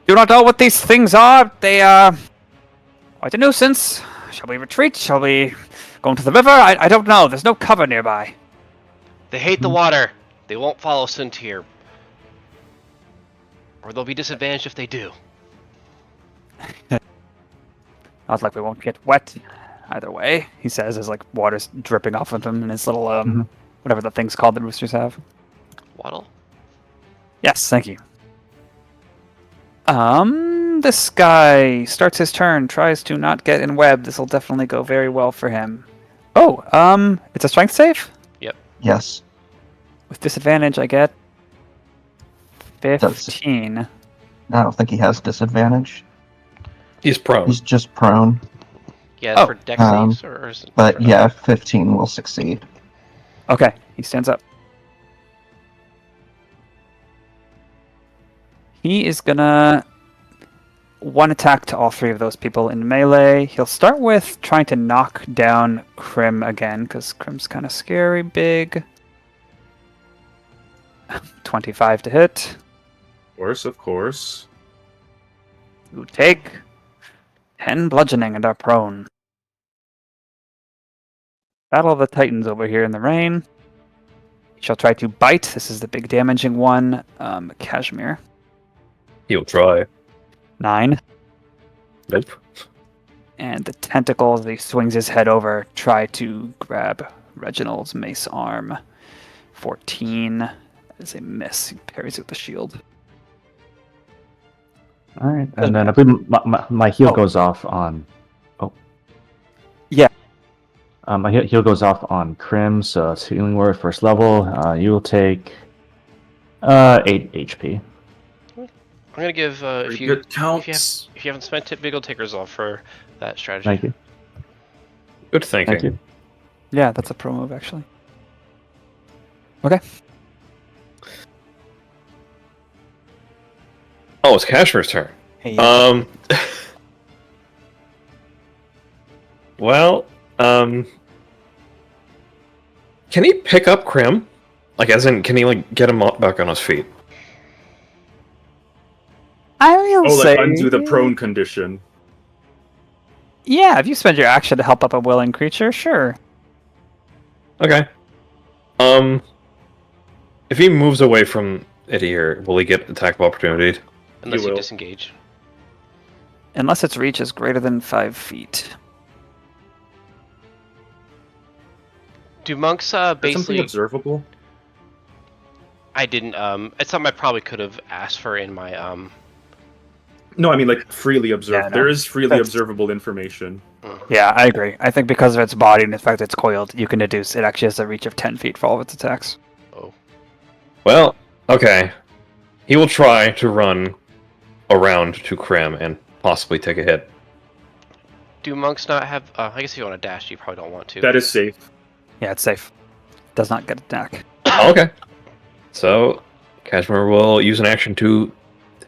A: "Do not know what these things are. They are quite a nuisance. Shall we retreat? Shall we go into the river? I don't know. There's no cover nearby."
B: They hate the water. They won't follow us into here. Or they'll be disadvantaged if they do.
A: Not like we won't get wet either way, he says, as like water's dripping off of him and his little, whatever the thing's called that roosters have.
B: Waddle?
A: Yes, thank you. This guy starts his turn, tries to not get in web. This will definitely go very well for him. Oh, it's a strength save?
D: Yes.
A: With disadvantage, I get 15.
D: I don't think he has disadvantage.
C: He's prone.
D: He's just prone.
B: Yeah,
A: Oh,
B: for dex saves or is it
D: But
B: for
D: yeah, 15 will succeed.
A: Okay, he stands up. He is gonna one attack to all 3 of those people in melee. He'll start with trying to knock down Crim again, because Crim's kind of scary big. 25 to hit.
E: Of course.
A: You take 10 bludgeoning and are prone. Battle of the Titans over here in the rain. He shall try to bite. This is the big damaging one. Cashmere.
C: He'll try.
A: 9.
C: Nope.
A: And the tentacles, he swings his head over, try to grab Reginald's mace arm. 14. That is a miss. He parries with the shield.
F: All right, and then I believe my heal goes off on. Oh.
A: Yeah.
F: My heal goes off on Crim, so it's healing word first level. You will take 8 HP.
B: I'm gonna give if you haven't spent it, big ol' takers off for that strategy.
F: Thank you.
C: Good thinking.
F: Thank you.
A: Yeah, that's a pro move, actually. Okay.
C: Oh, it's Cashmere's turn.
A: Hey,
C: Well, can he pick up Crim? Like, as in, can he like get him back on his feet?
A: I will
E: Oh,
A: say...
E: like undo the prone condition.
A: Yeah, if you spend your action to help up a willing creature, sure.
C: Okay. If he moves away from it here, will he get attack of opportunity?
B: Unless you
E: will.
B: disengage.
A: Unless its reach is greater than 5 feet.
B: Do monks
E: Is something
B: basically?
E: observable?
B: I didn't. It's something I probably could have asked for in my
E: No, I mean like freely observed.
A: Yeah, no.
E: There is freely
A: That's-
E: observable information.
A: Yeah, I agree. I think because of its body and the fact that it's coiled, you can deduce it actually has a reach of 10 feet for all of its attacks.
B: Oh.
C: Well, okay. He will try to run around to Crim and possibly take a hit.
B: Do monks not have? I guess if you want to dash, you probably don't want to.
E: That is safe.
A: Yeah, it's safe. Does not get attack.
C: Okay. So, Cashmere will use an action to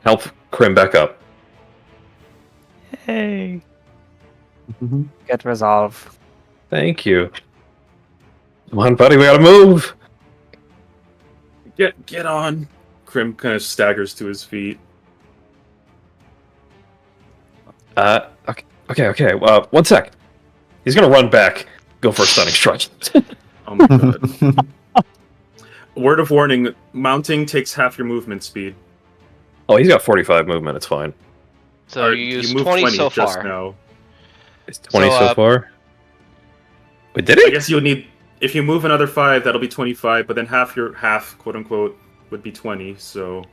C: help Crim back up.
A: Hey. Get resolve.
C: Thank you. Come on, buddy, we gotta move!
E: Get on. Crim kind of staggers to his feet.
C: Okay. One sec. He's gonna run back. Go for a stunning strike.
E: Oh my god. Word of warning: mounting takes half your movement speed.
C: Oh, he's got 45 movement. It's fine.
B: So
E: Or
B: you used
E: moved
B: 20 so
E: just
B: far.
E: now.
C: It's 20
B: So,
C: so far. Wait, did
E: I
C: he?
E: guess you'll need, if you move another 5, that'll be 25. But then half, quote unquote, would be 20. So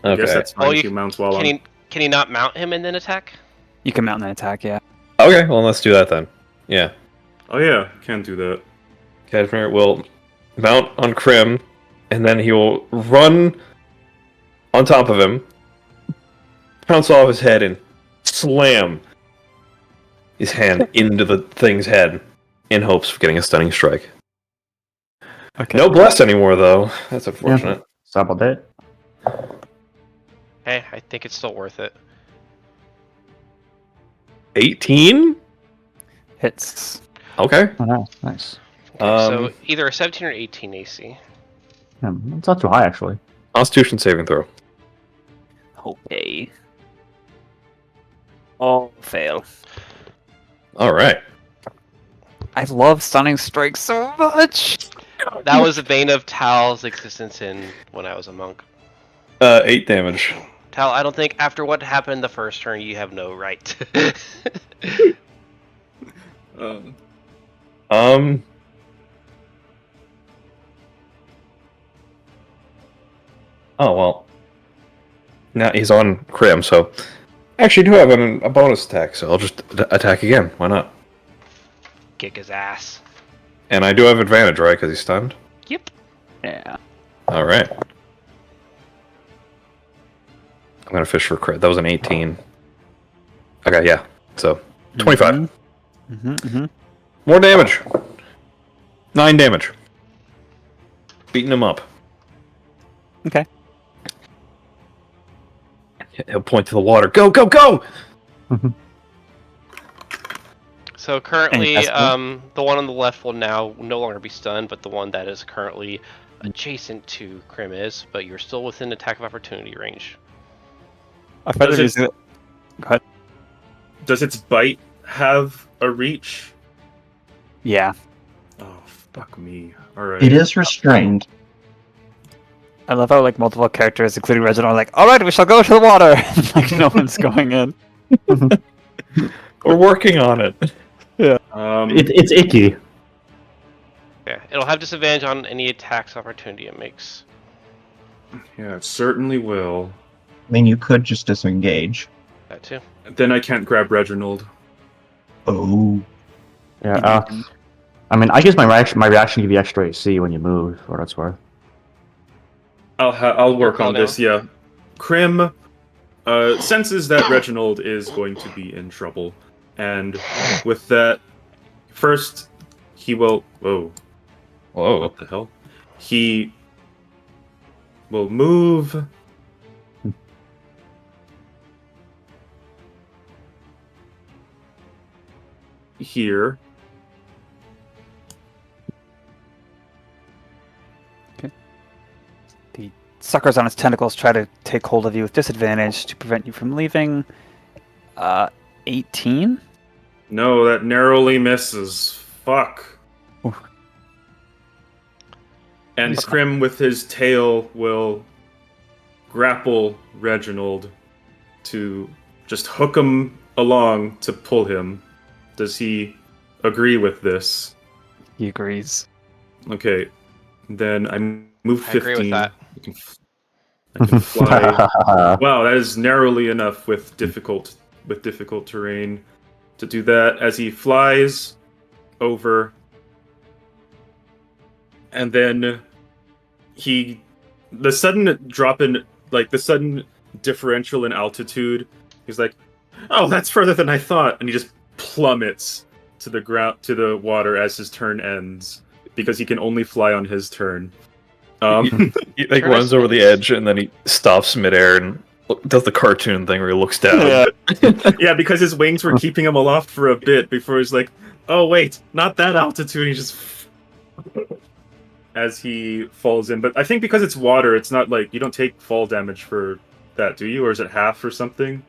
E: I guess
C: Okay.
E: that's fine
B: Oh,
E: if
B: you-
E: you mount while on.
B: Can he not mount him and then attack?
A: You can mount an attack, yeah.
C: Okay. Well, let's do that then. Yeah.
E: Oh yeah, can do that.
C: Cashmere will mount on Crim, and then he will run on top of him, pounce off his head, and slam his hand into the thing's head in hopes of getting a stunning strike.
A: Okay.
C: No blessed anymore, though. That's unfortunate.
F: Stop all day.
B: Hey, I think it's still worth it.
C: 18?
A: Hits.
C: Okay.
F: Oh, nice. Nice.
B: So either a 17 or 18 AC.
F: It's not too high, actually.
C: Constitution saving throw.
A: Okay. Oh, fail.
C: All right.
A: I love stunning strikes so much.
B: That was the bane of Tal's existence in when I was a monk.
C: 8 damage.
B: Tal, I don't think after what happened the first turn, you have no right.
C: Oh, well. Now he's on Crim, so... I actually do have a bonus attack, so I'll just attack again. Why not?
B: Kick his ass.
C: And I do have advantage, right? Because he's stunned?
B: Yep.
A: Yeah.
C: Alright. I'm gonna fish for crit. That was an 18. Okay, yeah. So, 25.
A: Mm-hmm, mm-hmm.
C: More damage. 9 damage. Beating him up.
A: Okay.
C: He'll point to the water. Go, go, go!
B: So currently,
A: Any estimate?
B: the one on the left will now no longer be stunned, but the one that is currently adjacent to Crim is, but you're still within attack of opportunity range.
A: I thought
E: Does
A: it was. Go ahead.
E: Does its bite have a reach?
A: Yeah.
E: Oh fuck me. All right.
D: It is restrained.
A: I love how like multiple characters, including Reginald, are like, "All right, we shall go to the water." Like no one's going in.
C: We're working on it.
F: It's icky.
B: Yeah, it'll have disadvantage on any attacks opportunity it makes.
E: Yeah, it certainly will.
D: I mean, you could just disengage.
B: That too.
E: Then I can't grab Reginald.
D: Oh.
F: Yeah. I mean, I guess my reaction give you extra AC when you move, for what it's worth.
E: I'll work
B: Call
E: on this. Yeah, Crim senses that Reginald is going to be in trouble, and with that, first he will. Whoa!
C: Whoa.
E: What the hell? He will move. Here.
A: The suckers on its tentacles try to take hold of you with disadvantage to prevent you from leaving. 18?
E: No, that narrowly misses. Fuck.
A: Oof.
E: And Crim, with his tail, will grapple Reginald to just hook him along to pull him. Does he agree with this?
A: He agrees.
E: Okay, then I move 15.
B: I agree with that.
E: I can fly. Wow, that is narrowly enough with difficult terrain to do that as he flies over, and then the sudden drop in, like the sudden differential in altitude, he's like, "Oh, that's further than I thought," and he just plummets to the ground, to the water as his turn ends, because he can only fly on his turn.
C: He like runs over the edge and then he stops midair and does the cartoon thing where he looks down.
A: Yeah.
E: Yeah, because his wings were keeping him aloft for a bit before he's like, "Oh wait, not that altitude." He just as he falls in. But I think because it's water, it's not like you don't take fall damage for that, do you? Or is it half or something?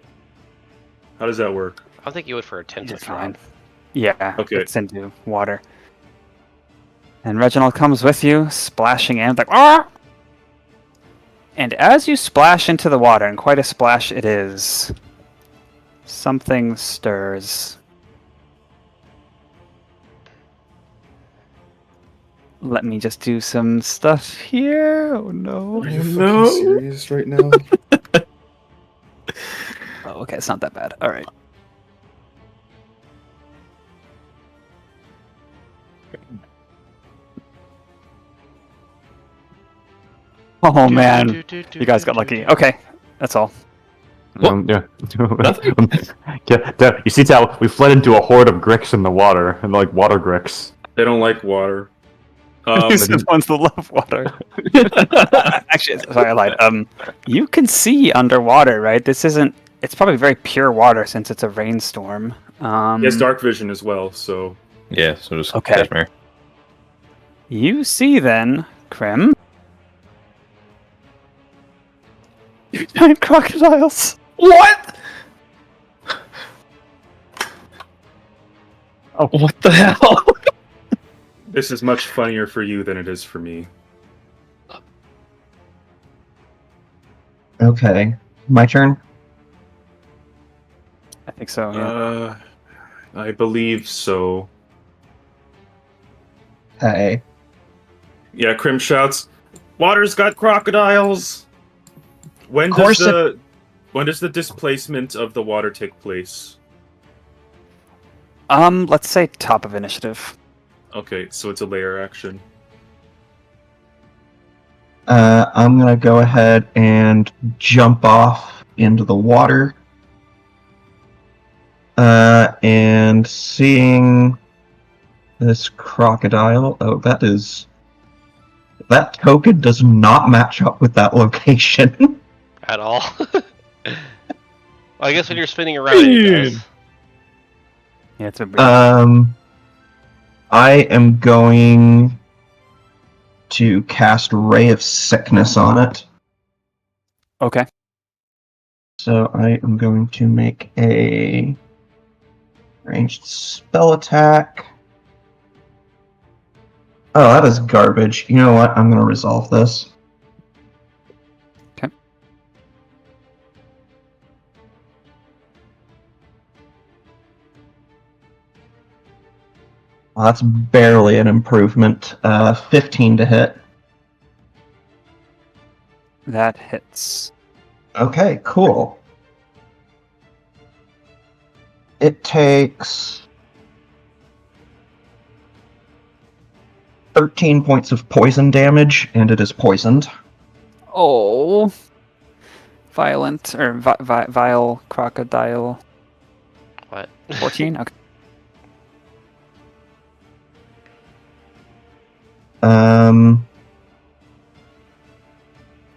E: How does that work?
B: I don't think you would for a 10-foot
A: You're fine.
B: drop.
A: Yeah,
E: Okay.
A: it's into water. And Reginald comes with you, splashing in, like, ah! And as you splash into the water, and quite a splash it is, something stirs. Let me just do some stuff here. Oh no.
E: Are you fucking serious right now?
A: Oh, okay, it's not that bad. All right. Oh man, you guys got lucky. Okay, that's all.
F: Yeah. Yeah. You see how we fled into a horde of gricks in the water, and like water gricks.
E: They don't like water.
A: These are the ones that love water. Actually, sorry, I lied. You can see underwater, right? This isn't. It's probably very pure water since it's a rainstorm.
E: He has dark vision as well, so...
C: Yeah, so just
A: Okay.
C: Cashmere.
A: You see then, Crim. Giant crocodiles.
C: What? Oh, what the hell?
E: This is much funnier for you than it is for me.
D: Okay, my turn.
A: I think so. Yeah.
E: I believe so.
D: Hey,
E: Yeah, Crim shouts, "Water's got crocodiles!" When
D: Course
E: does the displacement of the water take place?
A: Let's say top of initiative.
E: Okay, so it's a layer action.
D: I'm gonna go ahead and jump off into the water. And seeing this crocodile. Oh, that token does not match up with that location.
B: At all. Well, I guess when you're spinning around, it does.
A: Yeah, it's a.
D: I am going to cast Ray of Sickness on it.
A: Okay.
D: So I am going to make a ranged spell attack. Oh, that is garbage. You know what? I'm going to resolve this.
A: Okay.
D: Well, that's barely an improvement. 15 to hit.
A: That hits.
D: Okay, cool. It takes 13 points of poison damage, and it is poisoned.
A: Oh. Violent, or vile crocodile.
B: What?
A: 14? Okay.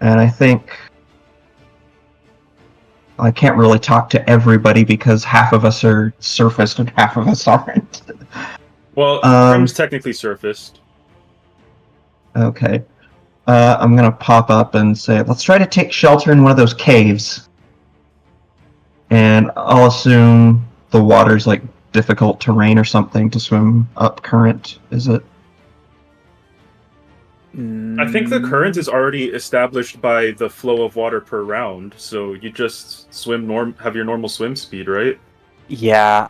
D: And I think I can't really talk to everybody because half of us are surfaced and half of us aren't.
E: Well, Crim's technically surfaced.
D: Okay. I'm gonna pop up and say, let's try to take shelter in one of those caves. And I'll assume the water's like difficult terrain or something to swim up current, is it?
E: I think the current is already established by the flow of water per round, so you just have your normal swim speed, right?
A: Yeah.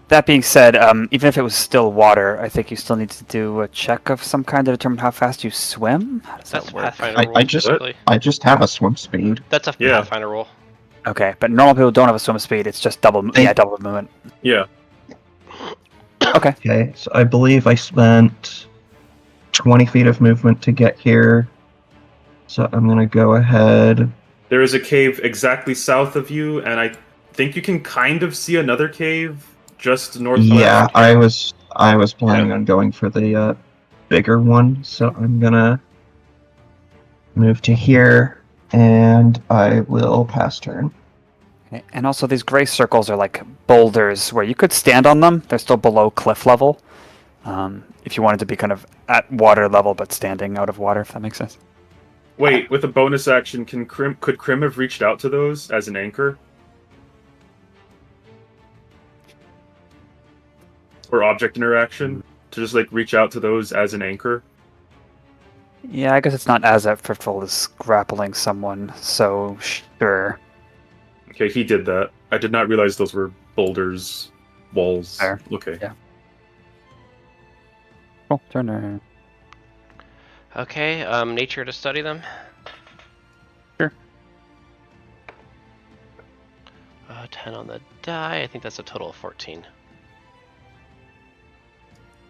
A: That being said, even if it was still water, I think you still need to do a check of some kind to determine how fast you swim. How does
B: That's
A: that
B: a
A: work?
B: Pathfinder roll.
D: I just
B: basically.
D: I just have a swim speed.
B: That's a
E: Yeah.
B: Pathfinder roll.
A: Okay, but normal people don't have a swim speed. It's just double movement.
E: Yeah.
A: Okay.
D: Okay, so I believe I spent 20 feet of movement to get here. So I'm gonna go ahead.
E: There is a cave exactly south of you, and I think you can kind of see another cave just northwest.
D: Yeah, I was planning on going for the bigger one, so I'm gonna move to here, and I will pass turn.
A: Okay. And also, these gray circles are like boulders where you could stand on them. They're still below cliff level. If you wanted to be kind of at water level but standing out of water, if that makes sense.
E: Wait, with a bonus action, could Crim have reached out to those as an anchor? Or object interaction? To just, like, reach out to those as an anchor?
A: Yeah, I guess it's not as effortful as grappling someone, so sure.
E: Okay, he did that. I did not realize those were boulders, walls.
A: Fair.
E: Okay.
A: Yeah. Cool, Turner.
B: Okay, nature to study them.
A: Sure.
B: 10 on the die. I think that's a total of 14.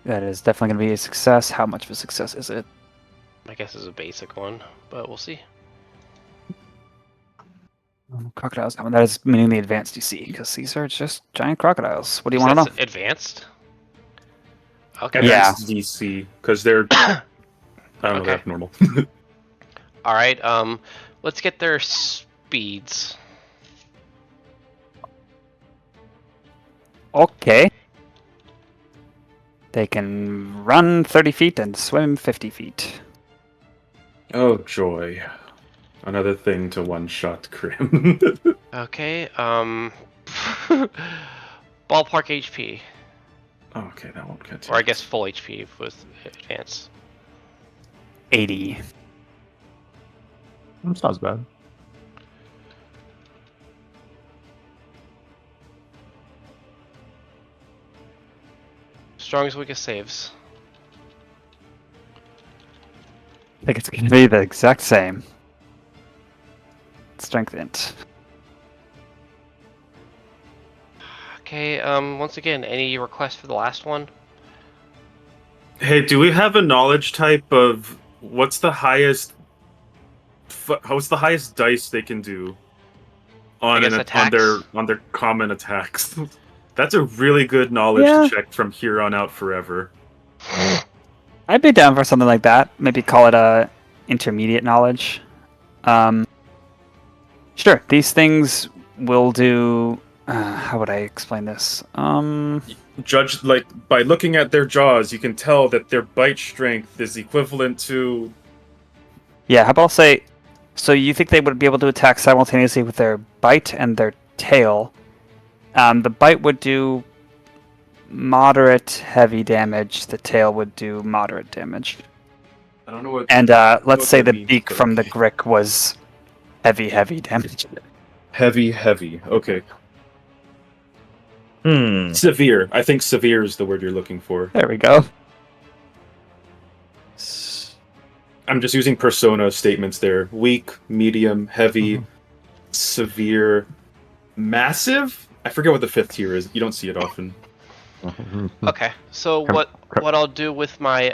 A: That is definitely going to be a success. How much of a success is it?
B: I guess it's a basic one, but we'll see.
A: Crocodiles. That is meaning the advanced DC, because these are just giant crocodiles. What do you want to know?
B: Advanced? Okay.
E: Advanced DC, because they're... I don't know,
B: Okay.
E: they're normal.
B: Alright, let's get their speeds.
A: Okay. They can run 30 feet and swim 50 feet.
E: Oh, joy. Another thing to one-shot Crim.
B: Okay, ballpark HP.
E: Okay, that won't get
B: Or I guess full HP with advance.
A: 80.
F: That sounds bad.
B: Strongest, weakest saves.
A: I think it's going to be the exact same. Strength int.
B: Okay, once again, any requests for the last one?
E: Hey, do we have a knowledge type of what's the highest dice they can do on
B: guess attacks?
E: on their common attacks? That's a really good knowledge check from here on out forever.
A: I'd be down for something like that. Maybe call it a intermediate knowledge. Sure, these things will do... how would I explain this?
E: Judge, like, by looking at their jaws, you can tell that their bite strength is equivalent to...
A: Yeah, how about I'll say... So you think they would be able to attack simultaneously with their bite and their tail. The bite would do moderate heavy damage. The tail would do moderate damage.
E: I don't know what...
A: And let's say
E: that
A: the
E: means,
A: beak
E: but
A: from the
E: okay.
A: Grick was heavy damage.
E: Heavy. Okay. Severe. I think severe is the word you're looking for.
A: There we go.
E: I'm just using persona statements there. Weak, medium, heavy, severe, massive? I forget what the fifth tier is. You don't see it often.
B: Okay, so what I'll do with my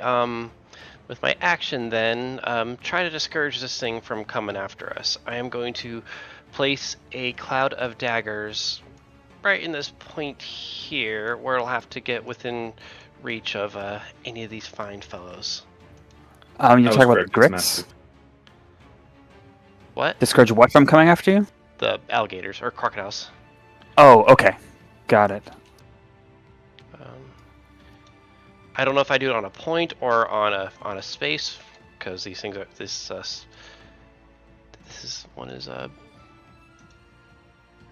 B: action then, try to discourage this thing from coming after us. I am going to place a cloud of daggers right in this point here, where it'll have to get within reach of any of these fine fellows.
A: You're talking about the Gricks?
E: Massive.
B: What?
A: Discourage what from coming after you?
B: The alligators or crocodiles.
A: Oh, okay. Got it.
B: I don't know if I do it on a point or on a space, because these things are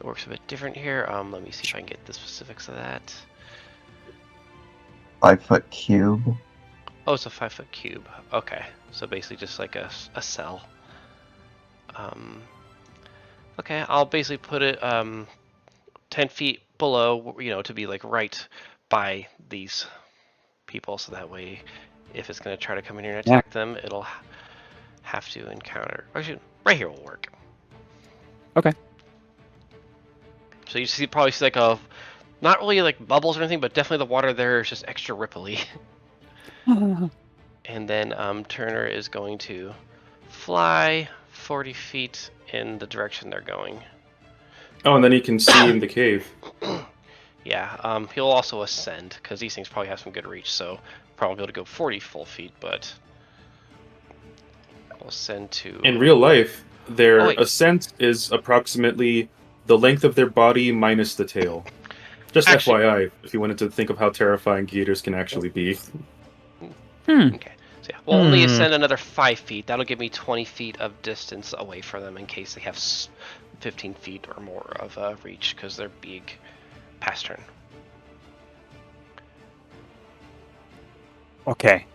B: it works a bit different here. Let me see if I can get the specifics of that.
D: 5-foot cube.
B: Oh, it's a 5-foot cube. Okay, so basically just like a cell. Okay, I'll basically put it 10 feet below, to be like right by these people, so that way if it's going to try to come in here and attack them, it'll have to encounter... Actually, right here will work.
A: Okay.
B: So you probably see like not really like bubbles or anything, but definitely the water there is just extra ripply. And then Turner is going to fly 40 feet in the direction they're going.
E: Oh, and then you can see in the cave.
B: Yeah, he'll also ascend, because these things probably have some good reach, so probably be able to go 40 full feet, but I'll ascend to...
E: In real life, their
B: Oh, wait.
E: ascent is approximately the length of their body minus the tail. Just
B: Actually-
E: FYI, if you wanted to think of how terrifying gators can actually be.
B: Okay. So yeah, we'll only ascend another 5 feet. That'll give me 20 feet of distance away from them in case they have 15 feet or more of reach because they're big past turn.
A: Okay.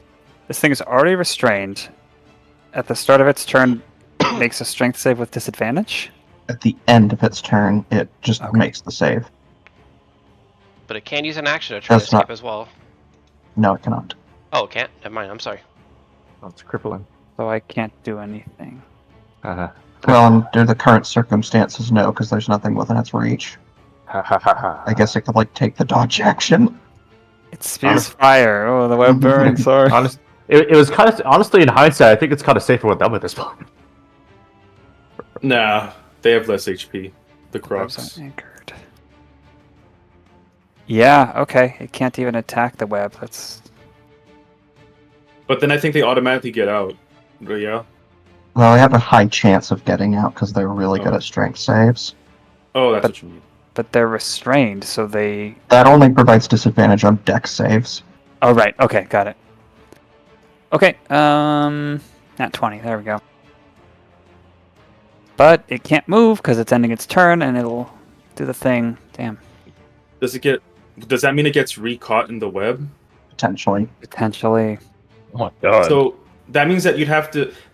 A: This thing is already restrained. At the start of its turn, makes a strength save with disadvantage.
D: At the end of its turn, it just
A: Okay.
D: makes the save.
B: But it can use an action to try to
D: That's not-
B: escape as well.
D: No, it cannot.
B: Oh, it can't? Never mind. I'm sorry.
F: That's crippling.
A: So I can't do anything.
F: Ha
D: Well, under the current circumstances, no, because there's nothing within its reach.
F: ha ha ha.
D: I guess it could, like, take the dodge action.
A: It spews fire. Oh, the web burns. Sorry.
F: It was kind of honestly in hindsight. I think it's kind of safer with them at this point.
E: Nah, they have less HP. The
A: Webs
E: crocs.
A: aren't anchored. Yeah, okay. It can't even attack the web. That's
E: But then I think they automatically get out. But yeah.
D: Well, they have a high chance of getting out because they're really good at strength saves.
E: Oh, that's
A: But-
E: what you mean.
A: but they're restrained, so they.
D: That only provides disadvantage on dex saves.
A: Oh right. Okay, got it. Okay. Not 20. There we go. But it can't move because it's ending its turn, and it'll do the thing. Damn.
E: Does that mean it gets re-caught in the web?
D: Potentially.
A: Potentially.
C: Oh my god.
E: So that means that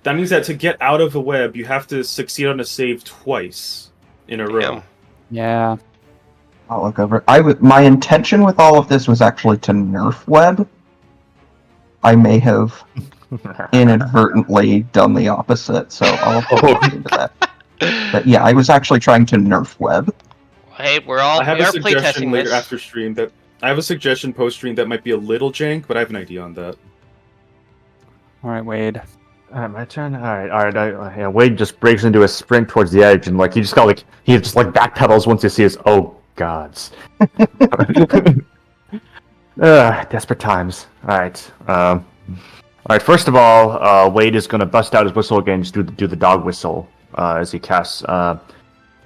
E: that means that to get out of the web, you have to succeed on a save twice in a row.
B: Damn.
A: Yeah.
D: I'll look over it. My intention with all of this was actually to nerf web. I may have inadvertently done the opposite, so I'll have to look into that. But yeah, I was actually trying to nerf web.
B: Hey, we
E: I have
B: are
E: a suggestion
B: playtesting
E: later
B: this.
E: after stream that I have a suggestion post stream that might be a little jank, but I have an idea on that.
A: All right, Wade.
F: Alright, my turn. Alright. Yeah, Wade just breaks into a sprint towards the edge, and like he just backpedals once he sees. Oh gods. Desperate times. Alright. Alright. First of all, Wade is gonna bust out his whistle again. Just do the dog whistle as he casts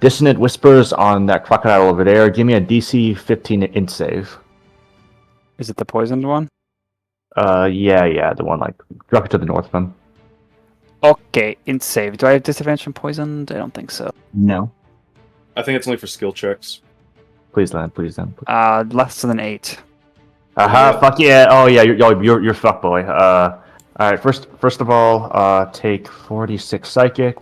F: Dissonant Whispers on that crocodile over there. Give me a DC 15 int save.
A: Is it the poisoned one?
F: Yeah, the one like directly to the north of him.
A: Okay, int save. Do I have disadvantage from poisoned? I don't think so.
D: No.
E: I think it's only for skill checks.
F: Please then.
A: Less than 8.
F: Aha! Fuck yeah! Oh yeah, you're fuck boy. All right. First of all, take 46 psychic.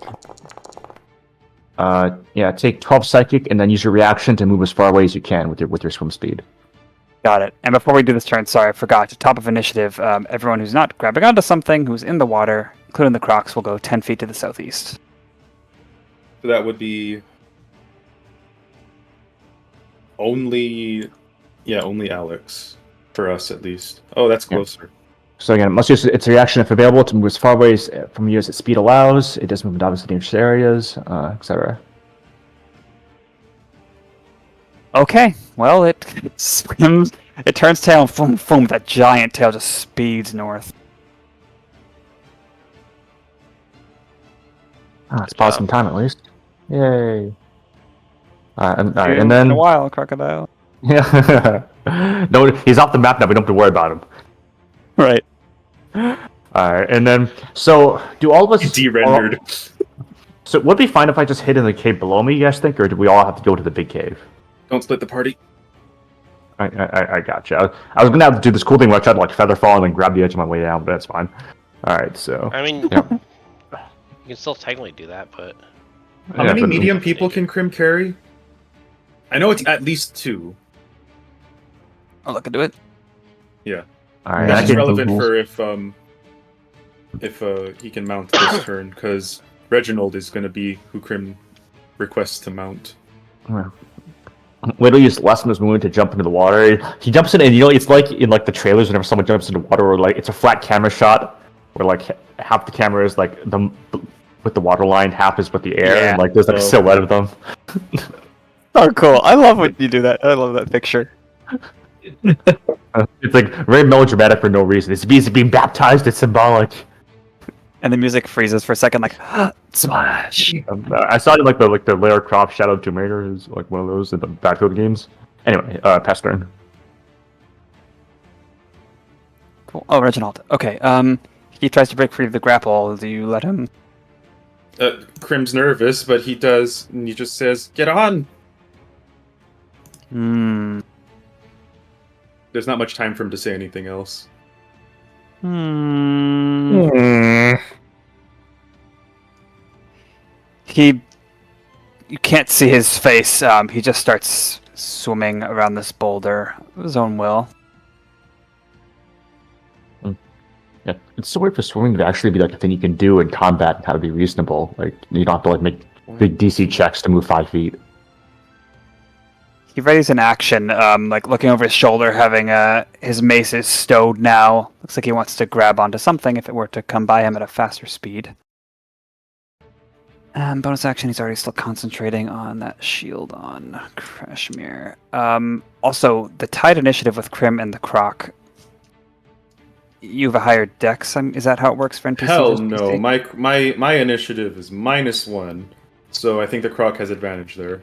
F: Yeah, take 12 psychic, and then use your reaction to move as far away as you can with your swim speed.
A: Got it. And before we do this turn, sorry, I forgot. Top of initiative, everyone who's not grabbing onto something, who's in the water, including the crocs, will go 10 feet to the southeast.
E: So that would be only Alex for us at least. Oh, that's closer.
F: So again, it must use its reaction if available to move as far away from you as its speed allows. It does move in obviously dangerous areas, etc.
A: Okay, well, it swims, it turns tail, and boom, that giant tail just speeds north.
F: It's paused some time at least. Yay! And
A: See you
F: then
A: in a while, crocodile.
F: yeah, no, he's off the map now. We don't have to worry about him.
A: Right.
F: Alright, and then so do all of us
E: De-rendered.
F: So would it be fine if I just hid in the cave below me, you guys think, or do we all have to go to the big cave?
E: Don't split the party.
F: I gotcha. I was gonna have to do this cool thing where I tried to like feather fall and then grab the edge of my way down, but that's fine. Alright, so
B: I mean,
F: yeah.
B: you can still technically do that, but
E: How
F: Yeah,
E: many
F: but-
E: medium people can Crim carry? I know it's at least 2.
A: I'll look into it.
F: Alright,
D: Yeah,
F: I
E: That's
F: can-
E: relevant for if he can mount this turn, because Reginald is going to be who Crim requests to mount.
F: Wait till you lessen his movement to jump into the water. He jumps in, and it's like in like the trailers whenever someone jumps into water, or like it's a flat camera shot where like half the camera is like with the water line, half is with the air,
A: Yeah.
F: and like there's like a silhouette of them.
A: Oh, cool. I love when you do that. I love that picture.
F: It's like very melodramatic for no reason. It's being baptized. It's symbolic.
A: And the music freezes for a second, like, smash.
F: I saw it in like the Lara Croft Shadow of Tomb Raider is like one of those in the Battlefield games. Anyway, pass turn.
A: Cool. Oh, Reginald. Okay. He tries to break free of the grapple. Do you let him?
E: Crim's nervous, but he does, and he just says, "Get on."
A: Hmm.
E: There's not much time for him to say anything else.
A: Hmm. You can't see his face. He just starts swimming around this boulder of his own will.
F: Yeah, it's so weird for swimming to actually be like a thing you can do in combat and kind of be reasonable. Like you don't have to like make big DC checks to move 5 feet.
A: He readies an action, like looking over his shoulder, having his mace is stowed now. Looks like he wants to grab onto something if it were to come by him at a faster speed. Bonus action, he's already still concentrating on that shield on Cashmere. Also, the tied initiative with Crim and the Croc. You have a higher dex. Is that how it works for NPCs?
E: Hell no. My initiative is -1, so I think the Croc has advantage there.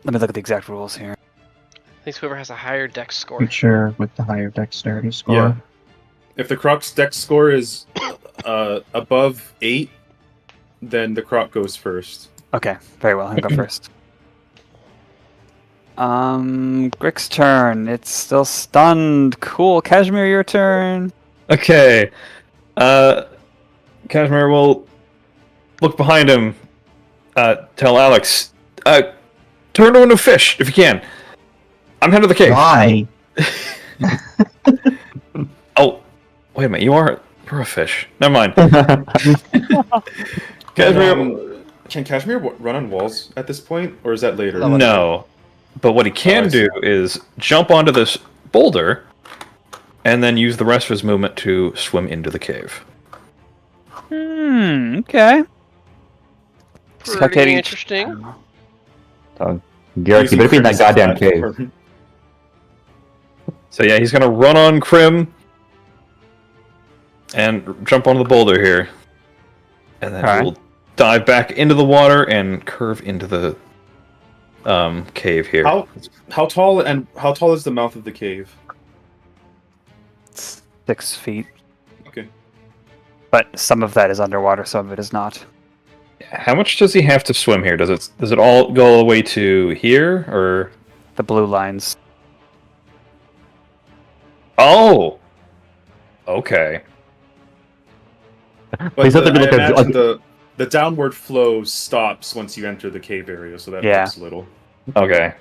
A: Let me look at the exact rules here.
B: I think whoever has a higher dex score.
D: Creature with the higher dexterity score.
E: Yeah. If the Croc's dex score is above 8, then the Croc goes first.
A: Okay, very well. I'll go first. Grick's turn. It's still stunned. Cool. Cashmere, your turn.
C: Okay. Cashmere will look behind him. Tell Alex, turn into a fish if you can. I'm head of the cave.
D: Why?
C: Oh, wait a minute. You're a fish. Never mind. Cashmere.
E: Can Cashmere run on walls at this point, or is that later?
C: No. But what he can do is jump onto this boulder and then use the rest of his movement to swim into the cave.
A: Okay.
B: Pretty interesting.
F: Garrett, you better be in that goddamn cave.
C: So yeah, he's gonna run on Crim and jump onto the boulder here. And then we'll dive back into the water and curve into the cave here.
E: How tall is the mouth of the cave?
A: 6 feet.
E: Okay.
A: But some of that is underwater, some of it is not.
C: How much does he have to swim here? Does it all go all the way to here, or
A: The blue lines.
C: Oh, okay.
E: But
F: Please let there be like
E: I imagine the downward flow stops once you enter the cave area, so that helps a little.
C: Okay.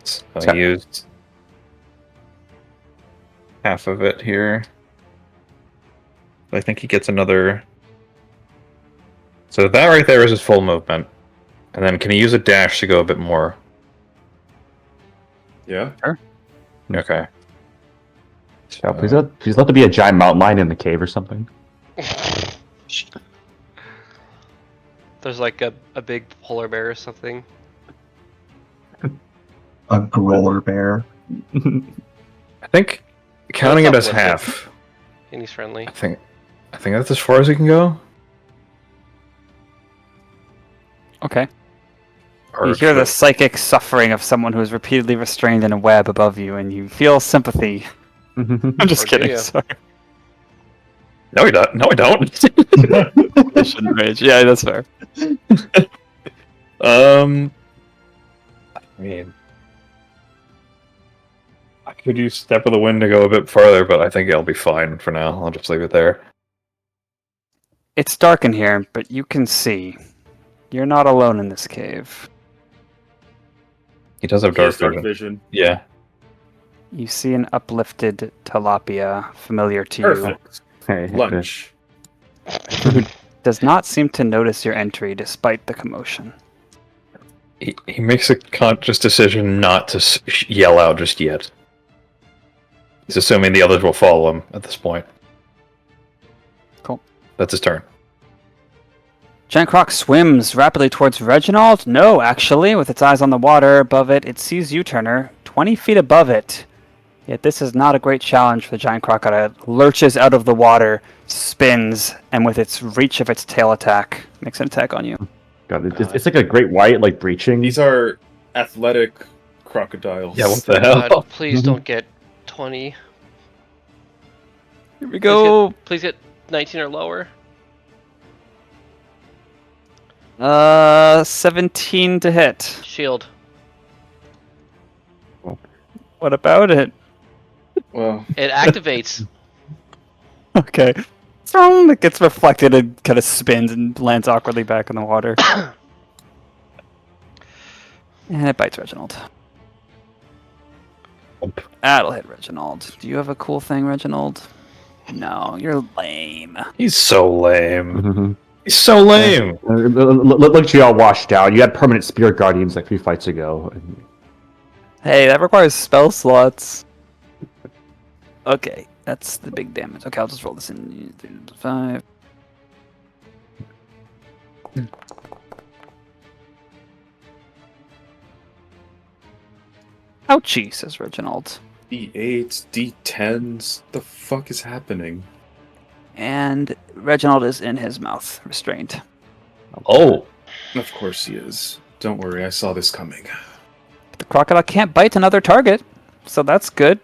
C: So I used half of it here. I think he gets another. So that right there is his full movement. And then can he use a dash to go a bit more?
E: Yeah.
A: Sure.
C: Okay.
F: Yeah, please let there be a giant mountain lion in the cave or something.
B: There's like a big polar bear or something.
D: A growler bear.
C: I think counting it as
B: uplifted.
C: half.
B: And he's friendly.
C: I think that's as far as he can go.
A: Okay.
C: Or
A: You hear the psychic suffering of someone who is repeatedly restrained in a web above you, and you feel sympathy. I'm just
B: Or do
A: kidding.
B: you?
A: Sorry.
C: No, he don't. No, I don't.
A: I shouldn't rage. Yeah, that's fair.
C: I mean, I could use Step of the Wind to go a bit farther, but I think I'll be fine for now. I'll just leave it there.
A: It's dark in here, but you can see. You're not alone in this cave.
C: He does have
E: He has
C: dark vision. Yeah.
A: You see an uplifted tilapia familiar to
E: Perfect.
F: Hey,
E: Lunch.
A: you, who does not seem to notice your entry despite the commotion.
C: He makes a conscious decision not to yell out just yet. He's assuming the others will follow him at this point.
A: Cool.
C: That's his turn.
A: Giant Croc swims rapidly towards Reginald. No, actually, with its eyes on the water above it, it sees you, Turner, 20 feet above it. Yet this is not a great challenge for the giant crocodile. It lurches out of the water, spins, and with its reach of its tail attack, makes an attack on you.
F: God,
B: God.
F: it's like a great white, like breaching.
E: These are athletic crocodiles.
C: Yeah, what
B: Oh
C: the hell?
B: God, please don't get 20.
A: Here we go.
B: Please get 19 or lower.
A: 17 to hit.
B: Shield.
A: What about it?
E: Well,
B: It activates.
A: Okay. Thrown, it gets reflected and kind of spins and lands awkwardly back in the water. And it bites Reginald. That'll hit Reginald. Do you have a cool thing, Reginald? No, you're lame.
C: He's so lame.
F: Mhm.
C: He's so lame.
F: Look at you all washed out. You had permanent spirit guardians like 3 fights ago.
A: Hey, that requires spell slots. Okay, that's the big damage. Okay, I'll just roll this in. 5. Ouchie, says Reginald.
E: D8s, D10s. The fuck is happening?
A: And Reginald is in his mouth, restrained.
C: Oh,
E: Of course he is. Don't worry, I saw this coming.
A: The crocodile can't bite another target, so that's good.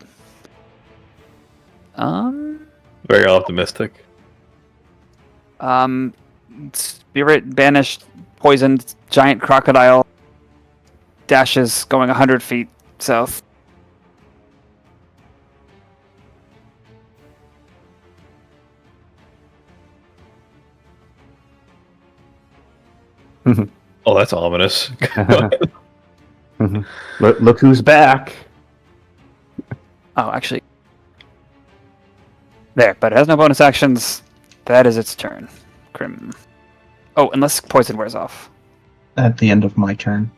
C: very optimistic.
A: Spirit banished, poisoned giant crocodile dashes going 100 feet south.
C: Oh, that's ominous.
F: Look who's back.
A: Oh, actually. There, but it has no bonus actions. That is its turn. Crim. Oh, unless poison wears off.
D: At the end of my turn.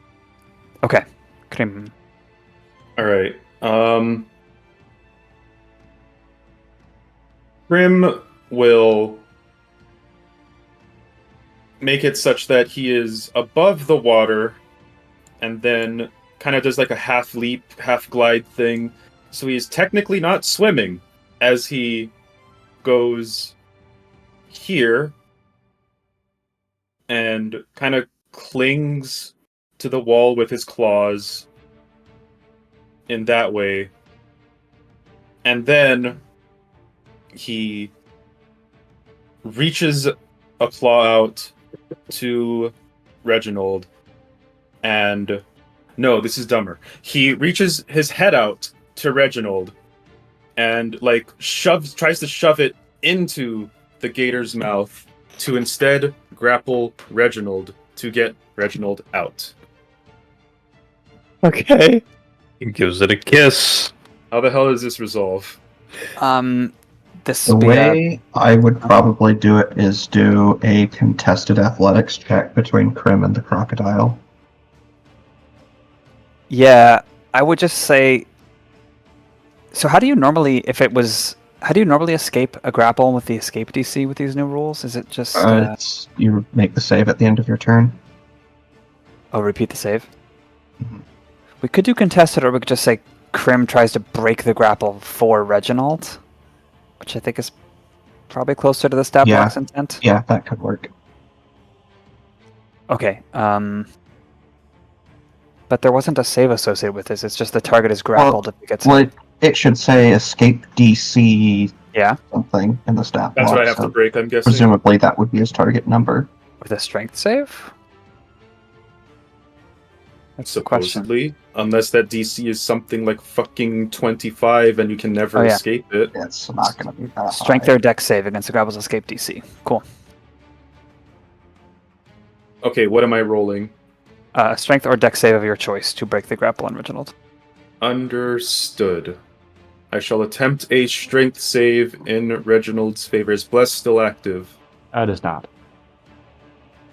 A: Okay. Crim.
E: Alright. Crim will make it such that he is above the water and then kind of does like a half leap, half glide thing. So he's technically not swimming as he goes here and kind of clings to the wall with his claws in that way. And then he reaches a claw out to Reginald, and no, this is dumber. He reaches his head out to Reginald and like tries to shove it into the gator's mouth to instead grapple Reginald to get Reginald out.
A: Okay.
C: He gives it a kiss.
E: How the hell does this resolve?
A: This
D: The
A: would be
D: way I would probably do it is do a contested athletics check between Crim and the crocodile.
A: yeah, I would just say. So, how do you normally escape a grapple with the escape DC with these new rules? Is it just
D: It's, you make the save at the end of your turn.
A: repeat the save?
D: Mhm.
A: We could do contested, or we could just say Crim tries to break the grapple for Reginald, which I think is probably closer to the Statblock's intent.
D: Yeah, that could work.
A: Okay. But there wasn't a save associated with this. It's just the target is grappled if it gets
D: Well,
A: hit.
D: it should say escape DC
A: Yeah,
D: something in the stat
E: That's
D: block,
E: what I have
D: so
E: to break, I'm guessing.
D: presumably that would be his target number.
A: with a strength save. That's the question.
E: Supposedly. Unless that DC is something like fucking 25 and you can never
A: Oh, yeah.
E: escape it.
D: It's not going to be that
A: Strength
D: high.
A: or dex save against the grapple's escape DC. Cool.
E: Okay, what am I rolling?
A: Strength or dex save of your choice to break the grapple on Reginald.
E: Understood. I shall attempt a strength save in Reginald's favor. Is Bless still active?
F: That is not.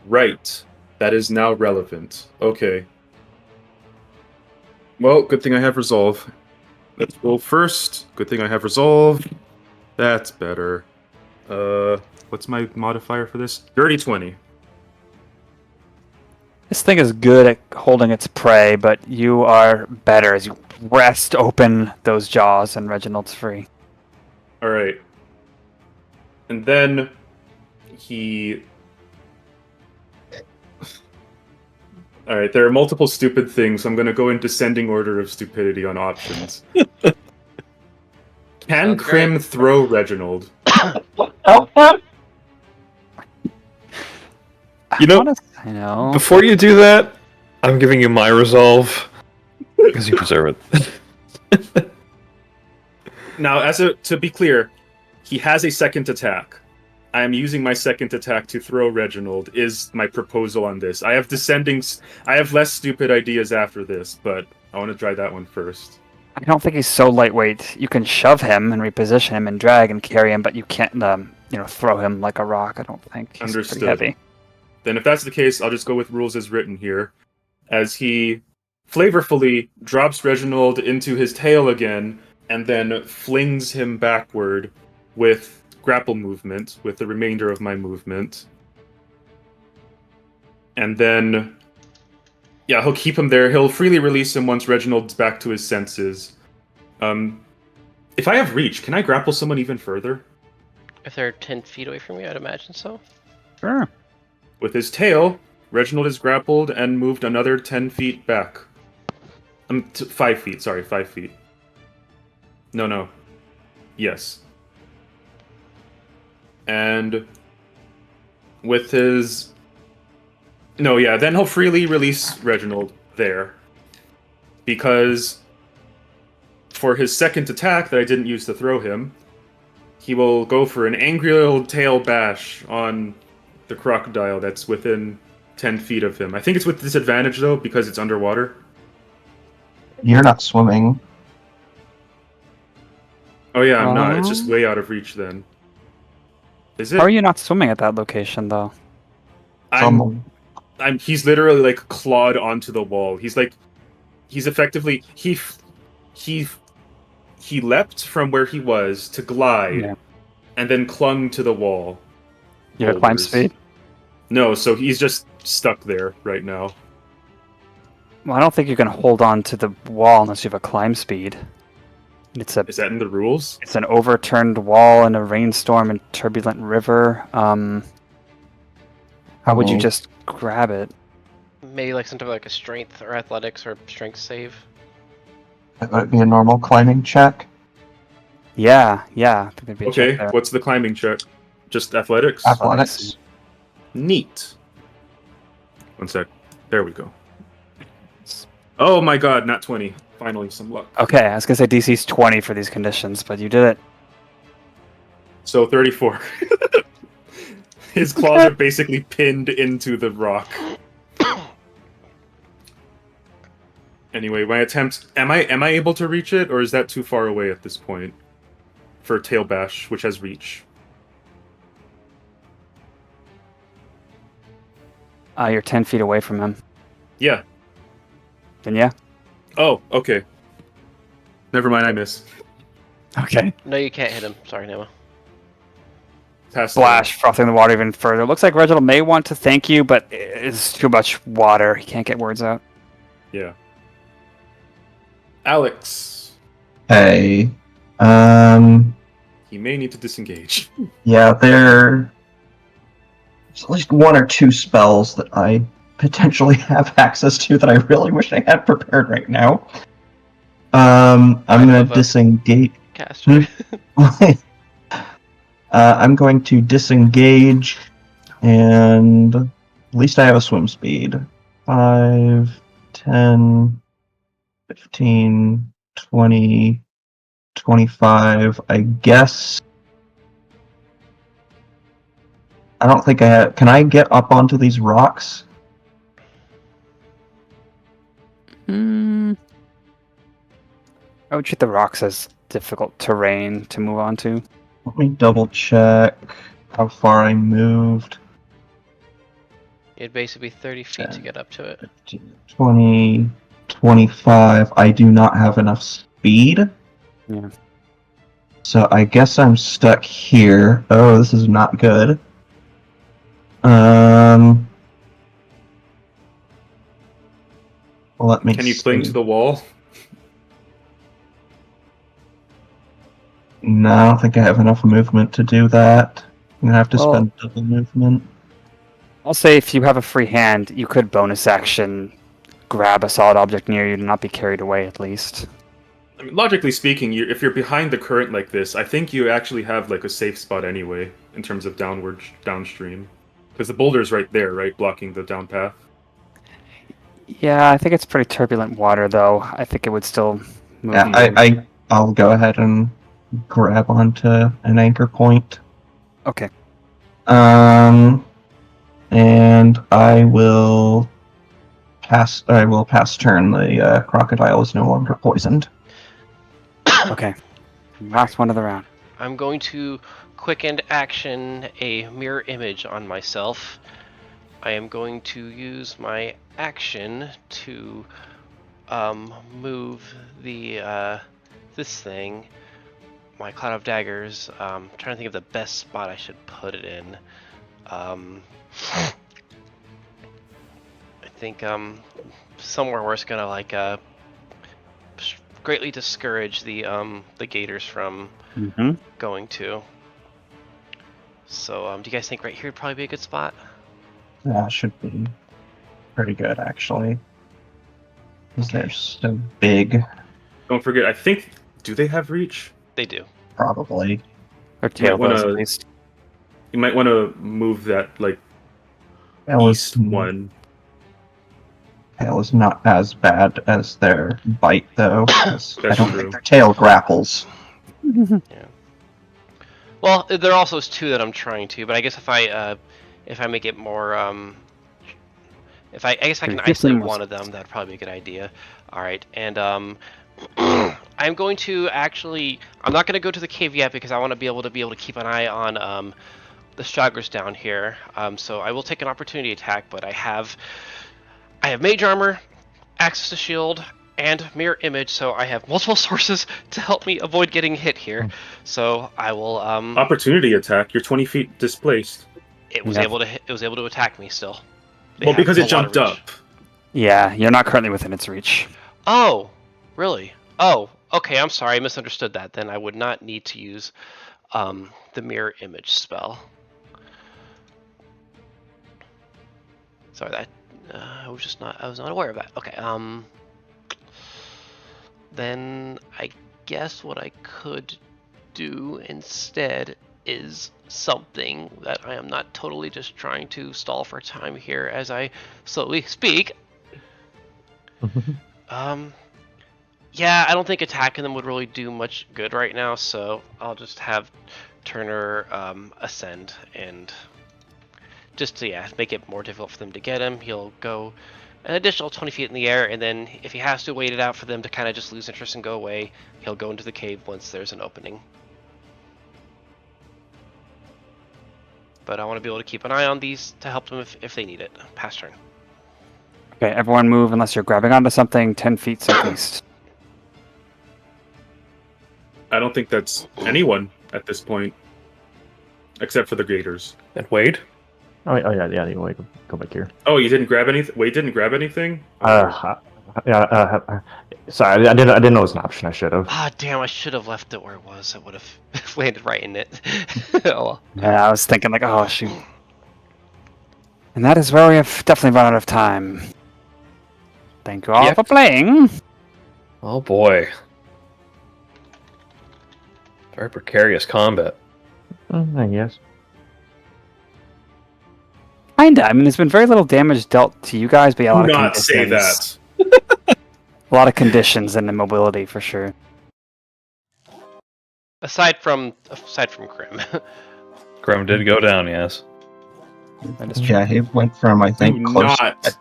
E: Right. That is now relevant. Okay. Well, good thing I have resolve. Let's roll first. Good thing I have resolve. That's better. What's my modifier for this? Dirty 20.
A: This thing is good at holding its prey, but you are better as you wrest open those jaws and Reginald's free.
E: Alright. And then he All right, there are multiple stupid things, so I'm going to go in descending order of stupidity on options. Can
B: Sounds
E: Crim
B: great.
E: throw Reginald?
C: You know,
A: I know.
C: before you do that, I'm giving you my resolve because you deserve it.
E: Now, to be clear, he has a second attack. I am using my second attack to throw Reginald, is my proposal on this. I have less stupid ideas after this, but I want to try that one first.
A: I don't think he's so lightweight. You can shove him and reposition him and drag and carry him, but you can't, throw him like a rock. I don't think. He's
E: Understood.
A: pretty heavy.
E: Then if that's the case, I'll just go with rules as written here. As he flavorfully drops Reginald into his tail again, and then flings him backward with grapple movement, with the remainder of my movement. And then, yeah, he'll keep him there. He'll freely release him once Reginald's back to his senses. If I have reach, can I grapple someone even further?
B: If they're 10 feet away from you, I'd imagine so.
A: Sure.
E: With his tail, Reginald is grappled and moved another 10 feet back. 5 feet, sorry, 5 feet. No. Yes. And with his... No, yeah, then he'll freely release Reginald there. Because for his second attack that I didn't use to throw him, he will go for an angry little tail bash on the crocodile that's within 10 feet of him. I think it's with disadvantage, though, because it's underwater.
D: You're not swimming.
E: Oh yeah, I'm not. It's just way out of reach then. Is it?
A: How are you not swimming at that location, though?
E: He's literally like clawed onto the wall. He's effectively he leapt from where he was to glide, and then clung to the wall.
A: You have climb
E: Boulders.
A: speed?
E: No, so he's just stuck there right now.
A: Well, I don't think you can hold on to the wall unless you have a climb speed.
E: Is that in the rules?
A: It's an overturned wall in a rainstorm and turbulent river. How would you just grab it?
B: Maybe like something like a strength or athletics or strength save.
D: That might be a normal climbing check.
A: Yeah. I think there'd be a check
E: Okay,
A: there.
E: what's the climbing check? Just athletics?
D: Athletics.
E: Neat. One sec. There we go. Oh my god, not 20. Finally, some luck.
A: Okay, I was gonna say DC's 20 for these conditions, but you did it.
E: So 34. His claws are basically pinned into the rock. Anyway, my attempt... Am I able to reach it, or is that too far away at this point? For Tail Bash, which has reach.
A: You're 10 feet away from him.
E: Yeah.
A: Then yeah.
E: Oh, okay. Never mind, I miss.
A: Okay.
B: No, you can't hit him. Sorry, Noah.
E: Pass
A: Splash, frothing the water even further. Looks like Reginald may want to thank you, but it's too much water. He can't get words out.
E: Yeah. Alex.
D: Hey.
E: He may need to disengage.
D: Yeah, there's at least one or two spells that I potentially have access to that I really wish I had prepared right now. I'm gonna disengage.
B: Caster.
D: I'm going to disengage, and at least I have a swim speed. 5, 10, 15, 20, 25. I guess. I don't think I have. Can I get up onto these rocks?
A: I would treat the rocks as difficult terrain to move on to.
D: Let me double check how far I moved.
B: It'd basically be 30 feet to get up to it.
D: 20, 25. I do not have enough speed.
A: Yeah.
D: So I guess I'm stuck here. Oh, this is not good. Let me
E: Can you cling to the wall?
D: No, I don't think I have enough movement to do that. I'm gonna have to spend double movement.
A: I'll say if you have a free hand, you could bonus action grab a solid object near you to not be carried away at least.
E: I mean, logically speaking, if you're behind the current like this, I think you actually have like a safe spot anyway in terms of downstream, because the boulder's right there, right, blocking the down path.
A: Yeah, I think it's pretty turbulent water though. I think it would still move.
D: Yeah, I'll go ahead and grab onto an anchor point.
A: Okay.
D: And I will pass turn. The crocodile is no longer poisoned.
A: Okay. Last one of the round.
B: I'm going to quick end action a mirror image on myself. I am going to use my action to move the this thing, my cloud of daggers. I'm trying to think of the best spot I should put it in. I think somewhere where it's gonna like greatly discourage the gators from going to. So do you guys think right here would probably be a good spot?
D: That should be pretty good, actually. Because they're so big,
E: Don't forget, I think, do they have reach?
B: They do.
D: probably.
A: Or tail
E: wanna-
A: those at least.
E: You might want to move that like east one.
D: Tail is not as bad as their bite, though. 'Cause I
E: That's
D: don't
E: true.
D: think their tail grapples.
B: Well, there also is two that I'm trying to, but I guess if I make it more if I guess I can isolate one of them, that'd probably be a good idea. All right, and I'm going to actually, I'm not going to go to the cave yet because I want to be able to keep an eye on the stragglers down here. So I will take an opportunity attack, but I have mage armor, access to shield, and mirror image, so I have multiple sources to help me avoid getting hit here. So I will
E: Opportunity attack. You're 20 feet displaced.
B: it was able to attack me still. They
E: Well,
B: have
E: because
B: a
E: it
B: lot of
E: jumped
B: reach.
E: up.
A: Yeah, you're not currently within its reach.
B: Oh, really? Oh, okay, I'm sorry, I misunderstood that. Then I would not need to use the mirror image spell. Sorry, that I was not aware of that. Okay, then I guess what I could do instead is something that I am not totally just trying to stall for time here as I slowly speak. Yeah, I don't think attacking them would really do much good right now, so I'll just have Turner ascend and just to make it more difficult for them to get him. He'll go an additional 20 feet in the air, and then if he has to wait it out for them to kind of just lose interest and go away, he'll go into the cave once there's an opening. But I want to be able to keep an eye on these to help them if they need it. Pass turn.
A: Okay, everyone move unless you're grabbing onto something 10 feet southeast.
E: I don't think that's anyone at this point, except for the gators.
C: And Wade?
F: Oh yeah. You want to go back here?
E: Oh, you didn't grab anything? Wade didn't grab anything?
F: Sorry, I didn't know it was an option. I should have.
B: Ah, damn! I should have left it where it was. I would have landed right in it. Oh well.
A: Yeah, I was thinking like, oh shoot. And that is where we have definitely run out of time. Thank you all
C: Yep.
A: for playing.
C: Oh boy. Very precarious combat.
F: I guess.
A: Kinda. I mean, there's been very little damage dealt to you guys, but yeah, a lot
E: Do
A: of
E: not say
A: conditions.
E: that.
A: A lot of conditions and immobility for sure.
B: Aside from Crim.
C: Crim did go down, yes.
A: That is true.
D: Yeah, he went from, I think,
E: Do
D: close.
E: not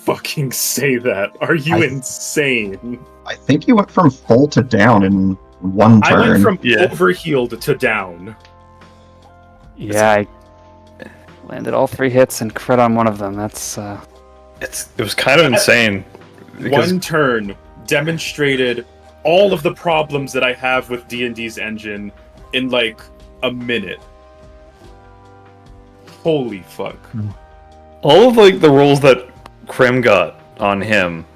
E: fucking say that. Are you
D: I-
E: insane?
D: I think he went from full to down in one
E: I
D: turn.
E: went from
C: Yeah.
E: overhealed to down.
A: Yeah, I landed all 3 hits and crit on one of them. That's
C: It was kind of insane. Because
E: One turn demonstrated all of the problems that I have with D&D's engine in like a minute. Holy fuck.
C: all of like the rolls that Crim got on him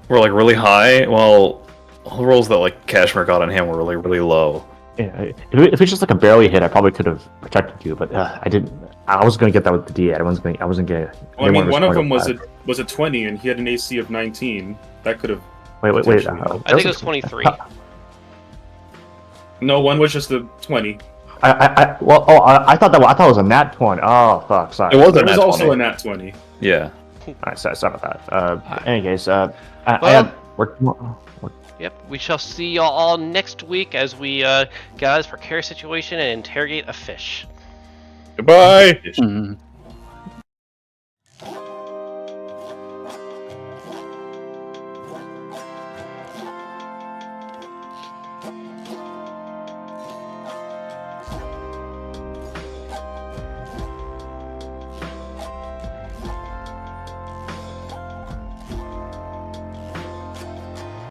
C: were like really high, while all the rolls that like Cashmere got on him were really, really low.
F: Yeah, if it's just like a barely hit, I probably could have protected you, but I didn't. I was gonna get that with the D8. I wasn't gonna.
G: Well, I mean, one of them was
F: a.
G: a 20, and he had an AC of 19. That could have.
F: Wait.
G: potentially
B: I think it was 23.
G: No, one was just a 20.
F: I thought it was a nat 20. Oh fuck, sorry.
C: It was a
G: There was
C: nat
G: also
C: 20.
G: a nat 20.
C: Yeah.
F: Alright, sorry about that. In any case,
B: Yep, we shall see y'all all next week as we get out of this precarious situation and interrogate a fish.
C: Goodbye.
A: Mhm.